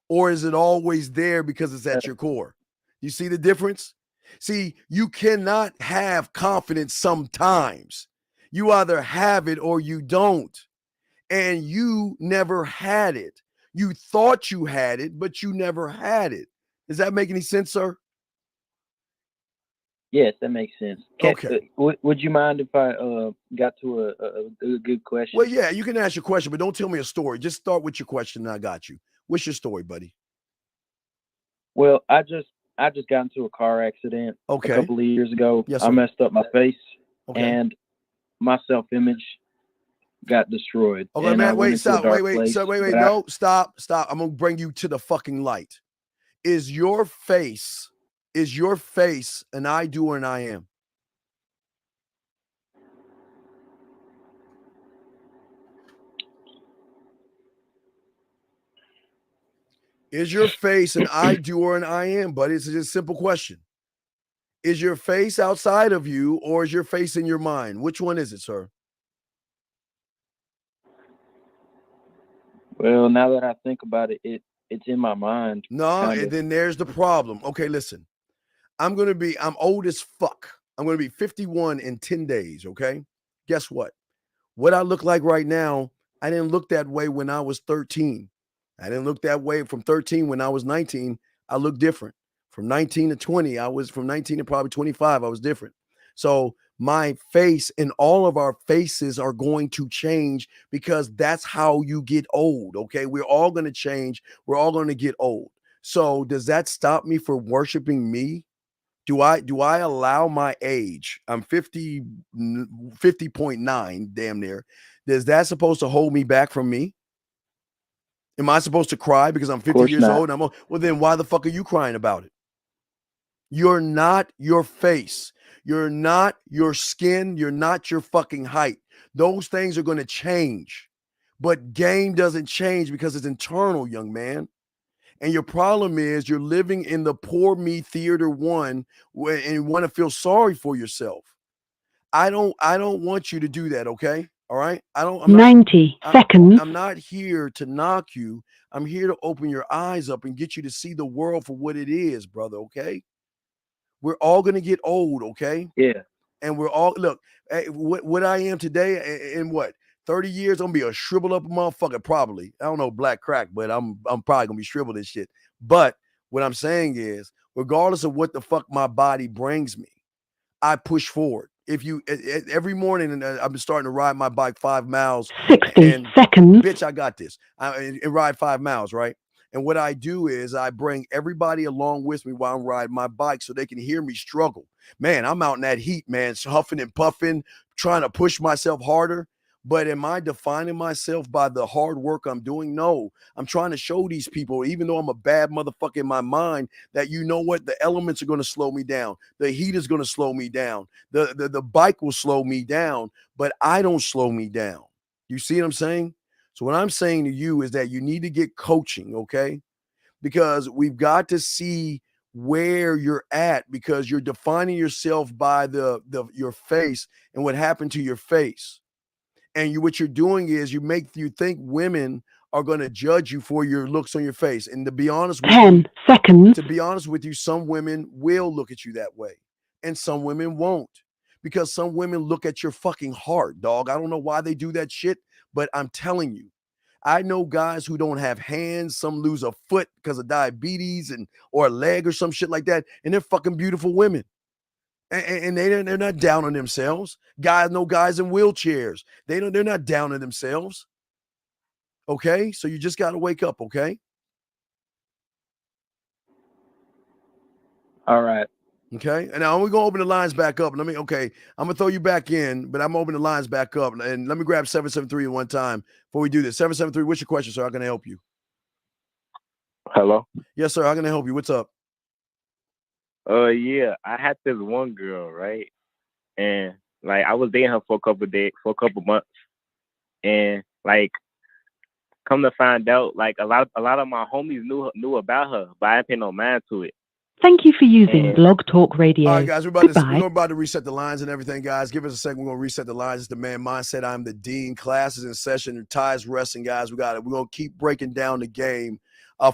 Or is it always there because it's at your core? You see the difference? See, you cannot have confidence sometimes. You either have it or you don't. And you never had it. You thought you had it, but you never had it. Does that make any sense, sir? Yes, that makes sense. Okay. Would you mind if I got to a good question? Well, yeah, you can ask your question, but don't tell me a story. Just start with your question and I got you. What's your story, buddy? Well, I just got into a car accident a couple of years ago. Yes, I sir. messed up my face and my self-image got destroyed. Okay, and man, I went wait, into a stop. dark Wait, place, no, stop. I'm gonna bring you to the fucking light. Is your face an I do or an I am? Is your face an I do or an I am, buddy? It's just a simple question. Is your face outside of you or is your face in your mind? Which one is it, sir? Well, now that I think about it, it's in my mind. No, and then there's the problem. Okay, listen. I'm old as fuck. I'm going to be 51 in 10 days, okay? Guess what? What I look like right now, I didn't look that way when I was 13. I didn't look that way from 13 when I was 19. I look different. From 19 to 20, from 19 to probably 25, I was different. So my face and all of our faces are going to change because that's how you get old, okay? We're all going to change. We're all going to get old. So does that stop me from worshiping me? Do I allow my age? I'm 50.9, damn near. Is that supposed to hold me back from me? Am I supposed to cry because I'm 50 years old? Well, then why the fuck are you crying about it? You're not your face. You're not your skin. You're not your fucking height. Those things are going to change. But game doesn't change because it's internal, young man. And your problem is you're living in the poor me theater one and you want to feel sorry for yourself. I don't want you to do that, okay? All right? I'm 90 seconds. I'm not here to knock you. I'm here to open your eyes up and get you to see the world for what it is, brother, okay? We're all going to get old, okay? Yeah. And we're all, look, what I am today in what, 30 years, I'm gonna be a shriveled up motherfucker, probably. I don't know black crack, but I'm probably gonna be shriveled and shit. But what I'm saying is, regardless of what the fuck my body brings me, I push forward. If you every morning, and I've been starting to ride my bike 5 miles. 60 seconds. Bitch, I got this. And ride 5 miles, right? And what I do is I bring everybody along with me while I'm riding my bike so they can hear me struggle. Man, I'm out in that heat, man, huffing and puffing, trying to push myself harder. But am I defining myself by the hard work I'm doing? No, I'm trying to show these people, even though I'm a bad motherfucker in my mind, that you know what? The elements are going to slow me down. The heat is going to slow me down. The bike will slow me down, but I don't slow me down. You see what I'm saying? So what I'm saying to you is that you need to get coaching, okay? Because we've got to see where you're at, because you're defining yourself by your face and what happened to your face. And what you're doing is you think women are going to judge you for your looks on your face. And to be honest with 10 seconds. To be honest with you, some women will look at you that way, and some women won't, because some women look at your fucking heart, dog. I don't know why they do that shit, but I'm telling you, I know guys who don't have hands. Some lose a foot because of diabetes or a leg or some shit like that, and they're fucking beautiful women. And they're not down on themselves. Guys in wheelchairs. They're not down on themselves. Okay, so you just got to wake up. Okay. All right. Okay. And now we're gonna open the lines back up. I'm gonna throw you back in, but I'm opening the lines back up. And let me grab 773 at one time before we do this. 773. What's your question, sir? How can I help you? Hello. Yes, sir. How can I help you? What's up? Yeah, I had this one girl, right? And like I was dating her for a couple months, and like come to find out, like a lot of my homies knew about her, but I didn't pay no mind to it. Thank you for using Blog Talk Radio. All right, guys, we're about to reset the lines and everything, guys. Give us a second. We're going to reset the lines. It's the Man Mindset. I'm the Dean. Classes in session. Ties wrestling, guys. We got it. We're going to keep breaking down the game.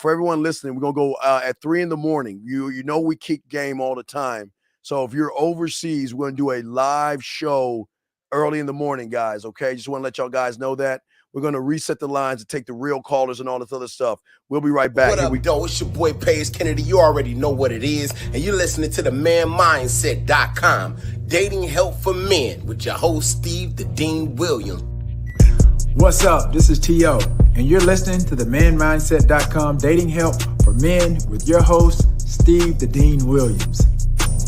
For everyone listening, we're going to go at 3 in the morning. You know we kick game all the time. So if you're overseas, we're going to do a live show early in the morning, guys, okay? Just want to let y'all guys know that. We're going to reset the lines and take the real callers and all this other stuff. We'll be right back. What up, though? It's your boy, Paige Kennedy. You already know what it is. And you're listening to the manmindset.com. Dating help for men with your host, Steve the Dean Williams. What's up? This is T.O. And you're listening to the manmindset.com dating help for men with your host, Steve the Dean Williams.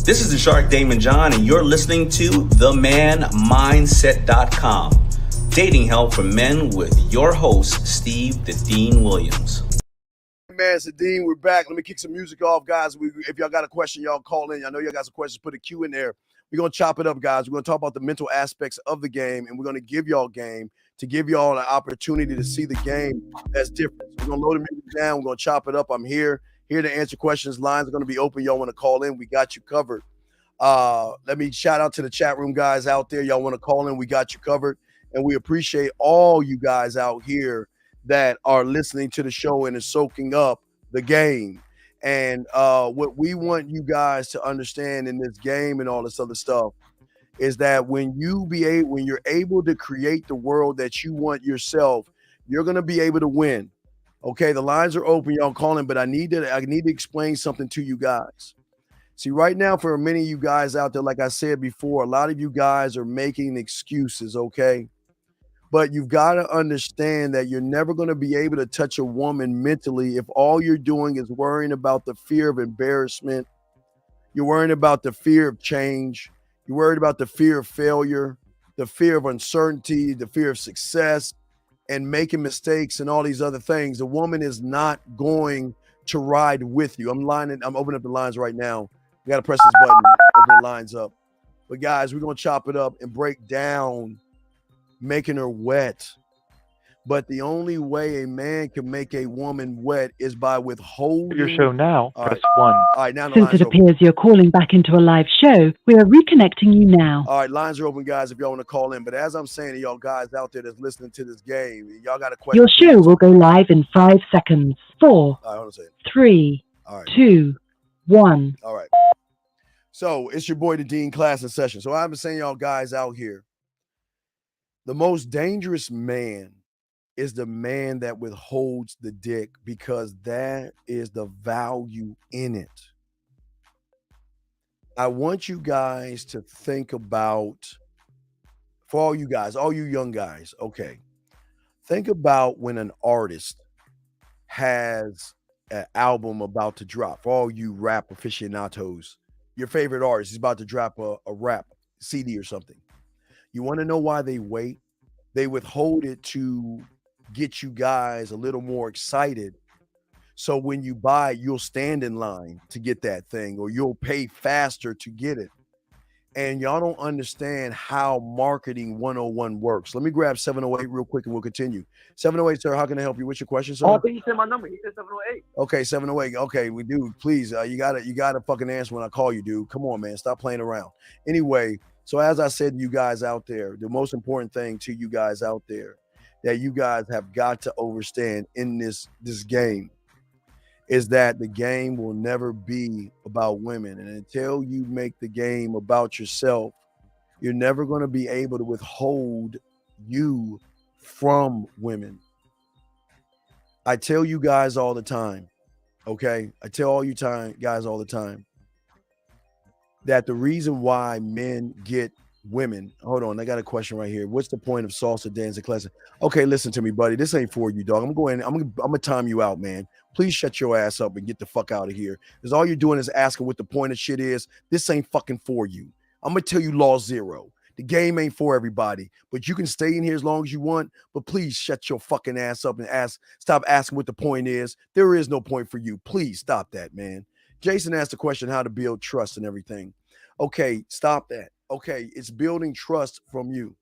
This is the Shark Damon John, and you're listening to themanmindset.com. Dating help for men with your host, Steve the Dean Williams. Man, it's the Dean. We're back. Let me kick some music off, guys. If y'all got a question, y'all call in. I know y'all got some questions. Put a Q in there. We're going to chop it up, guys. We're going to talk about the mental aspects of the game, and we're going to give y'all game to give y'all an opportunity to see the game that's different. So we're going to load the music down. We're going to chop it up. I'm here to answer questions. Lines are going to be open. Y'all want to call in, we got you covered. Let me shout out to the chat room guys out there. Y'all want to call in, we got you covered. And we appreciate all you guys out here that are listening to the show and is soaking up the game. And what we want you guys to understand in this game and all this other stuff is that when you're able to create the world that you want yourself, you're going to be able to win. Okay, the lines are open, y'all calling, but I need to explain something to you guys. See, right now, for many of you guys out there, like I said before, a lot of you guys are making excuses, okay? But you've got to understand that you're never going to be able to touch a woman mentally if all you're doing is worrying about the fear of embarrassment. You're worrying about the fear of change. You're worried about the fear of failure, the fear of uncertainty, the fear of success, and making mistakes and all these other things. The woman is not going to ride with you. I'm opening up the lines right now. You got to press this button, open the lines up. But guys, we're going to chop it up and break down making her wet. But the only way a man can make a woman wet is by withholding. Your show now. Press 1. All right, now the Since lines it are open. appears you're calling back into a live show, we are reconnecting you now. All right, lines are open, guys, if y'all want to call in. But as I'm saying to y'all guys out there that's listening to this game, y'all got a question. Your show will go live in 5 seconds. 4, All right, hold on a second. 3, All right. 2, 1. All right. So it's your boy, the Dean, class in session. So I've been saying y'all guys out here, The most dangerous man is the man that withholds the dick because that is the value in it. I want you guys to think about, for all you guys, all you young guys, okay, think about when an artist has an album about to drop. For all you rap aficionados, your favorite artist is about to drop a rap CD or something. You want to know why they wait? They withhold it to get you guys a little more excited. So when you buy it, you'll stand in line to get that thing, or you'll pay faster to get it. And y'all don't understand how marketing 101 works. Let me grab 708 real quick and we'll continue. 708, sir, how can I help you? What's your question, sir? Oh, I think he said my number. He said 708. Okay, 708. Okay, we do. Please, you gotta fucking answer when I call you, dude. Come on, man. Stop playing around. Anyway, so as I said to you guys out there, the most important thing to you guys out there that you guys have got to understand in this game is that the game will never be about women. And until you make the game about yourself, you're never going to be able to withhold you from women. I tell you guys all the time, okay? I tell all you guys all the time that the reason why men get women. Hold on, I got a question right here. What's the point of salsa dancing class? Okay, listen to me, buddy. This ain't for you, dog. I'm gonna time you out, man. Please shut your ass up and get the fuck out of here. Because all you're doing is asking what the point of shit is. This ain't fucking for you. I'm gonna tell you law zero. The game ain't for everybody, but you can stay in here as long as you want. But please shut your fucking ass up and stop asking what the point is. There is no point for you. Please stop that, man. Jason asked the question how to build trust and everything. Okay, stop that. Okay, it's building trust from you.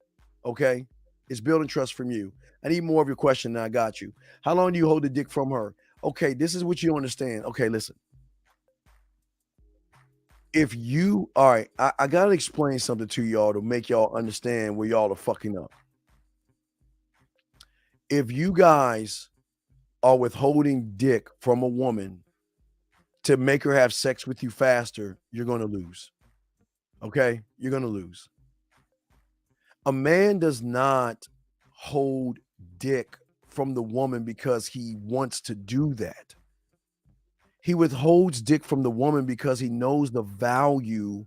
Okay, it's building trust from you. I need more of your question than I got you. How long do you hold the dick from her? Okay, this is what you understand. Okay, listen. If you, all right, I got to explain something to y'all to make y'all understand where y'all are fucking up. If you guys are withholding dick from a woman to make her have sex with you faster, you're going to lose. Okay, you're going to lose. A man does not hold dick from the woman because he wants to do that. He withholds dick from the woman because he knows the value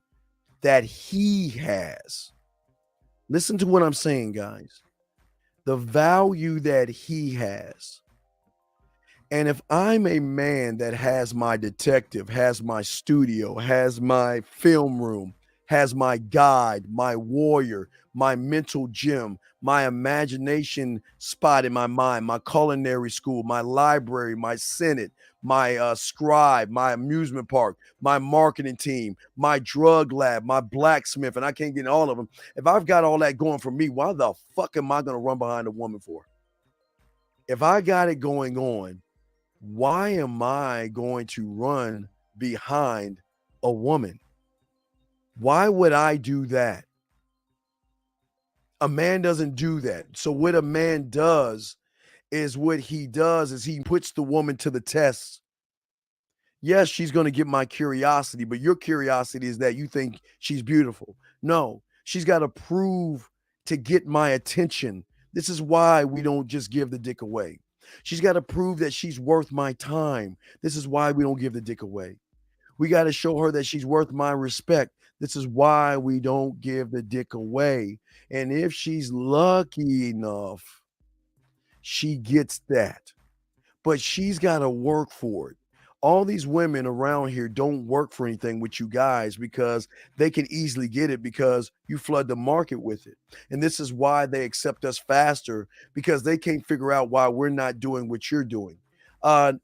that he has. Listen to what I'm saying, guys. The value that he has. And if I'm a man that has my detective, has my studio, has my film room, has my guide, my warrior, my mental gym, my imagination spot in my mind, my culinary school, my library, my senate, my scribe, my amusement park, my marketing team, my drug lab, my blacksmith, and I can't get all of them. If I've got all that going for me, why the fuck am I going to run behind a woman for? If I got it going on, why am I going to run behind a woman? Why would I do that? A man doesn't do that. So what a man does is he puts the woman to the test. Yes, she's going to get my curiosity, but your curiosity is that you think she's beautiful. No, she's got to prove to get my attention. This is why we don't just give the dick away. She's got to prove that she's worth my time. This is why we don't give the dick away. We got to show her that she's worth my respect. This is why we don't give the dick away. And if she's lucky enough, she gets that. But she's got to work for it. All these women around here don't work for anything with you guys because they can easily get it because you flood the market with it. And this is why they accept us faster, because they can't figure out why we're not doing what you're doing.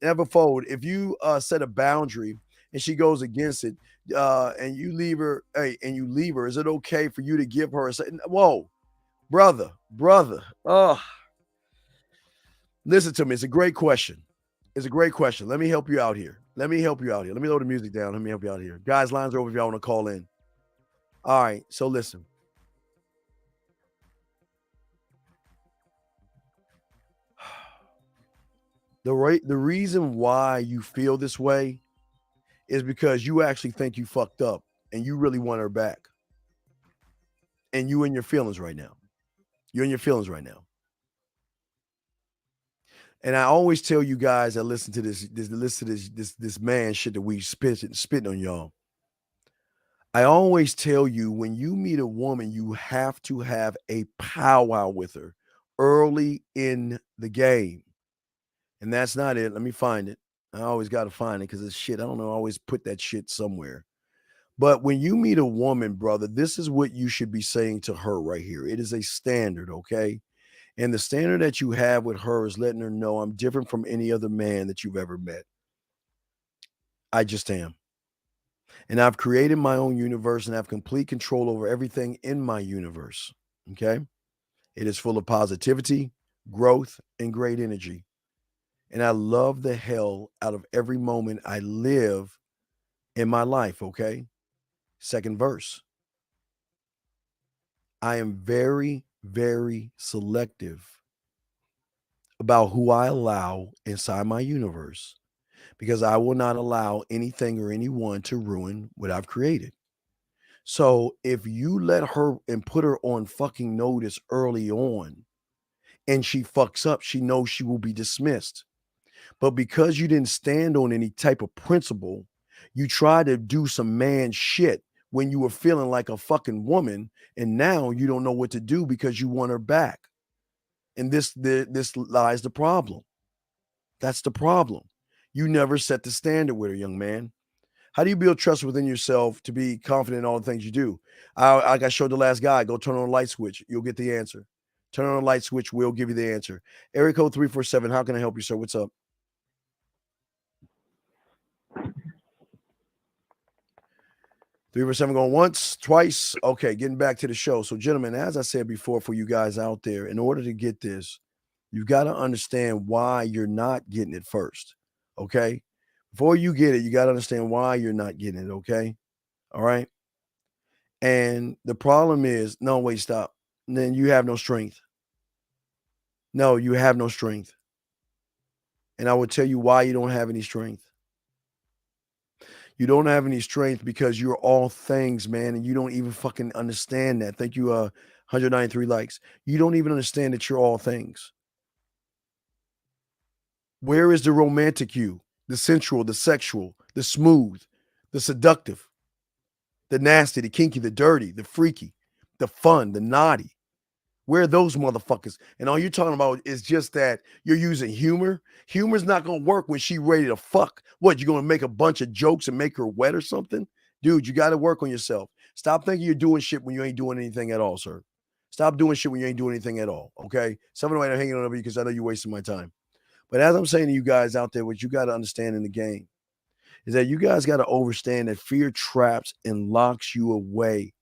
Never fold. If you set a boundary and she goes against it, and you leave her, is it okay for you to give her a second? Whoa, brother. Listen to me. It's a great question. Let me help you out here. Let me load the music down. Let me help you out here. Guys, lines are over if y'all want to call in. All right, so listen. The reason why you feel this way is because you actually think you fucked up and you really want her back. And you in your feelings right now. You're in your feelings right now. And I always tell you guys that listen to this man shit that we spitting on y'all. I always tell you, when you meet a woman, you have to have a powwow with her early in the game. And that's not it. Let me find it. I always got to find it because it's shit. I don't know. I always put that shit somewhere. But when you meet a woman, brother, this is what you should be saying to her right here. It is a standard, okay? And the standard that you have with her is letting her know, I'm different from any other man that you've ever met. I just am. And I've created my own universe and I have complete control over everything in my universe, okay? It is full of positivity, growth, and great energy. And I love the hell out of every moment I live in my life, okay? Second verse. I am very, very selective about who I allow inside my universe because I will not allow anything or anyone to ruin what I've created. So if you let her and put her on fucking notice early on and she fucks up, she knows she will be dismissed. But because you didn't stand on any type of principle, you try to do some man shit when you were feeling like a fucking woman, and now you don't know what to do because you want her back. And this lies the problem. That's the problem. You never set the standard with her, young man. How do you build trust within yourself to be confident in all the things you do? Like I showed the last guy, go turn on a light switch. You'll get the answer. Turn on a light switch. We'll give you the answer. Area code 347. How can I help you, sir? What's up? 347 going once, twice. Okay, getting back to the show. So, gentlemen, as I said before, for you guys out there, in order to get this, you've got to understand why you're not getting it first. Okay? Before you get it, you got to understand why you're not getting it. Okay? All right? And the problem is, no, wait, stop. And then you have no strength. No, you have no strength. And I will tell you why you don't have any strength. You don't have any strength because you're all things, man, and you don't even fucking understand that. Thank you, 193 likes. You don't even understand that you're all things. Where is the romantic you? The sensual, the sexual, the smooth, the seductive, the nasty, the kinky, the dirty, the freaky, the fun, the naughty. Where are those motherfuckers? And all you're talking about is just that you're using humor. Humor's not going to work when she's ready to fuck. What, you're going to make a bunch of jokes and make her wet or something? Dude, you got to work on yourself. Stop thinking you're doing shit when you ain't doing anything at all, sir. Stop doing shit when you ain't doing anything at all, okay? Some of them are hanging on over you because I know you're wasting my time. But as I'm saying to you guys out there, what you got to understand in the game is that you guys got to understand that fear traps and locks you away,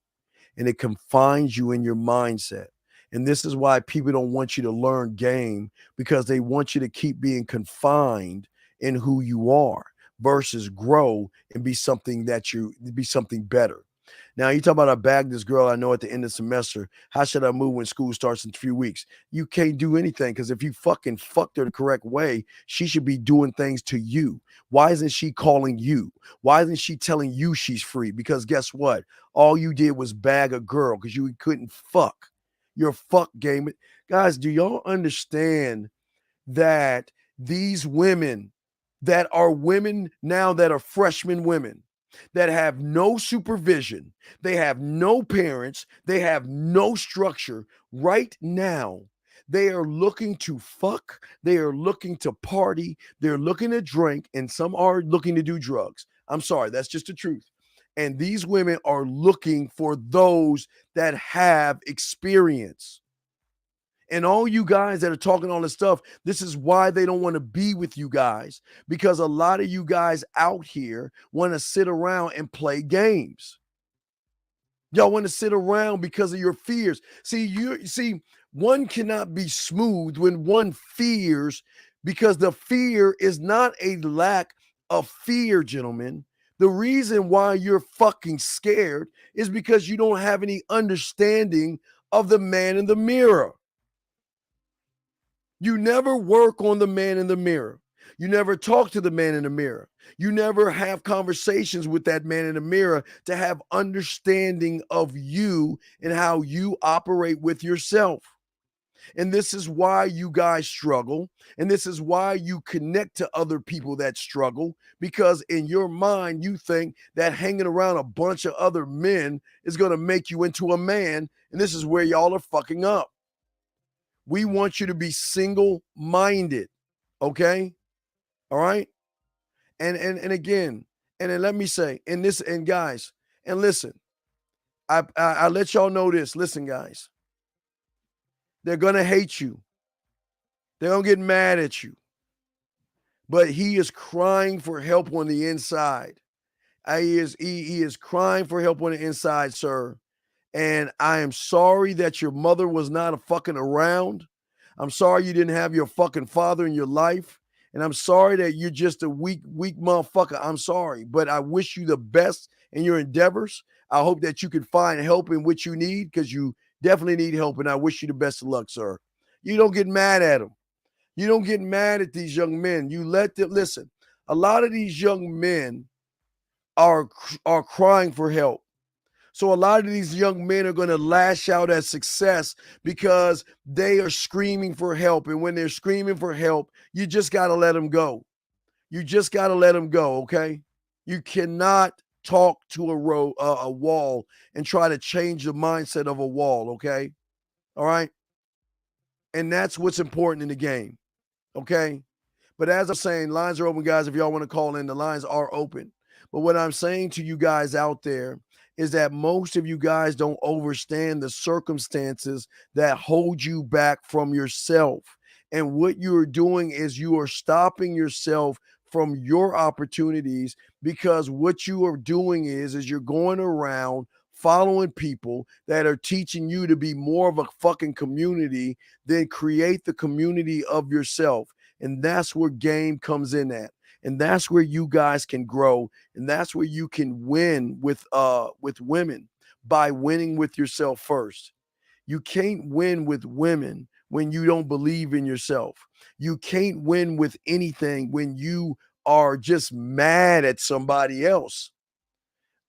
and it confines you in your mindset. And this is why people don't want you to learn game, because they want you to keep being confined in who you are versus grow and be something better. Now, you talk about I bagged this girl I know at the end of the semester. How should I move when school starts in a few weeks? You can't do anything, because if you fucking fucked her the correct way, she should be doing things to you. Why isn't she calling you? Why isn't she telling you she's free? Because guess what? All you did was bag a girl because you couldn't fuck. Your fuck game. Guys, do y'all understand that these women that are women now, that are freshman women, that have no supervision, they have no parents, they have no structure right now, they are looking to fuck, they are looking to party, they're looking to drink, and some are looking to do drugs. I'm sorry, that's just the truth. And these women are looking for those that have experience. And all you guys that are talking all this stuff, this is why they don't want to be with you guys, because a lot of you guys out here want to sit around and play games. Y'all want to sit around because of your fears. See, one cannot be smooth when one fears, because the fear is not a lack of fear, gentlemen. The reason why you're fucking scared is because you don't have any understanding of the man in the mirror. You never work on the man in the mirror. You never talk to the man in the mirror. You never have conversations with that man in the mirror to have understanding of you and how you operate with yourself. And this is why you guys struggle. And this is why you connect to other people that struggle, because in your mind, you think that hanging around a bunch of other men is going to make you into a man. And this is where y'all are fucking up. We want you to be single-minded. Okay? All right? And again, and then let me say, and guys, and listen, I let y'all know this. Listen, guys. They're going to hate you. They're going to get mad at you. But he is crying for help on the inside. He is crying for help on the inside, sir. And I am sorry that your mother was not a fucking around. I'm sorry you didn't have your fucking father in your life. And I'm sorry that you're just a weak motherfucker. I'm sorry. But I wish you the best in your endeavors. I hope that you can find help in what you need, because you definitely need help, and I wish you the best of luck, sir. You don't get mad at them. You don't get mad at these young men. You let them listen. A lot of these young men are crying for help. So a lot of these young men are going to lash out at success because they are screaming for help. And when they're screaming for help, you just got to let them go. You just got to let them go, okay? You cannot talk to a wall and try to change the mindset of a wall, okay? All right? And that's what's important in the game, okay? But as I'm saying, lines are open, guys. If y'all want to call in, the lines are open. But what I'm saying to you guys out there is that most of you guys don't understand the circumstances that hold you back from yourself. And what you're doing is you are stopping yourself from your opportunities, because what you are doing is you're going around following people that are teaching you to be more of a fucking community than create the community of yourself. And that's where game comes in at. And that's where you guys can grow. And that's where you can win with women, by winning with yourself first. You can't win with women when you don't believe in yourself. You can't win with anything when you are just mad at somebody else.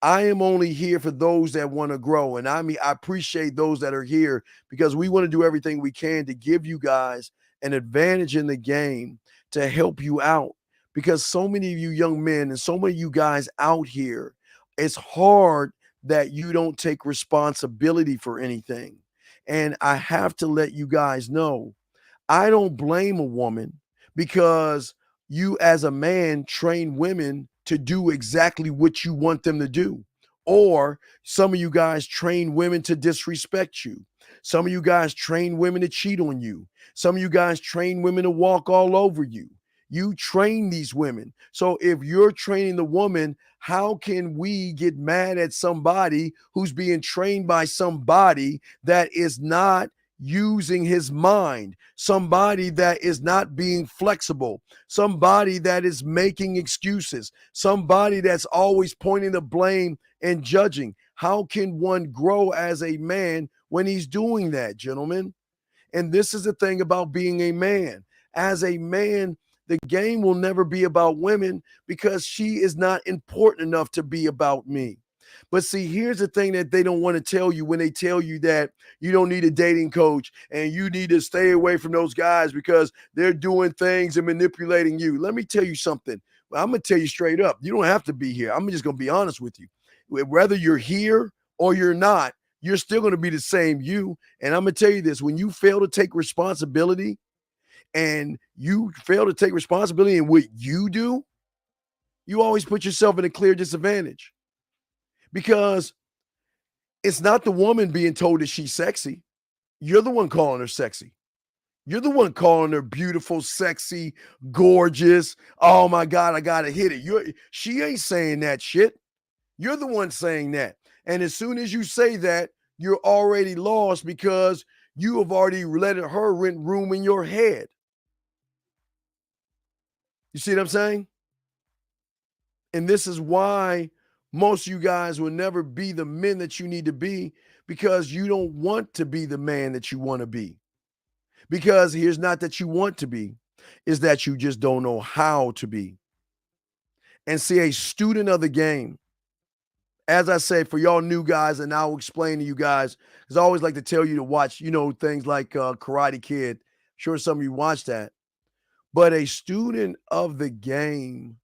I am only here for those that want to grow. And I appreciate those that are here, because we want to do everything we can to give you guys an advantage in the game to help you out. Because so many of you young men and so many of you guys out here, it's hard that you don't take responsibility for anything. And I have to let you guys know, I don't blame a woman, because you as a man train women to do exactly what you want them to do. Or some of you guys train women to disrespect you. Some of you guys train women to cheat on you. Some of you guys train women to walk all over you. You train these women. So if you're training the woman, how can we get mad at somebody who's being trained by somebody that is not using his mind, somebody that is not being flexible, somebody that is making excuses, somebody that's always pointing the blame and judging? How can one grow as a man when he's doing that, gentlemen? And this is the thing about being a man. As a man, the game will never be about women, because she is not important enough to be about me. But see, here's the thing that they don't want to tell you when they tell you that you don't need a dating coach and you need to stay away from those guys because they're doing things and manipulating you. Let me tell you something. I'm going to tell you straight up. You don't have to be here. I'm just going to be honest with you. Whether you're here or you're not, you're still going to be the same you. And I'm going to tell you this. When you fail to take responsibility, and you fail to take responsibility in what you do, you always put yourself in a clear disadvantage, because it's not the woman being told that she's sexy. You're the one calling her sexy. You're the one calling her beautiful, sexy, gorgeous. Oh my God, I got to hit it. She ain't saying that shit. You're the one saying that. And as soon as you say that, you're already lost, because you have already let her rent room in your head. You see what I'm saying? And this is why most of you guys will never be the men that you need to be, because you don't want to be the man that you want to be. Because here's not that you want to be, is that you just don't know how to be. And see, a student of the game, as I say, for y'all new guys, and I'll explain to you guys, because I always like to tell you to watch, things like Karate Kid. Sure, some of you watch that. But a student of the game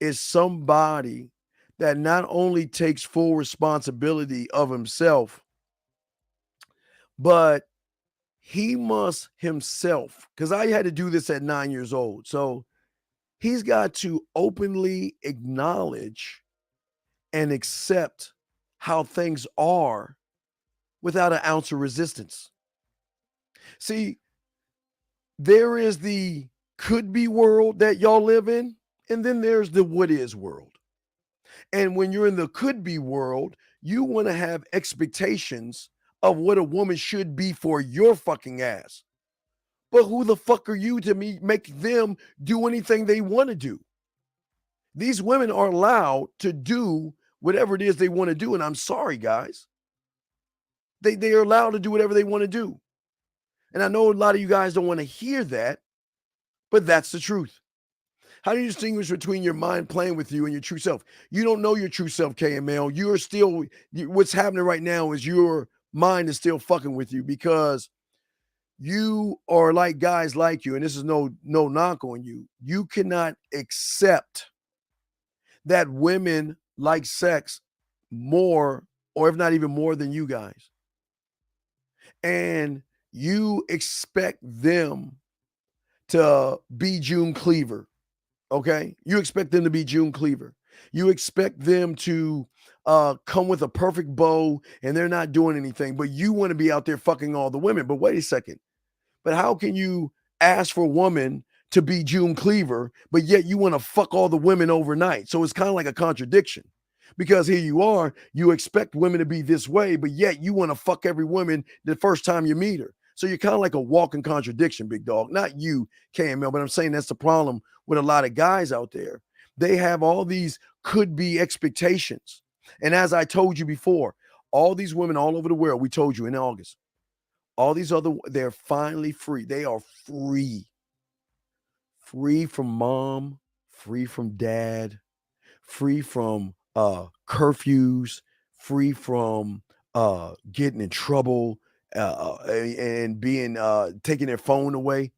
is somebody that not only takes full responsibility of himself, but he must himself, because I had to do this at 9 years old. So he's got to openly acknowledge and accept how things are without an ounce of resistance. See, there is the could be world that y'all live in, and then there's the what is world. And when you're in the could be world, you want to have expectations of what a woman should be for your fucking ass. But who the fuck are you to make them do anything they want to do? These women are allowed to do whatever it is they want to do. And I'm sorry, guys. They are allowed to do whatever they want to do. And I know a lot of you guys don't want to hear that, but that's the truth. How do you distinguish between your mind playing with you and your true self? You don't know your true self, KML. You are still, what's happening right now is your mind is still fucking with you, because you are like guys like you, and this is no knock on you. You cannot accept that women like sex more, or if not even more than you guys. And you expect them to be June Cleaver, okay? You expect them to be June Cleaver. You expect them to come with a perfect bow, and they're not doing anything, but you want to be out there fucking all the women. But wait a second. But how can you ask for a woman to be June Cleaver, but yet you want to fuck all the women overnight? So it's kind of like a contradiction, because here you are, you expect women to be this way, but yet you want to fuck every woman the first time you meet her. So you're kind of like a walking contradiction, big dog. Not you, KML, but I'm saying that's the problem with a lot of guys out there. They have all these could-be expectations. And as I told you before, all these women all over the world, we told you in August, all these other, they're finally free. They are free. Free from mom, free from dad, free from curfews, free from getting in trouble and being taking their phone away.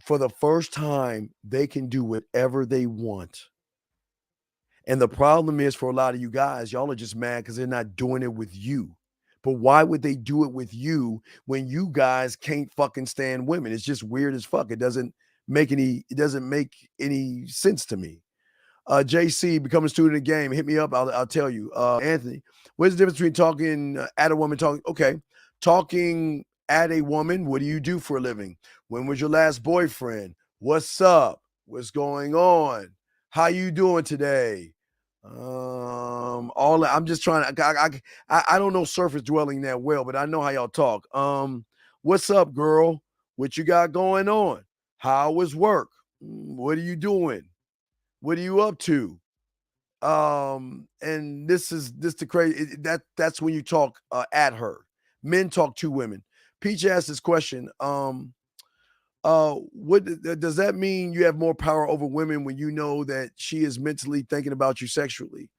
For the first time, they can do whatever they want. And the problem is, for a lot of you guys, y'all are just mad because they're not doing it with you. But why would they do it with you when you guys can't fucking stand women? It's just weird as fuck. It doesn't make any sense to me. JC, become a student of the game. Hit me up. I'll tell you. Anthony, what's the difference between talking at a woman, talking at a woman? What do you do for a living? When was your last boyfriend? What's up? What's going on? How you doing today? All that. I'm just trying to, I don't know surface dwelling that well, but I know how y'all talk. What's up, girl? What you got going on? How was work? What are you doing? What are you up to? And this the crazy, that's when you talk at her. Men talk to women. Peach asked this question. What does that mean? You have more power over women when you know that she is mentally thinking about you sexually?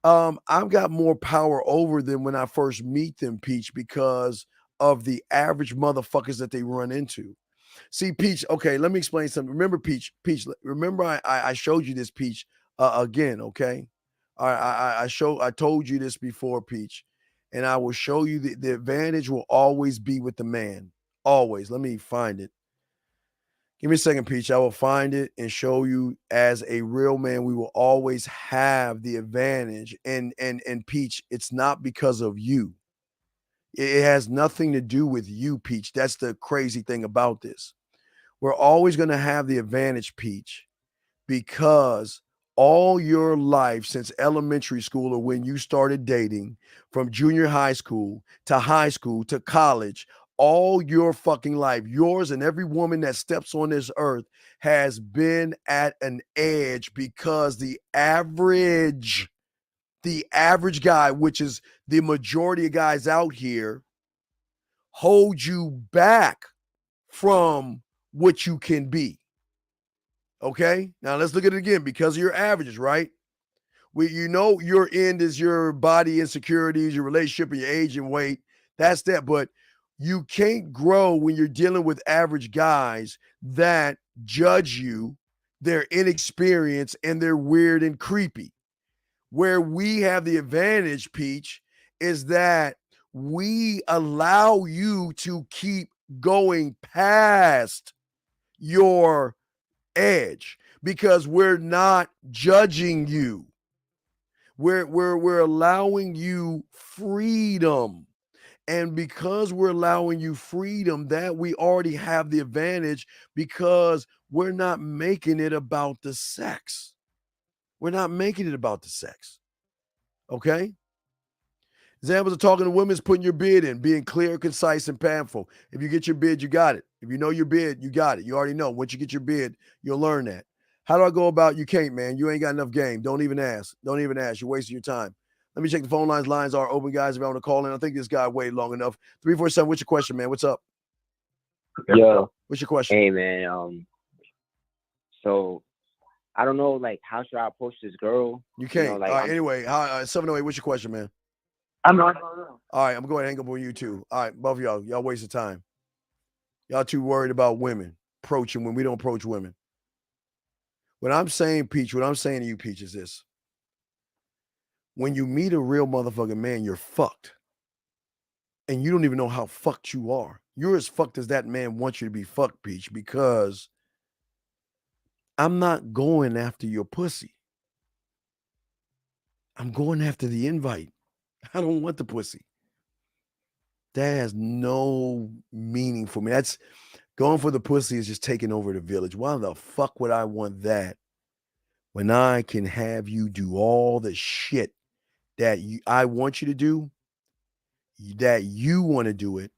I've got more power over them when I first meet them, Peach, because of the average motherfuckers that they run into. See, Peach, okay, let me explain something. Remember, Peach, remember I showed you this, Peach, again, okay? I told you this before, Peach, and I will show you the advantage will always be with the man. Always. Let me find it. Give me a second, Peach. I will find it and show you, as a real man, we will always have the advantage. And Peach, it's not because of you. It has nothing to do with you, Peach. That's the crazy thing about this. We're always going to have the advantage, Peach, because all your life since elementary school, or when you started dating, from junior high school to college, all your fucking life, yours and every woman that steps on this earth has been at an edge, because the average guy, which is the majority of guys out here, hold you back from what you can be. Okay? Now let's look at it again. Because of your averages, right? You know your end is your body insecurities, your relationship, and your age and weight. That's that. But you can't grow when you're dealing with average guys that judge you, they're inexperienced, and they're weird and creepy. Where we have the advantage, Peach, is that we allow you to keep going past your edge because we're not judging you. We're allowing you freedom. And because we're allowing you freedom, that we already have the advantage because we're not making it about the sex. We're not making it about the sex. Okay? Examples of talking to women is putting your bid in, being clear, concise, and painful. If you get your bid, you got it. If you know your bid, you got it. You already know. Once you get your bid, you'll learn that. How do I go about? You can't, man. You ain't got enough game. Don't even ask. Don't even ask. You're wasting your time. Let me check the phone lines. Lines are open, guys. If I want to call in, I think this guy waited long enough. 347, what's your question, man? What's up? Yo. What's your question? Hey, man. So I don't know, like, how should I approach this girl? You can't. You know, like, all right, anyway, 708, what's your question, man? I know. All right, I'm going to hang up on you too. All right, both of y'all. Y'all waste of time. Y'all too worried about women approaching when we don't approach women. What I'm saying, Peach, what I'm saying to you, Peach, is this. When you meet a real motherfucking man, you're fucked. And you don't even know how fucked you are. You're as fucked as that man wants you to be fucked, Peach, because I'm not going after your pussy. I'm going after the invite. I don't want the pussy. That has no meaning for me. That's going for the pussy is just taking over the village. Why the fuck would I want that when I can have you do all the shit that I want you to do, that you want to do it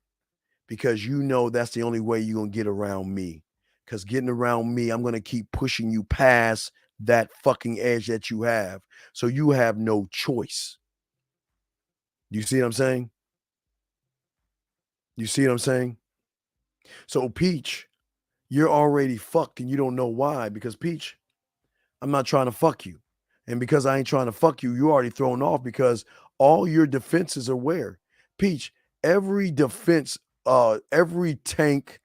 because you know that's the only way you're going to get around me. Because getting around me, I'm going to keep pushing you past that fucking edge that you have. So you have no choice. You see what I'm saying? You see what I'm saying? So, Peach, you're already fucked and you don't know why. Because, Peach, I'm not trying to fuck you. And because I ain't trying to fuck you, you're already thrown off because all your defenses are where? Peach, every defense, every tank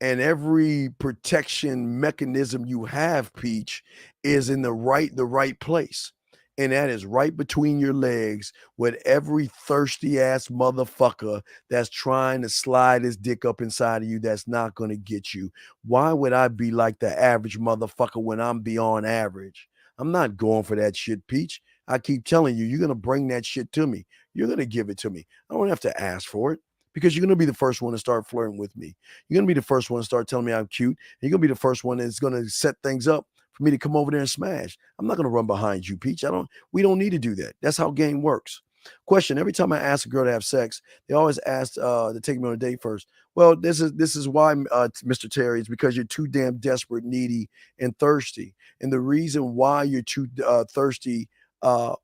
and every protection mechanism you have, Peach, is in the right place. And that is right between your legs with every thirsty ass motherfucker that's trying to slide his dick up inside of you that's not going to get you. Why would I be like the average motherfucker when I'm beyond average? I'm not going for that shit, Peach. I keep telling you, you're going to bring that shit to me. You're going to give it to me. I don't have to ask for it because you're going to be the first one to start flirting with me. You're going to be the first one to start telling me I'm cute. And you're going to be the first one that's going to set things up for me to come over there and smash. I'm not going to run behind you, Peach. We don't need to do that. That's how game works. Question: every time I ask a girl to have sex, they always ask to take me on a date first. Well, this is why, Mr. Terry, it's because you're too damn desperate, needy, and thirsty. And the reason why you're too thirsty,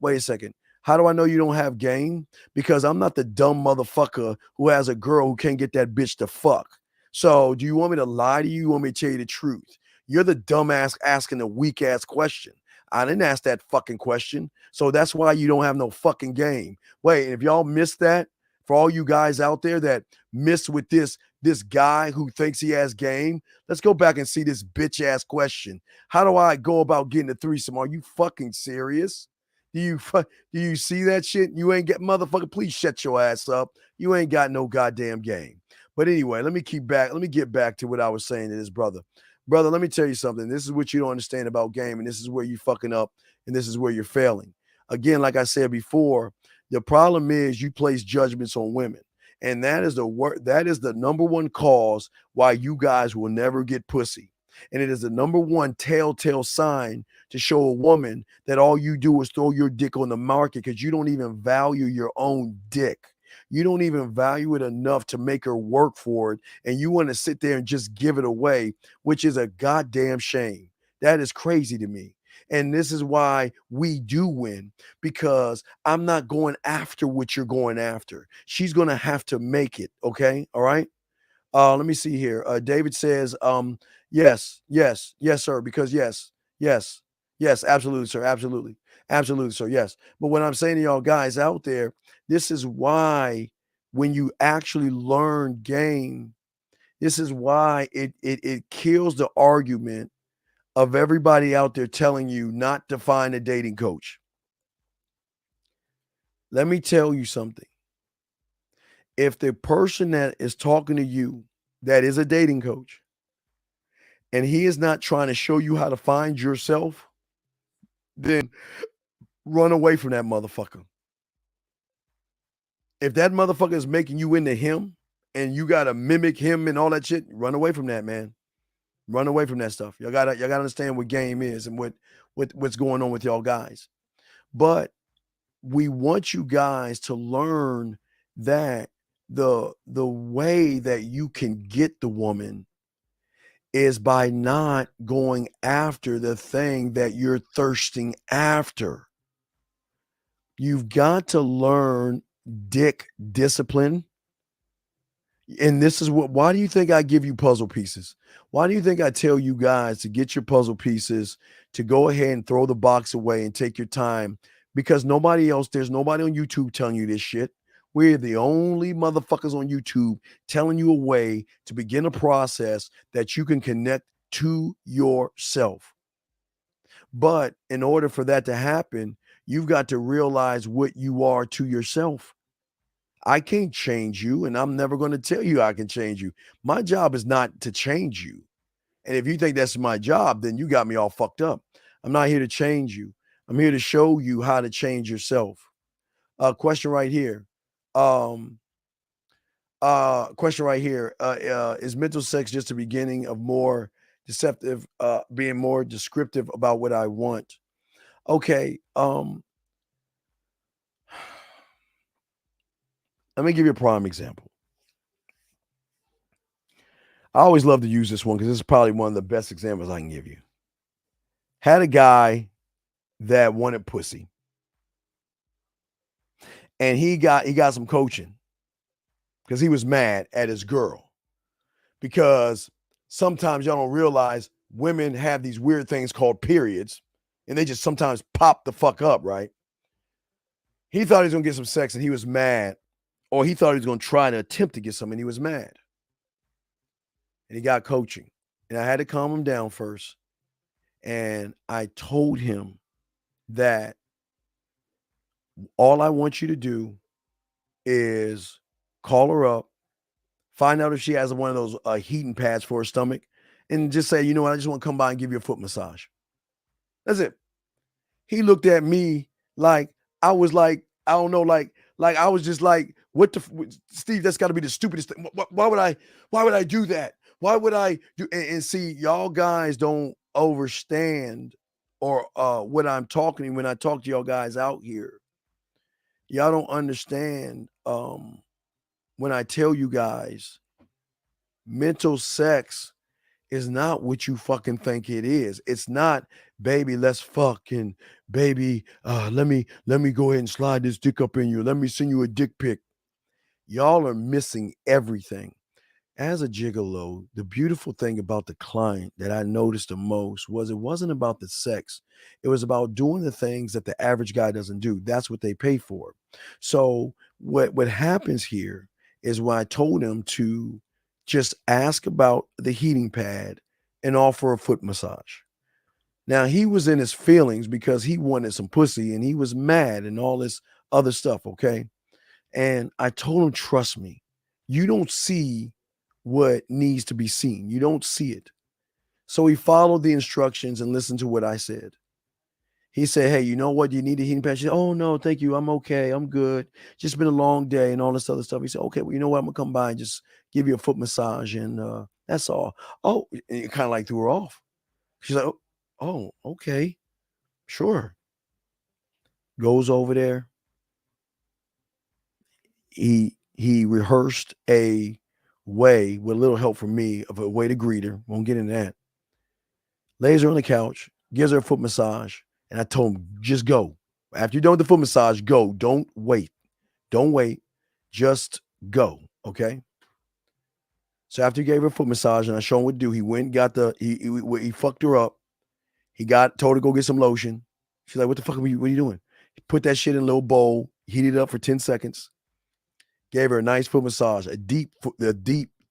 wait a second. How do I know you don't have game? Because I'm not the dumb motherfucker who has a girl who can't get that bitch to fuck. So do you want me to lie to you? You want me to tell you the truth? You're the dumbass asking a weak ass question. I didn't ask that fucking question. So that's why you don't have no fucking game. Wait, if y'all missed that, for all you guys out there that miss with this guy who thinks he has game, let's go back and see this bitch ass question. How do I go about getting a threesome? Are you fucking serious? Do you see that shit? You ain't get motherfucker. Please shut your ass up. You ain't got no goddamn game. But anyway, let me get back to what I was saying to this brother. Brother, let me tell you something. This is what you don't understand about game, and this is where you fucking up, and this is where you're failing. Again, like I said before, the problem is you place judgments on women, and that is the number one cause why you guys will never get pussy. And it is the number one telltale sign to show a woman that all you do is throw your dick on the market because you don't even value your own dick. You don't even value it enough to make her work for it. And you want to sit there and just give it away, which is a goddamn shame. That is crazy to me. And this is why we do win, because I'm not going after what you're going after. She's going to have to make it. Okay. All right. Let me see here. David says, yes, sir. Because yes. Yes, absolutely, sir. Absolutely. Absolutely, sir. Yes. But what I'm saying to y'all guys out there, this is why when you actually learn game, this is why it kills the argument of everybody out there telling you not to find a dating coach. Let me tell you something. If the person that is talking to you that is a dating coach and he is not trying to show you how to find yourself, then run away from that motherfucker. If that motherfucker is making you into him and you gotta mimic him and all that shit, run away from that, man. Run away from that stuff. Y'all gotta understand what game is and what's going on with y'all guys. But we want you guys to learn that the way that you can get the woman is by not going after the thing that you're thirsting after. You've got to learn dick discipline. And this is why do you think I give you puzzle pieces? Why do you think I tell you guys to get your puzzle pieces, to go ahead and throw the box away and take your time? Because there's nobody on YouTube telling you this shit. We're the only motherfuckers on YouTube telling you a way to begin a process that you can connect to yourself. But in order for that to happen, you've got to realize what you are to yourself. I can't change you, and I'm never going to tell you I can change you. My job is not to change you. And if you think that's my job, then you got me all fucked up. I'm not here to change you. I'm here to show you how to change yourself. Question right here. Question right here. Is mental sex just the beginning of more deceptive, being more descriptive about what I want? Okay. Let me give you a prime example. I always love to use this one because this is probably one of the best examples I can give you. Had a guy that wanted pussy. And he got some coaching because he was mad at his girl. Because sometimes y'all don't realize women have these weird things called periods, and they just sometimes pop the fuck up, right? He thought he was going to get some sex and he was mad. Or he thought he was going to try to attempt to get some and he was mad. And he got coaching. And I had to calm him down first. And I told him that all I want you to do is call her up, find out if she has one of those heating pads for her stomach, and just say, you know what, I just want to come by and give you a foot massage. That's it. He looked at me like I was like, I don't know, like I was just like, what the Steve, that's got to be the stupidest thing. Why would I do that? Why would I do? And see, y'all guys don't understand or what I'm talking when I talk to y'all guys out here. Y'all don't understand when I tell you guys mental sex is not what you fucking think it is. It's not, baby, let's fuck, and baby, let me go ahead and slide this dick up in you. Let me send you a dick pic. Y'all are missing everything. As a gigolo, the beautiful thing about the client that I noticed the most was it wasn't about the sex. It was about doing the things that the average guy doesn't do. That's what they pay for. So what happens here is when I told him to just ask about the heating pad and offer a foot massage. Now, he was in his feelings because he wanted some pussy and he was mad and all this other stuff, okay? And I told him, trust me, you don't see what needs to be seen. You don't see it. So he followed the instructions and listened to what I said. He said, hey, you know what? You need a heating pad? She said, oh, no, thank you. I'm okay. I'm good. Just been a long day and all this other stuff. He said, okay, well, you know what? I'm going to come by and just give you a foot massage. And that's all. Oh, and it kind of like threw her off. She's like, oh, okay, sure. Goes over there. He rehearsed a way, with a little help from me, of a way to greet her. Won't get into that. Lays her on the couch, gives her a foot massage. And I told him, just go. After you're done with the foot massage, go. Don't wait. Don't wait. Just go. Okay. So after he gave her a foot massage and I showed him what to do, he went and got he fucked her up. He told her to go get some lotion. She's like, what the fuck what are you doing? He put that shit in a little bowl, heated it up for 10 seconds, gave her a nice foot massage, a deep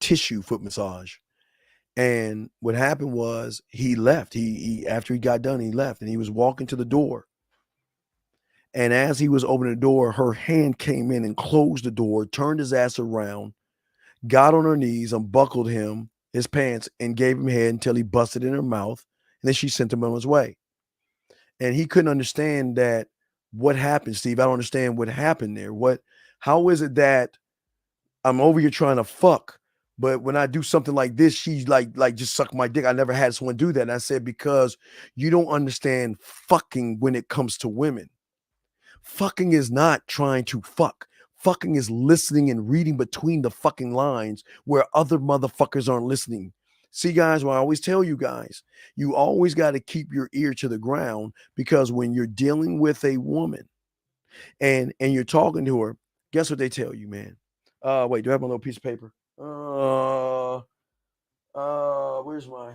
tissue foot massage. And what happened was he left. He after he got done, he left and he was walking to the door. And as he was opening the door, her hand came in and closed the door, turned his ass around, got on her knees, unbuckled him, his pants, and gave him head until he busted in her mouth. And then she sent him on his way. And he couldn't understand that what happened, Steve. I don't understand what happened there. How is it that I'm over here trying to fuck, but when I do something like this, she's like just suck my dick? I never had someone do that. And I said, because you don't understand fucking when it comes to women. Fucking is not trying to fuck. Fucking is listening and reading between the fucking lines where other motherfuckers aren't listening. See, guys, what I always tell you guys, you always got to keep your ear to the ground, because when you're dealing with a woman and you're talking to her, guess what they tell you, man? Wait, do I have my little piece of paper? Where's my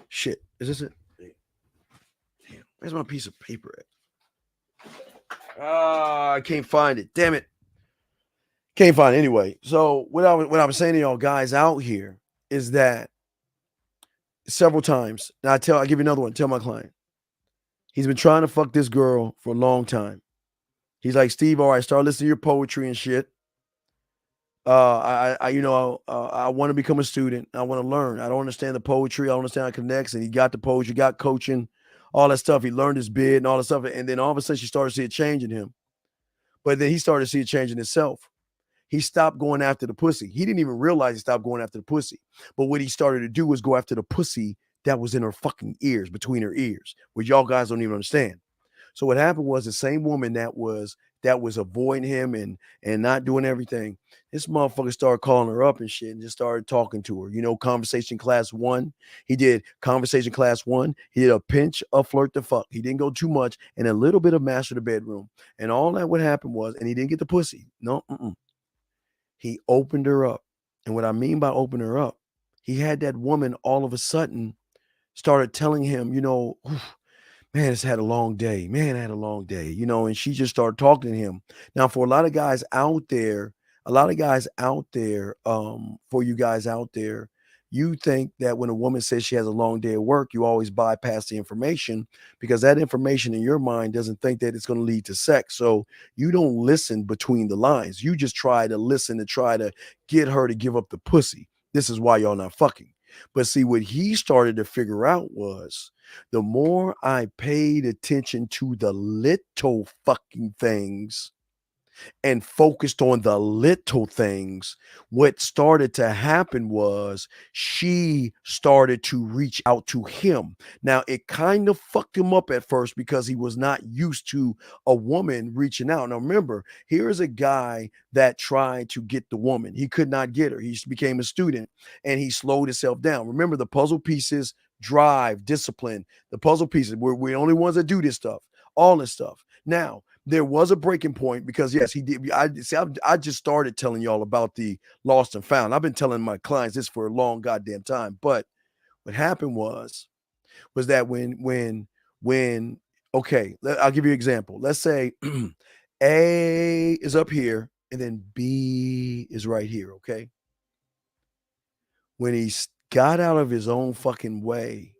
shit? Is this it? Damn, where's my piece of paper at? I can't find it. Damn it. Can't find it anyway. So what I was saying to y'all guys out here is that several times, now I'll give you another one. Tell my client. He's been trying to fuck this girl for a long time. He's like, Steve, all right, start listening to your poetry and shit. I want to become a student. I want to learn. I don't understand the poetry. I don't understand how it connects. And he got the poetry, got coaching, all that stuff. He learned his bid and all that stuff. And then all of a sudden she started to see a change in him. But then he started to see a change in himself. He stopped going after the pussy. He didn't even realize he stopped going after the pussy. But what he started to do was go after the pussy that was in her fucking ears, between her ears, which y'all guys don't even understand. So what happened was the same woman that was avoiding him and not doing everything, this motherfucker started calling her up and shit and just started talking to her. You know, conversation class 1. He did conversation class 1. He did a pinch of flirt the fuck. He didn't go too much, and a little bit of master the bedroom. And all that what happened was, and he didn't get the pussy. No, he opened her up. And what I mean by open her up, he had that woman all of a sudden started telling him, you know, man, it's had a long day. Man, I had a long day, you know, and she just started talking to him. Now, for a lot of guys out there, for you guys out there, you think that when a woman says she has a long day at work, you always bypass the information, because that information in your mind doesn't think that it's going to lead to sex. So you don't listen between the lines. You just try to listen to try to get her to give up the pussy. This is why y'all not fucking. But see, what he started to figure out was, the more I paid attention to the little fucking things and focused on the little things, what started to happen was she started to reach out to him. Now, it kind of fucked him up at first because he was not used to a woman reaching out. Now, remember, here's a guy that tried to get the woman. He could not get her. He became a student and he slowed himself down. Remember, the puzzle pieces: drive, discipline. The puzzle pieces, we're the only ones that do this stuff, all this stuff. Now, there was a breaking point because, yes, he did. I just started telling y'all about the lost and found. I've been telling my clients this for a long goddamn time. But what happened was that when okay, I'll give you an example. Let's say A is up here and then B is right here, okay? When he got out of his own fucking way,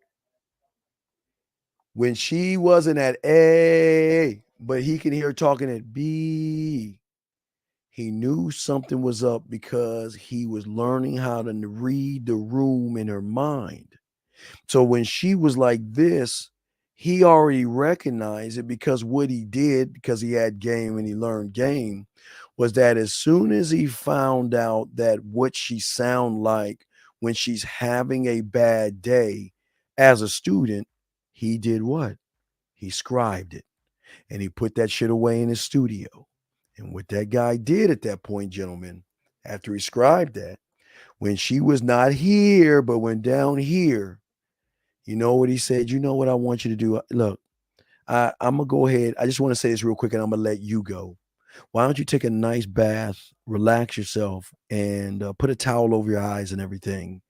when she wasn't at A, but he can hear her talking at B, he knew something was up because he was learning how to read the room in her mind. So when she was like this, he already recognized it, because what he did, because he had game and he learned game, was that as soon as he found out that what she sound like when she's having a bad day as a student, he did what? He scribed it. And he put that shit away in his studio. And what that guy did at that point, gentlemen, after he scribed that, when she was not here, but went down here, you know what he said? You know what I want you to do? Look, I'm going to go ahead. I just want to say this real quick, and I'm going to let you go. Why don't you take a nice bath, relax yourself, and put a towel over your eyes and everything.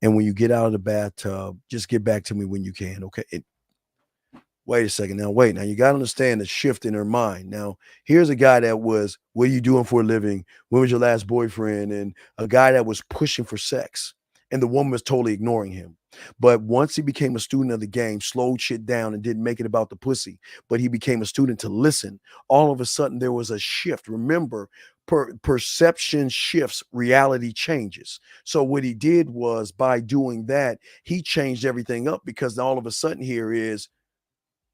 And when you get out of the bathtub, just get back to me when you can, okay? wait a second. Now, wait. Now, you got to understand the shift in her mind. Now, here's a guy that was, what are you doing for a living? When was your last boyfriend? And a guy that was pushing for sex. And the woman was totally ignoring him. But once he became a student of the game, slowed shit down and didn't make it about the pussy, but he became a student to listen, all of a sudden there was a shift. Remember, perception shifts, reality changes. So what he did was, by doing that, he changed everything up, because all of a sudden here is,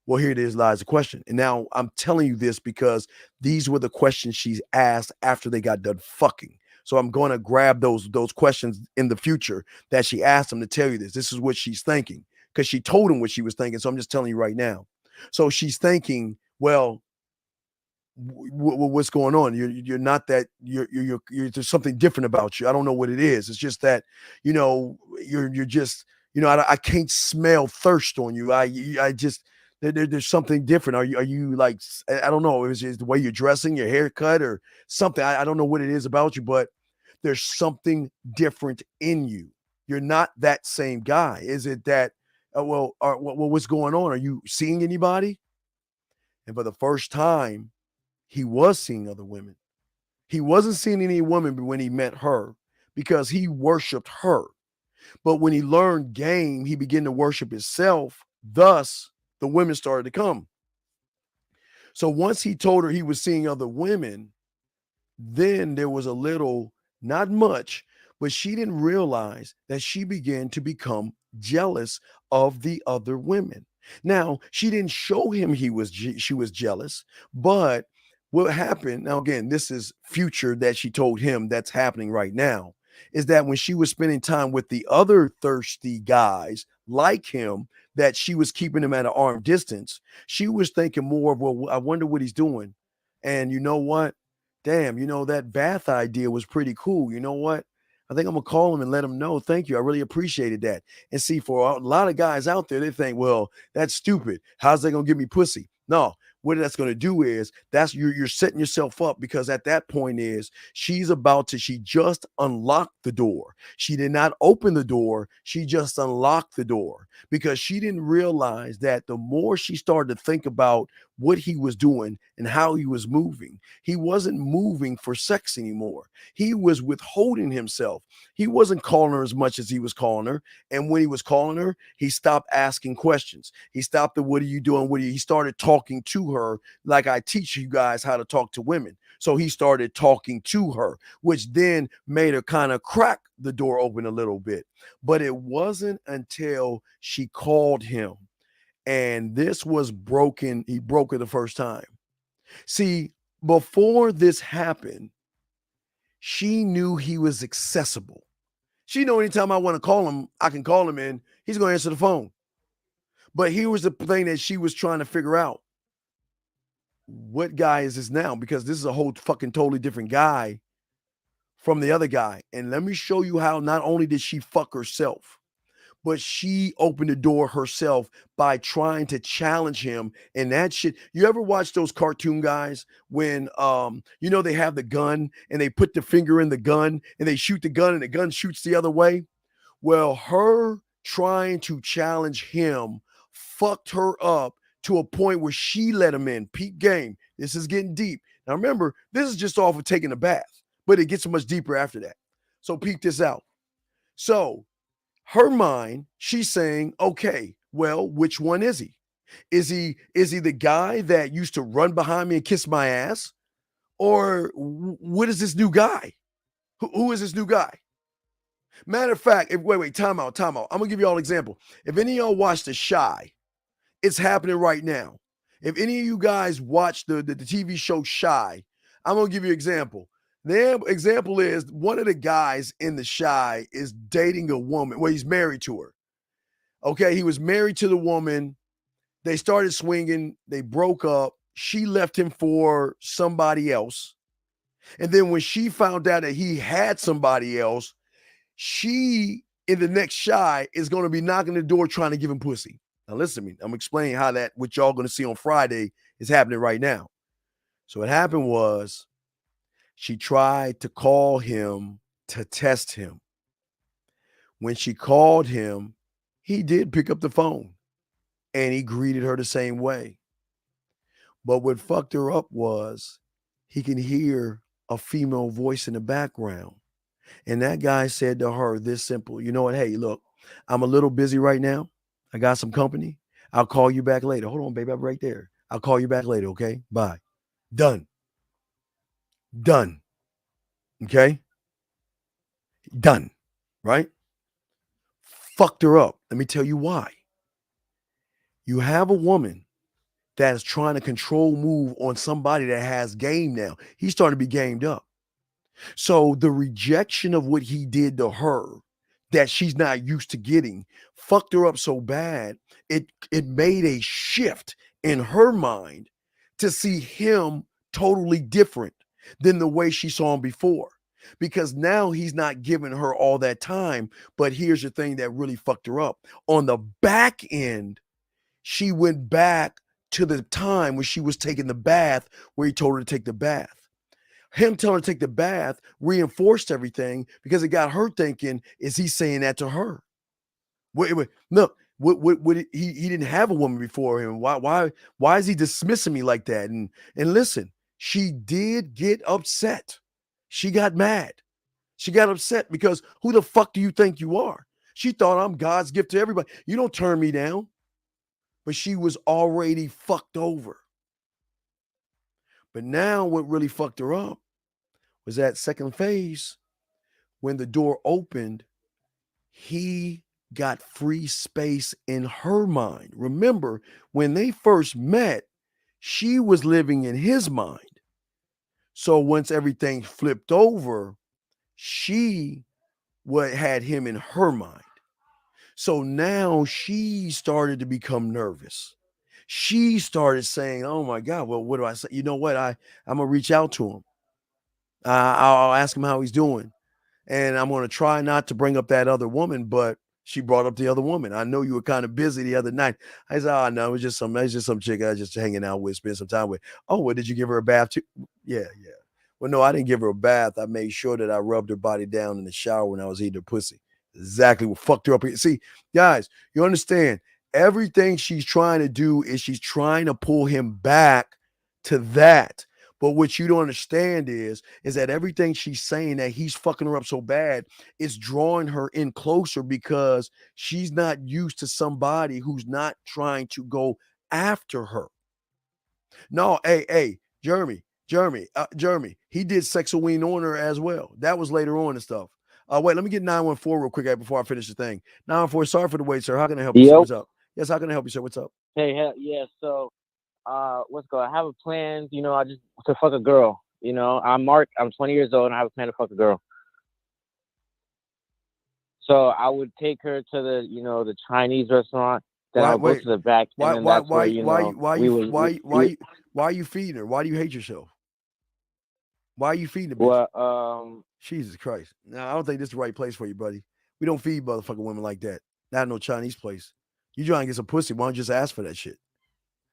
well, here it is, lies the question. And now I'm telling you this because these were the questions she's asked after they got done fucking. So I'm going to grab those questions in the future that she asked him to tell you this. This is what she's thinking, because she told him what she was thinking. So I'm just telling you right now. So she's thinking, well, what's going on? You're not that, you're there's something different about you. I don't know what it is. It's just that, you're just, I can't smell thirst on you. I just, there's something different. Are you like, I don't know, is it the way you're dressing, your haircut, or something? I don't know what it is about you, but there's something different in you. You're not that same guy. Is it that, what's going on? Are you seeing anybody? And for the first time, he was seeing other women. He wasn't seeing any women when he met her, because he worshiped her. But when he learned game, he began to worship himself. Thus, the women started to come. So once he told her he was seeing other women, then there was a little, not much, but she didn't realize that she began to become jealous of the other women. Now, she didn't show him she was jealous, but what happened, now again, this is future that she told him that's happening right now, is that when she was spending time with the other thirsty guys like him, that she was keeping him at an arm distance, she was thinking more of, well, I wonder what he's doing. And you know what? Damn, that bath idea was pretty cool. You know what? I think I'm going to call him and let him know. Thank you. I really appreciated that. And see, for a lot of guys out there, they think, well, that's stupid. How's they going to give me pussy? No. What that's going to do is you're setting yourself up, because at that point is she just unlocked the door. She did not open the door. She just unlocked the door, because she didn't realize that the more she started to think about what he was doing and how he was moving, he wasn't moving for sex anymore. He was withholding himself. He wasn't calling her as much as he was calling her. And when he was calling her, he stopped asking questions. He stopped the, what are you doing? He started talking to her like I teach you guys how to talk to women. So he started talking to her, which then made her kind of crack the door open a little bit. But it wasn't until she called him, and this was broken. He broke it the first time. See, before this happened, she knew he was accessible. She knew anytime I want to call him, I can call him and he's going to answer the phone. But here was the thing that she was trying to figure out. What guy is this now? Because this is a whole fucking totally different guy from the other guy. And let me show you how not only did she fuck herself, but she opened the door herself by trying to challenge him. And that shit, you ever watch those cartoon guys when, they have the gun and they put the finger in the gun and they shoot the gun and the gun shoots the other way? Well, her trying to challenge him fucked her up to a point where she let him in. Peak game. This is getting deep. Now remember, this is just off of taking a bath, but it gets much deeper after that. So peek this out. So her mind, she's saying, okay, well, which one is he? Is he the guy that used to run behind me and kiss my ass? Or what is this new guy? Who is this new guy? Matter of fact, wait, time out. I'm gonna give you all an example. If any of y'all watch The Chi, it's happening right now. If any of you guys watch the TV show Chi, I'm gonna give you an example. The example is one of the guys in The Chi is dating a woman. Well, he's married to her. Okay, he was married to the woman. They started swinging. They broke up. She left him for somebody else. And then when she found out that he had somebody else, she, in the next Chi, is going to be knocking the door trying to give him pussy. Now, listen to me. I'm explaining how that, what y'all going to see on Friday, is happening right now. So what happened was she tried to call him to test him. When she called him, he did pick up the phone. and he greeted her the same way. But what fucked her up was he can hear a female voice in the background. And that guy said to her this simple, you know what? Hey, look, I'm a little busy right now. I got some company. I'll call you back later. Hold on, baby. I'm right there. I'll call you back later. Okay. Bye. Done. Done. Okay. Done. Right? Fucked her up. Let me tell you why. You have a woman that is trying to control move on somebody that has game now. He's starting to be gamed up. So the rejection of what he did to her that she's not used to getting fucked her up so bad, it made a shift in her mind to see him totally different than the way she saw him before. Because now he's not giving her all that time. But here's the thing that really fucked her up. On the back end, she went back to the time when she was taking the bath where he told her to take the bath. Him telling her to take the bath reinforced everything because it got her thinking, is he saying that to her? Look, he didn't have a woman before him. Why is he dismissing me like that? And listen, she did get upset. She got mad. She got upset because who the fuck do you think you are? She thought I'm God's gift to everybody. You don't turn me down. But she was already fucked over. But now what really fucked her up was that second phase, when the door opened, he got free space in her mind. Remember, when they first met, she was living in his mind. So once everything flipped over, she had him in her mind. So now she started to become nervous. She started saying, oh my God, well, what do I say? You know what? I'm going to reach out to him. I'll ask him how he's doing. And I'm going to try not to bring up that other woman, but she brought up the other woman. I know you were kind of busy the other night. I said, oh, no, it's just some chick I was just hanging out with, spend some time with. Oh, well, did you give her a bath too? Yeah. Well, no, I didn't give her a bath. I made sure that I rubbed her body down in the shower when I was eating her pussy. Exactly what fucked her up. See, guys, you understand, everything she's trying to do is she's trying to pull him back to that. But what you don't understand is that everything she's saying that he's fucking her up so bad is drawing her in closer because she's not used to somebody who's not trying to go after her. No, hey, Jeremy, he did Sexaween on her as well. That was later on and stuff. Wait, let me get 914 real quick before I finish the thing. 914, sorry for the wait, sir. How can I help you, sir? What's up? Yes, how can I help you, sir? What's up? Hey, yeah. So, what's going? I have a plan. I just to fuck a girl. I'm Mark. I'm 20 years old, and I have a plan to fuck a girl. So I would take her to the Chinese restaurant. Then I'll go to the back. Why are you feeding her? Why do you hate yourself? Why are you feeding the bitch? Well, Jesus Christ. Now, I don't think this is the right place for you, buddy. We don't feed motherfucking women like that. Not no Chinese place. You trying to get some pussy, why don't you just ask for that shit?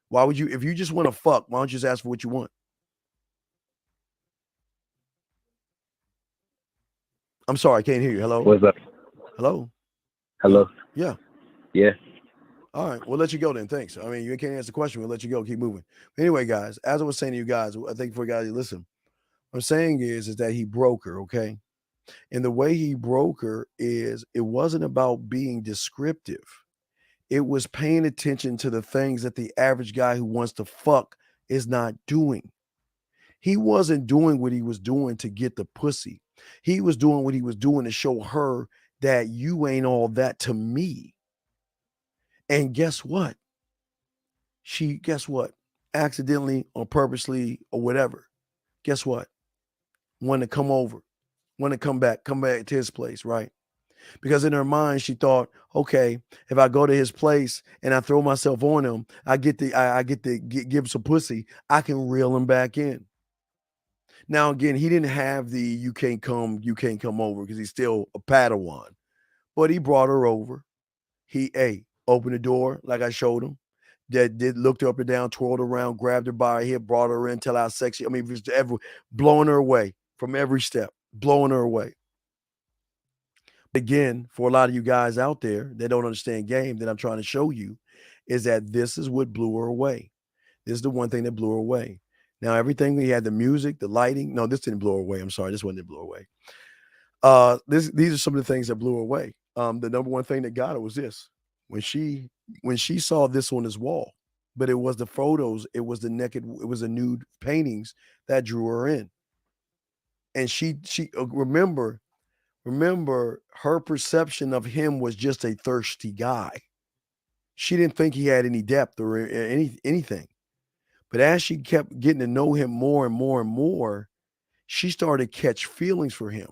Why would you, if you just want to fuck, why don't you just ask for what you want? I'm sorry, I can't hear you. Hello? What's up? Hello? Hello? Yeah. Yeah. All right, we'll let you go then. Thanks. I mean, you can't answer the question. We'll let you go. Keep moving. Anyway, guys, as I was saying to you guys, I think for guys, listen, what I'm saying is that he broke her, okay? And the way he broke her is it wasn't about being descriptive. It was paying attention to the things that the average guy who wants to fuck is not doing. He wasn't doing what he was doing to get the pussy. He was doing what he was doing to show her that you ain't all that to me. And guess what? Accidentally or purposely or whatever. Guess what? Want to come over, want to come back to his place, right? Because in her mind, she thought, okay, if I go to his place and I throw myself on him, I get to give some pussy, I can reel him back in. Now, again, he didn't have the you can't come over because he's still a Padawan. But he brought her over. He opened the door like I showed him. Looked her up and down, twirled around, grabbed her by her hip, brought her in, tell how sexy. I mean, just blowing her away from every step, blowing her away. Again, for a lot of you guys out there that don't understand game that I'm trying to show you, is that this is what blew her away. This is the one thing that blew her away. Now, everything we had, the music, the lighting. No, this didn't blow her away. I'm sorry. This one didn't blow her away. These are some of the things that blew her away. The number one thing that got her was this. When she saw this on his wall, but it was the photos, it was the nude paintings that drew her in. And she remember her perception of him was just a thirsty guy. She didn't think he had any depth or anything. But as she kept getting to know him more and more and more, she started to catch feelings for him.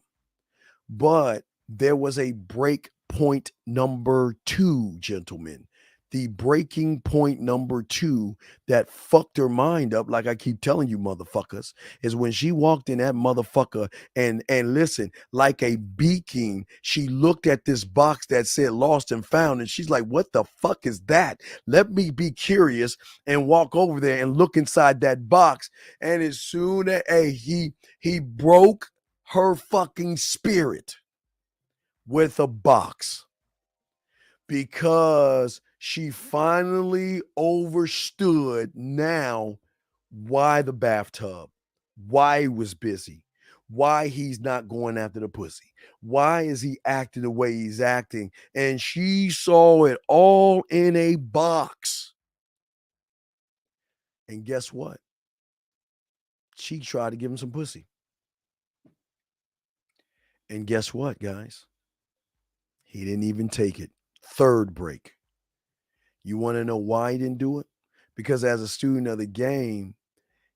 But there was a break point number 2, gentlemen. The breaking point number 2 that fucked her mind up, like I keep telling you motherfuckers, is when she walked in that motherfucker and listen, like a beacon, she looked at this box that said lost and found, and she's like, what the fuck is that? Let me be curious and walk over there and look inside that box. And as soon as he broke her fucking spirit with a box, because she finally understood now why the bathtub, why he was busy, why he's not going after the pussy, why is he acting the way he's acting. And she saw it all in a box. And guess what? She tried to give him some pussy. And guess what, guys? He didn't even take it. Third break. You want to know why he didn't do it? Because as a student of the game,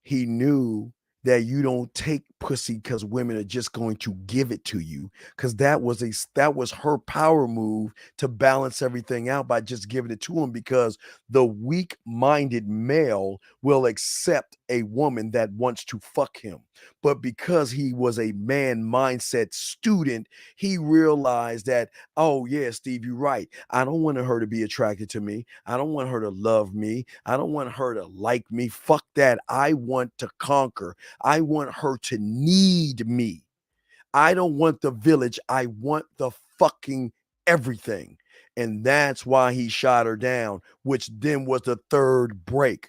he knew that you don't take pussy because women are just going to give it to you, because that was her power move to balance everything out by just giving it to him, because the weak-minded male will accept a woman that wants to fuck him. But because he was a man mindset student, he realized that, oh yeah, Steve, you're right. I don't want her to be attracted to me. I don't want her to love me. I don't want her to like me. Fuck that. I want to conquer. I want her to need me. I don't want the village. I want the fucking everything. And that's why he shot her down, which then was the third break.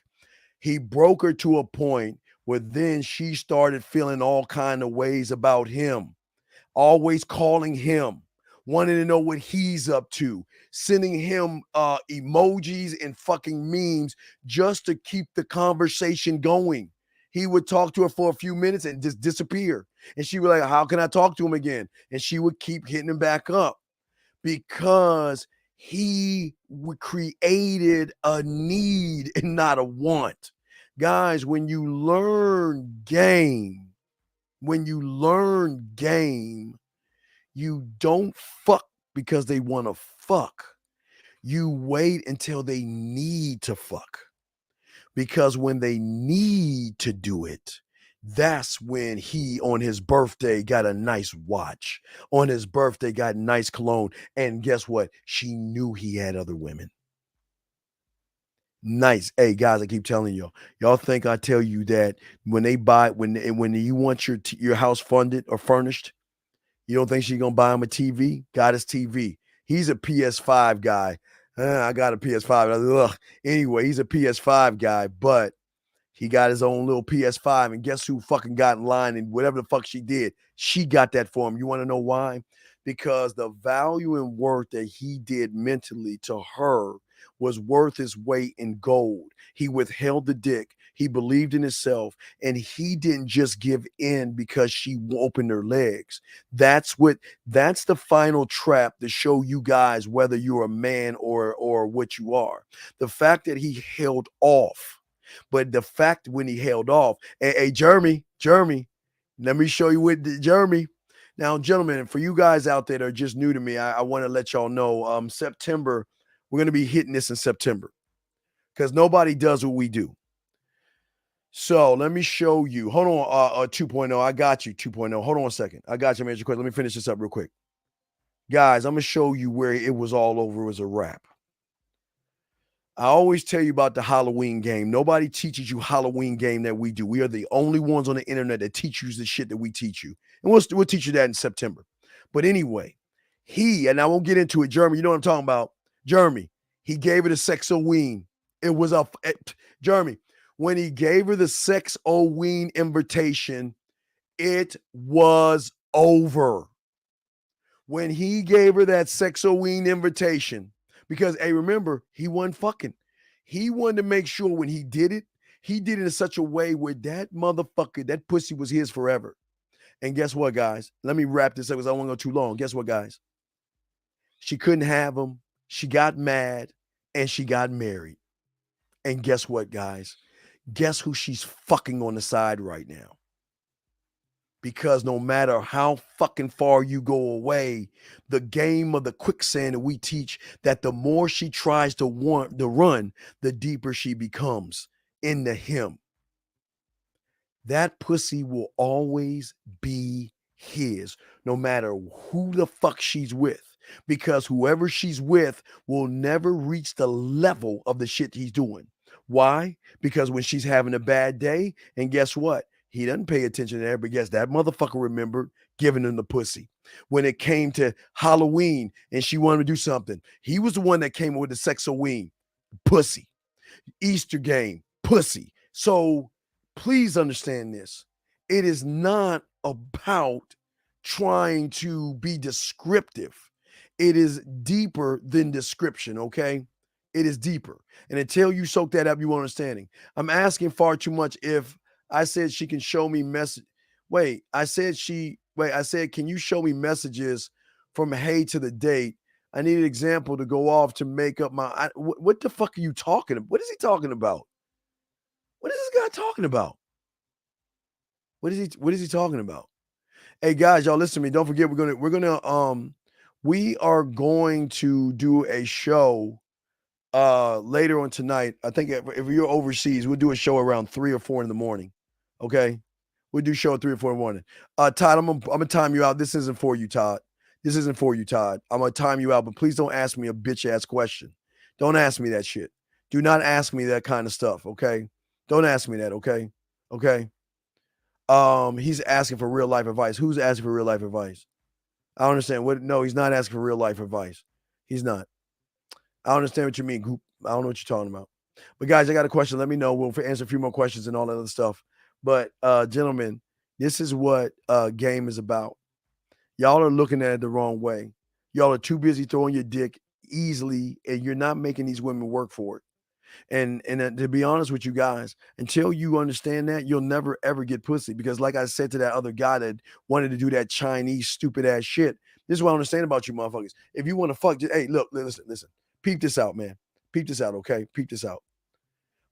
He broke her to a point where then she started feeling all kind of ways about him, always calling him, wanting to know what he's up to, sending him emojis and fucking memes just to keep the conversation going. He would talk to her for a few minutes and just disappear. And she was like, how can I talk to him again? And she would keep hitting him back up, because he created a need and not a want. Guys, when you learn game, you don't fuck because they want to fuck. You wait until they need to fuck. Because when they need to do it, that's when he, on his birthday, got a nice watch. On his birthday, got nice cologne. And guess what? She knew he had other women. Nice. Hey, guys, I keep telling y'all think I tell you that when you want your house funded or furnished, you don't think she's going to buy him a TV? Got his TV. He's a PS5 guy. I got a PS5. Ugh. Anyway, he's a PS5 guy, but he got his own little PS5. And guess who fucking got in line? And whatever the fuck she did, she got that for him. You want to know why? Because the value and worth that he did mentally to her was worth his weight in gold. He withheld the dick. He believed in himself, and he didn't just give in because she opened her legs. That's the final trap to show you guys whether you're a man or what you are. The fact that he held off, but the fact when he held off, hey Jeremy, let me show you what Jeremy. Now, gentlemen, for you guys out there that are just new to me, I want to let y'all know, September, we're going to be hitting this in September because nobody does what we do. So let me show you. Hold on, 2.0. I got you, 2.0. Hold on a second. I got you, man. Let me finish this up real quick. Guys, I'm going to show you where it was all over. It was a wrap. I always tell you about the Halloween game. Nobody teaches you Halloween game that we do. We are the only ones on the internet that teach you the shit that we teach you. And we'll teach you that in September. But anyway, and I won't get into it, Jeremy, you know what I'm talking about. Jeremy, He gave her the sex-o-ween. It was Jeremy, when he gave her the sex-o-ween invitation, it was over. When he gave her that sex-o-ween invitation, because, hey, remember, he wasn't fucking. He wanted to make sure when he did it in such a way where that motherfucker, that pussy was his forever. And guess what, guys? Let me wrap this up because I won't go too long. Guess what, guys? She couldn't have him. She got mad and she got married. And guess what, guys? Guess who she's fucking on the side right now? Because no matter how fucking far you go away, the game of the quicksand that we teach, that the more she tries to run, the deeper she becomes into him. That pussy will always be his, no matter who the fuck she's with. Because whoever she's with will never reach the level of the shit he's doing. Why? Because when she's having a bad day, and guess what? He doesn't pay attention to that, but guess that motherfucker remembered giving him the pussy. When it came to Halloween and she wanted to do something, he was the one that came with the sex-o-ween, pussy. Easter game, pussy. So please understand this. It is not about trying to be descriptive. It is deeper than description, okay? It is deeper. And until you soak that up, you won't understanding. I'm asking far too much. If I said she can show me message. I said, can you show me messages from hey to the date? I need an example to go off to make up my, what the fuck are you talking about? What is he talking about? What is this guy talking about? What is he talking about? Hey guys, y'all listen to me. Don't forget, we are going to do a show later on tonight. I think if you're overseas, we'll do a show around 3 or 4 in the morning. Okay, we'll do a show at 3 or 4 in the morning. Todd, I'm gonna time you out. This isn't for you, Todd. This isn't for you, Todd. I'm gonna time you out, but please don't ask me a bitch ass question. Don't ask me that shit. Do not ask me that kind of stuff. Okay, don't ask me that. Okay, okay. He's asking for real life advice. Who's asking for real life advice? I don't understand. What? No, he's not asking for real life advice. He's not. I don't understand what you mean, Goop. I don't know what you're talking about. But guys, I got a question. Let me know. We'll answer a few more questions and all that other stuff. But gentlemen, this is what game is about. Y'all are looking at it the wrong way. Y'all are too busy throwing your dick easily, and you're not making these women work for it. And to be honest with you guys, until you understand that, you'll never ever get pussy. Because like I said to that other guy that wanted to do that Chinese stupid ass shit, this is what I understand about you motherfuckers. If you want to fuck, hey, look, listen. Peep this out, man. Peep this out, okay? Peep this out.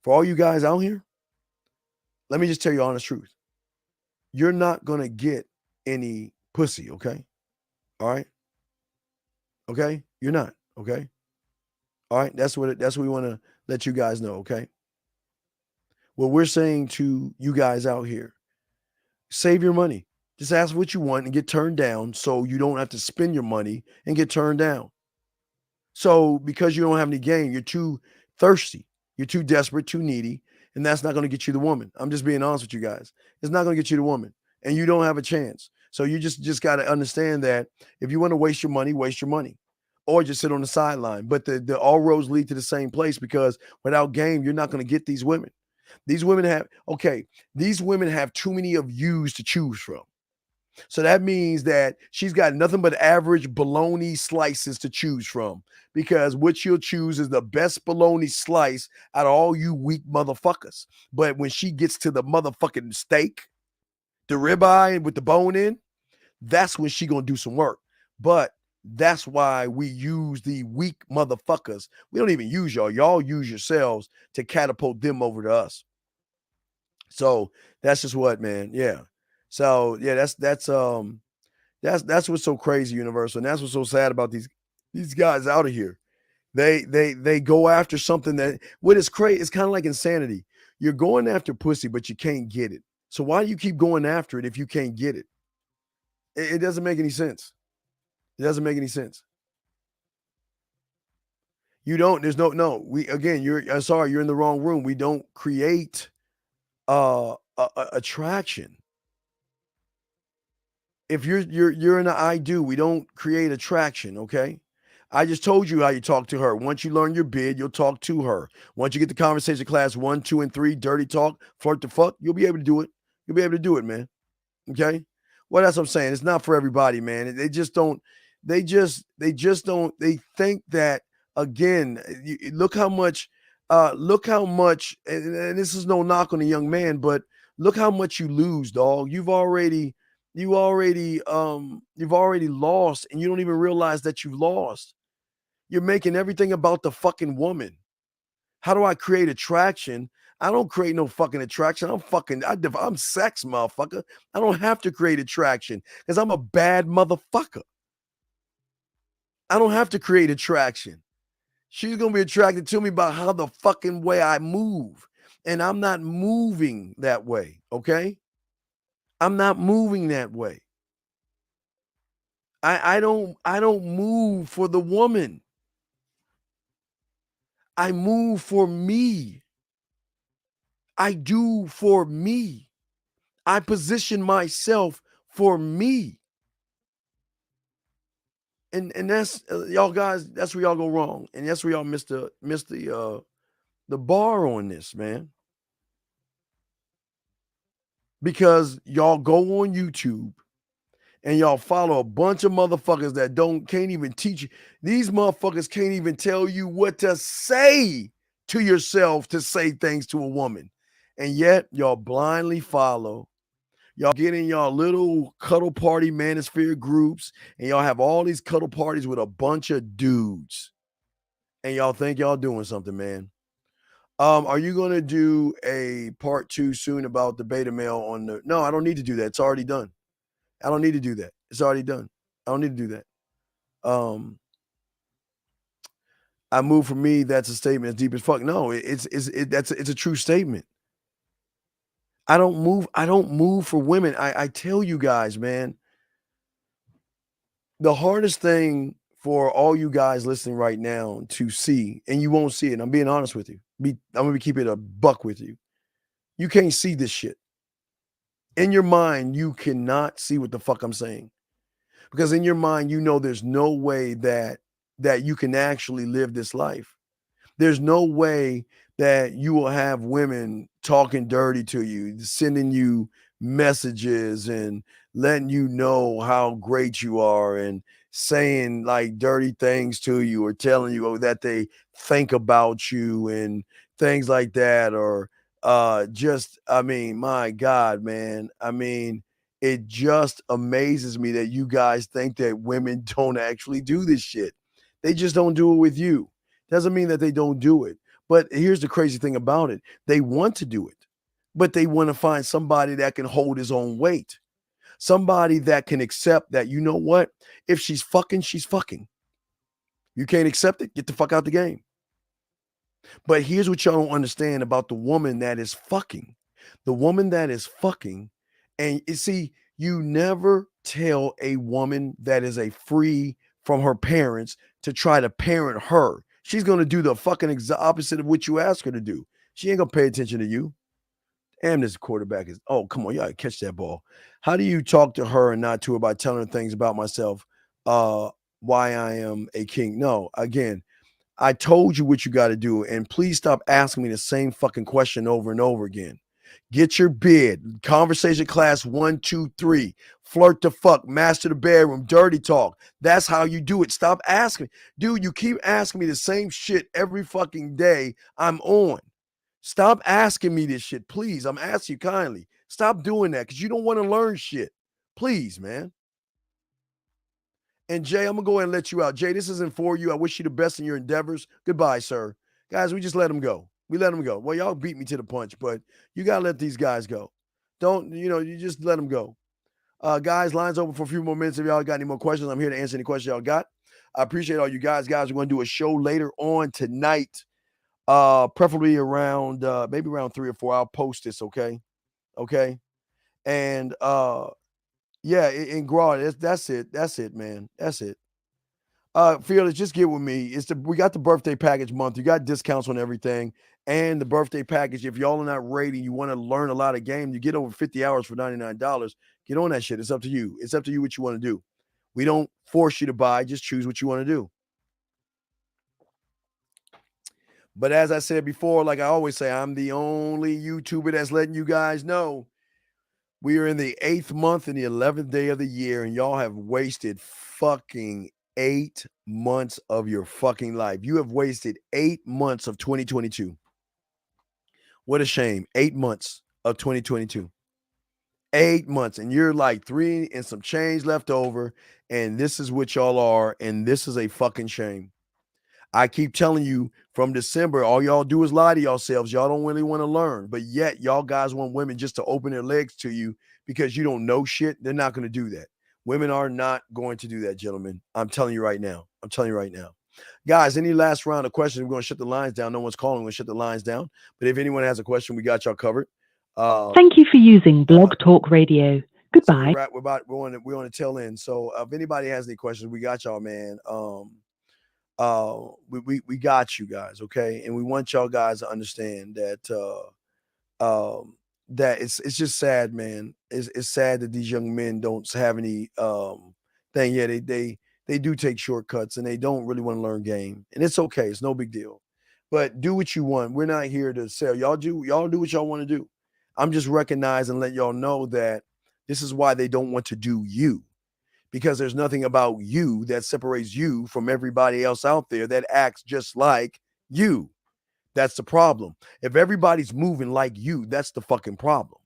For all you guys out here, let me just tell you the honest truth. You're not going to get any pussy, okay? All right? Okay? You're not, okay? All right? That's what we want to let you guys know, okay? What we're saying to you guys out here, save your money. Just ask what you want and get turned down so you don't have to spend your money and get turned down. So because you don't have any game, you're too thirsty, you're too desperate, too needy, and that's not going to get you the woman. I'm just being honest with you guys. It's not going to get you the woman, and you don't have a chance. So you just got to understand that if you want to waste your money, or just sit on the sideline. But the all roads lead to the same place, because without game, you're not going to get these women. These women have too many of yous to choose from. So that means that she's got nothing but average bologna slices to choose from, because what she'll choose is the best bologna slice out of all you weak motherfuckers. But when she gets to the motherfucking steak, the ribeye with the bone in, that's when she gonna do some work. But that's why we use the weak motherfuckers. We don't even use y'all. Y'all use yourselves to catapult them over to us. So that's just what, man. Yeah. So yeah, that's what's so crazy, Universal, and that's what's so sad about these guys out of here. They go after something that what is crazy. It's kind of like insanity. You're going after pussy, but you can't get it. So why do you keep going after it if you can't get it? It doesn't make any sense. It doesn't make any sense. You don't. There's no. I'm sorry. You're in the wrong room. We don't create attraction. If you're in an I do, we don't create attraction, okay? I just told you how you talk to her. Once you learn your bid, you'll talk to her. Once you get the conversation class 1, 2, and 3, dirty talk, flirt the fuck, you'll be able to do it. You'll be able to do it, man. Okay? Well, that's what I'm saying. It's not for everybody, man. They just don't, they think that, again, look how much, and this is no knock on a young man, but look how much you lose, dog. You've already lost, and you don't even realize that you've lost. You're making everything about the fucking woman. How do I create attraction? I don't create no fucking attraction. I'm sex, motherfucker. I don't have to create attraction because I'm a bad motherfucker. I don't have to create attraction. She's going to be attracted to me by how the fucking way I move. And I'm not moving that way, okay? I'm not moving that way. I don't move for the woman. I move for me. I do for me. I position myself for me. And that's y'all guys, that's where y'all go wrong. And that's where y'all miss the bar on this, man. Because y'all go on YouTube and y'all follow a bunch of motherfuckers that can't even teach you. These motherfuckers can't even tell you what to say to yourself to say things to a woman. And yet y'all blindly follow. Y'all get in y'all little cuddle party manosphere groups, and y'all have all these cuddle parties with a bunch of dudes. And y'all think y'all doing something, man. Are you going to do a part 2 soon about the beta male on the... No, I don't need to do that. It's already done. I don't need to do that. It's already done. I don't need to do that. I move for me. That's a statement as deep as fuck. No, it's a true statement. I don't move for women. I tell you guys, man, the hardest thing for all you guys listening right now to see, and you won't see it, and I'm being honest with you. I'm going to keep it a buck with you. You can't see this shit. In your mind, you cannot see what the fuck I'm saying. Because in your mind, you know there's no way that you can actually live this life. There's no way that you will have women talking dirty to you, sending you messages and letting you know how great you are and saying like dirty things to you or telling you that they think about you and things like that. Or my God, man. It just amazes me that you guys think that women don't actually do this shit. They just don't do it with you. Doesn't mean that they don't do it. But here's the crazy thing about it. They want to do it, but they want to find somebody that can hold his own weight. Somebody that can accept that, you know what? If she's fucking, she's fucking. You can't accept it, get the fuck out the game. But here's what y'all don't understand about the woman that is fucking. The woman that is fucking, and you see, you never tell a woman that is a free from her parents to try to parent her. She's going to do the fucking opposite of what you ask her to do. She ain't going to pay attention to you. And this quarterback is, oh, come on, you got to catch that ball. How do you talk to her and not to her by telling her things about myself, why I am a king? No, again, I told you what you got to do, and please stop asking me the same fucking question over and over again. Get your bid. Conversation class 1, 2, 3. Flirt the fuck. Master the bedroom. Dirty talk. That's how you do it. Stop asking. Dude, you keep asking me the same shit every fucking day I'm on. Stop asking me this shit, please. I'm asking you kindly. Stop doing that because you don't want to learn shit. Please, man. And Jay, I'm going to go ahead and let you out. Jay, this isn't for you. I wish you the best in your endeavors. Goodbye, sir. Guys, we just let him go. We let them go. Well, y'all beat me to the punch, but you got to let these guys go. You just let them go. Guys, lines open for a few more minutes. If y'all got any more questions, I'm here to answer any questions y'all got. I appreciate all you guys. Guys, we're going to do a show later on tonight, preferably around, maybe around 3 or 4. I'll post this, okay? Okay? And, in Graw, that's it, man. That's it. Fearless, just get with me. We got the birthday package month. You got discounts on everything. And the birthday package, if y'all are not rating, you want to learn a lot of game, you get over 50 hours for $99. Get on that shit. It's up to you. It's up to you what you want to do. We don't force you to buy. Just choose what you want to do. But as I said before, like I always say, I'm the only YouTuber that's letting you guys know we are in the 8th month and the 11th day of the year, and y'all have wasted fucking 8 months of your fucking life. You have wasted 8 months of 2022. What a shame. 8 months of 2022. 8 months, and you're like 3 and some change left over, and this is what y'all are, and this is a fucking shame. I keep telling you from December, all y'all do is lie to yourselves. Y'all don't really want to learn, but yet y'all guys want women just to open their legs to you because you don't know shit. They're not going to do that. Women are not going to do that, gentlemen. I'm telling you right now. I'm telling you right now. Guys, any last round of questions? We're going to shut the lines down. No one's calling. We're going to shut the lines down. But if anyone has a question, we got y'all covered. Thank you for using Blog Talk Radio. Goodbye. So we're on the tail end. So if anybody has any questions, we got y'all, man. We got you guys, okay? And we want y'all guys to understand that that it's just sad, man. It's sad that these young men don't have any thing. Yeah, they do take shortcuts and they don't really want to learn game. And it's okay, it's no big deal. But do what you want. We're not here to sell. Y'all do what y'all want to do. I'm just recognizing and let y'all know that this is why they don't want to do you. Because there's nothing about you that separates you from everybody else out there that acts just like you. That's the problem. If everybody's moving like you, that's the fucking problem.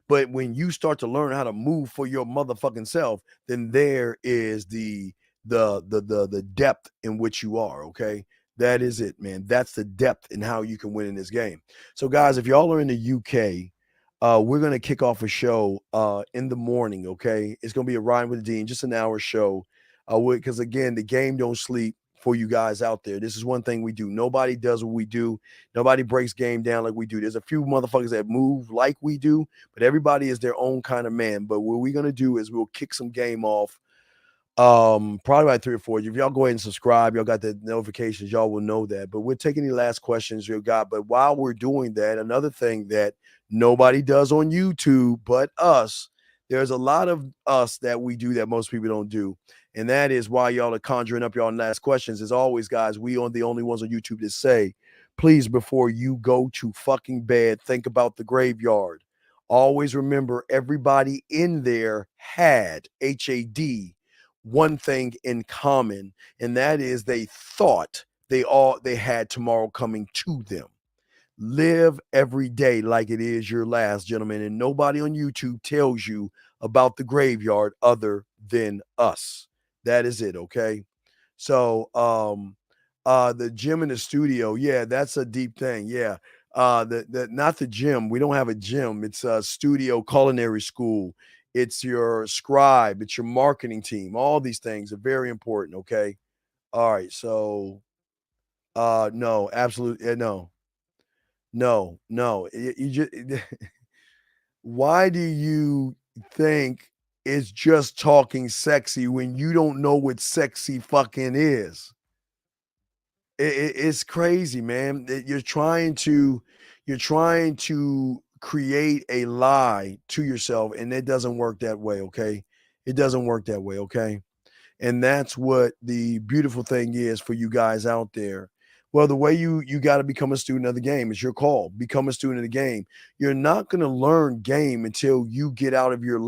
But when you start to learn how to move for your motherfucking self, then there is the depth in which you are, okay? That is it, man. That's the depth in how you can win in this game. So guys, if y'all are in the UK, we're going to kick off a show in the morning, okay? It's going to be a Ryan with the Dean, just an hour show. Because, again, the game don't sleep for you guys out there. This is one thing we do. Nobody does what we do. Nobody breaks game down like we do. There's a few motherfuckers that move like we do, but everybody is their own kind of man. But what we're going to do is we'll kick some game off probably about 3 or 4. If y'all go ahead and subscribe, y'all got the notifications, y'all will know that. But we're taking the last questions you got. But while we're doing that, another thing that nobody does on YouTube but us, there's a lot of us that we do that most people don't do. And that is why y'all are conjuring up y'all last questions. As always, guys, we are the only ones on YouTube that say, please, before you go to fucking bed, think about the graveyard. Always remember everybody in there had, H-A-D, one thing in common, and that is they thought they had tomorrow coming to them. Live every day like it is your last, gentlemen, and nobody on YouTube tells you about the graveyard other than us. That is it, okay? So the gym and the studio, yeah, that's a deep thing. Yeah. Not the gym. We don't have a gym. It's a studio culinary school. It's your scribe, it's your marketing team. All these things are very important, okay? All right, so no, absolutely no. You just why do you think it's just talking sexy when you don't know what sexy fucking is? It's crazy, man. You're trying to create a lie to yourself, and it doesn't work that way, okay? It doesn't work that way, okay? And that's what the beautiful thing is for you guys out there. Well, the way you got to become a student of the game. It's your call. Become a student of the game. You're not going to learn game until you get out of your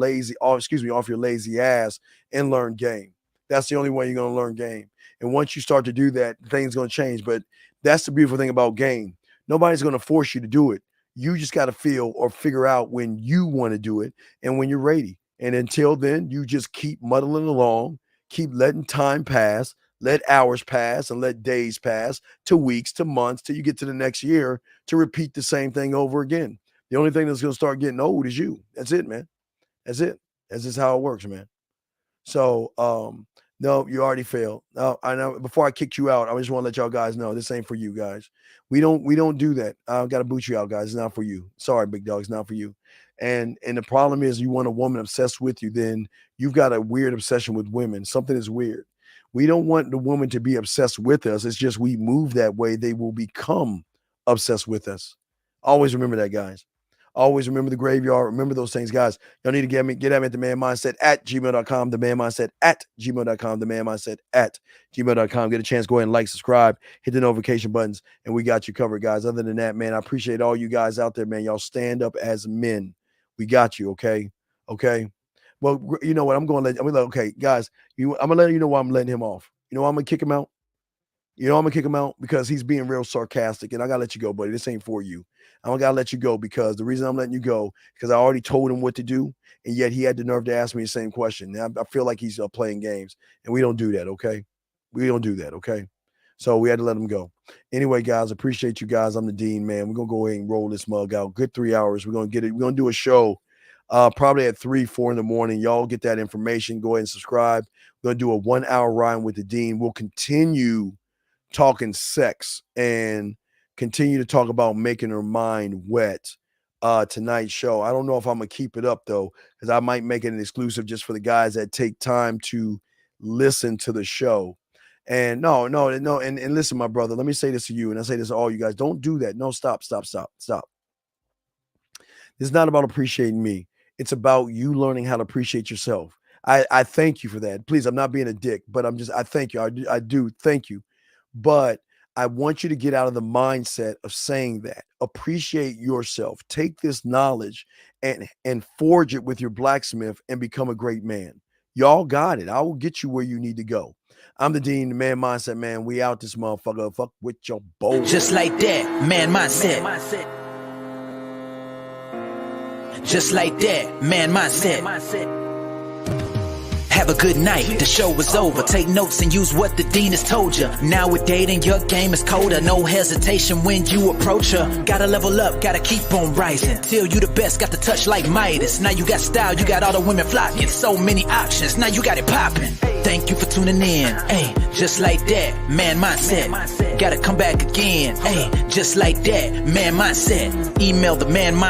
off your lazy ass and learn game. That's the only way you're going to learn game. And once you start to do that, things going to change. But that's the beautiful thing about game. Nobody's going to force you to do it. You just got to feel or figure out when you want to do it and when you're ready. And until then, you just keep muddling along, keep letting time pass, let hours pass and let days pass to weeks, to months, till you get to the next year to repeat the same thing over again. The only thing that's going to start getting old is you. That's it, man. That's it. That's just how it works, man. So, no, you already failed. I know. Before I kick you out, I just want to let y'all guys know this ain't for you guys. We don't do that. I got to boot you out, guys. It's not for you. Sorry, big dog. It's not for you. And the problem is, you want a woman obsessed with you, then you've got a weird obsession with women. Something is weird. We don't want the woman to be obsessed with us. It's just we move that way. They will become obsessed with us. Always remember that, guys. Always remember the graveyard. Remember those things, guys. Y'all need to get at me at themandmindset@gmail.com, themandmindset@gmail.com, themandmindset@gmail.com. Get a chance, go ahead and like, subscribe, hit the notification buttons, and we got you covered, guys. Other than that, man, I appreciate all you guys out there, man. Y'all stand up as men. We got you, okay? Okay? Well, you know what? Okay, guys, I'm going to let you know why I'm letting him off. You know why I'm going to kick him out? You know I'm going to kick him out? Because he's being real sarcastic, and I got to let you go, buddy. This ain't for you. I'm got to let you go because the reason I'm letting you go because I already told him what to do, and yet he had the nerve to ask me the same question. Now, I feel like he's playing games, and we don't do that, okay? We don't do that, okay? So we had to let him go. Anyway, guys, appreciate you guys. I'm the Dean, man. We're going to go ahead and roll this mug out. Good 3 hours. We're going to get it. We're going to do a show probably at 3, 4 in the morning. Y'all get that information. Go ahead and subscribe. We're going to do a 1 hour ride with the Dean. We'll continue talking sex and continue to talk about making her mind wet tonight's show. I don't know if I'm going to keep it up, though, because I might make it an exclusive just for the guys that take time to listen to the show. And no. And listen, my brother, let me say this to you, and I say this to all you guys. Don't do that. No, stop. It's not about appreciating me. It's about you learning how to appreciate yourself. I thank you for that. Please, I'm not being a dick, but I thank you. I do thank you. But I want you to get out of the mindset of saying that. Appreciate yourself. Take this knowledge and forge it with your blacksmith and become a great man. Y'all got it. I will get you where you need to go. I'm the Dean, the Man Mindset, man. We out this motherfucker. Fuck with your bowl. Just like that, Man Mindset. Just like that, Man Mindset. Have a good night, the show is over. Take notes and use what the Dean has told you. Now with dating, your game is colder. No hesitation when you approach her. Gotta level up, gotta keep on rising. Till you the best, got the touch like Midas. Now you got style, you got all the women flocking. So many options, now you got it popping. Thank you for tuning in. Hey, just like that, Man Mindset. Gotta come back again. Hey, just like that, Man Mindset. Email the Man Mindset.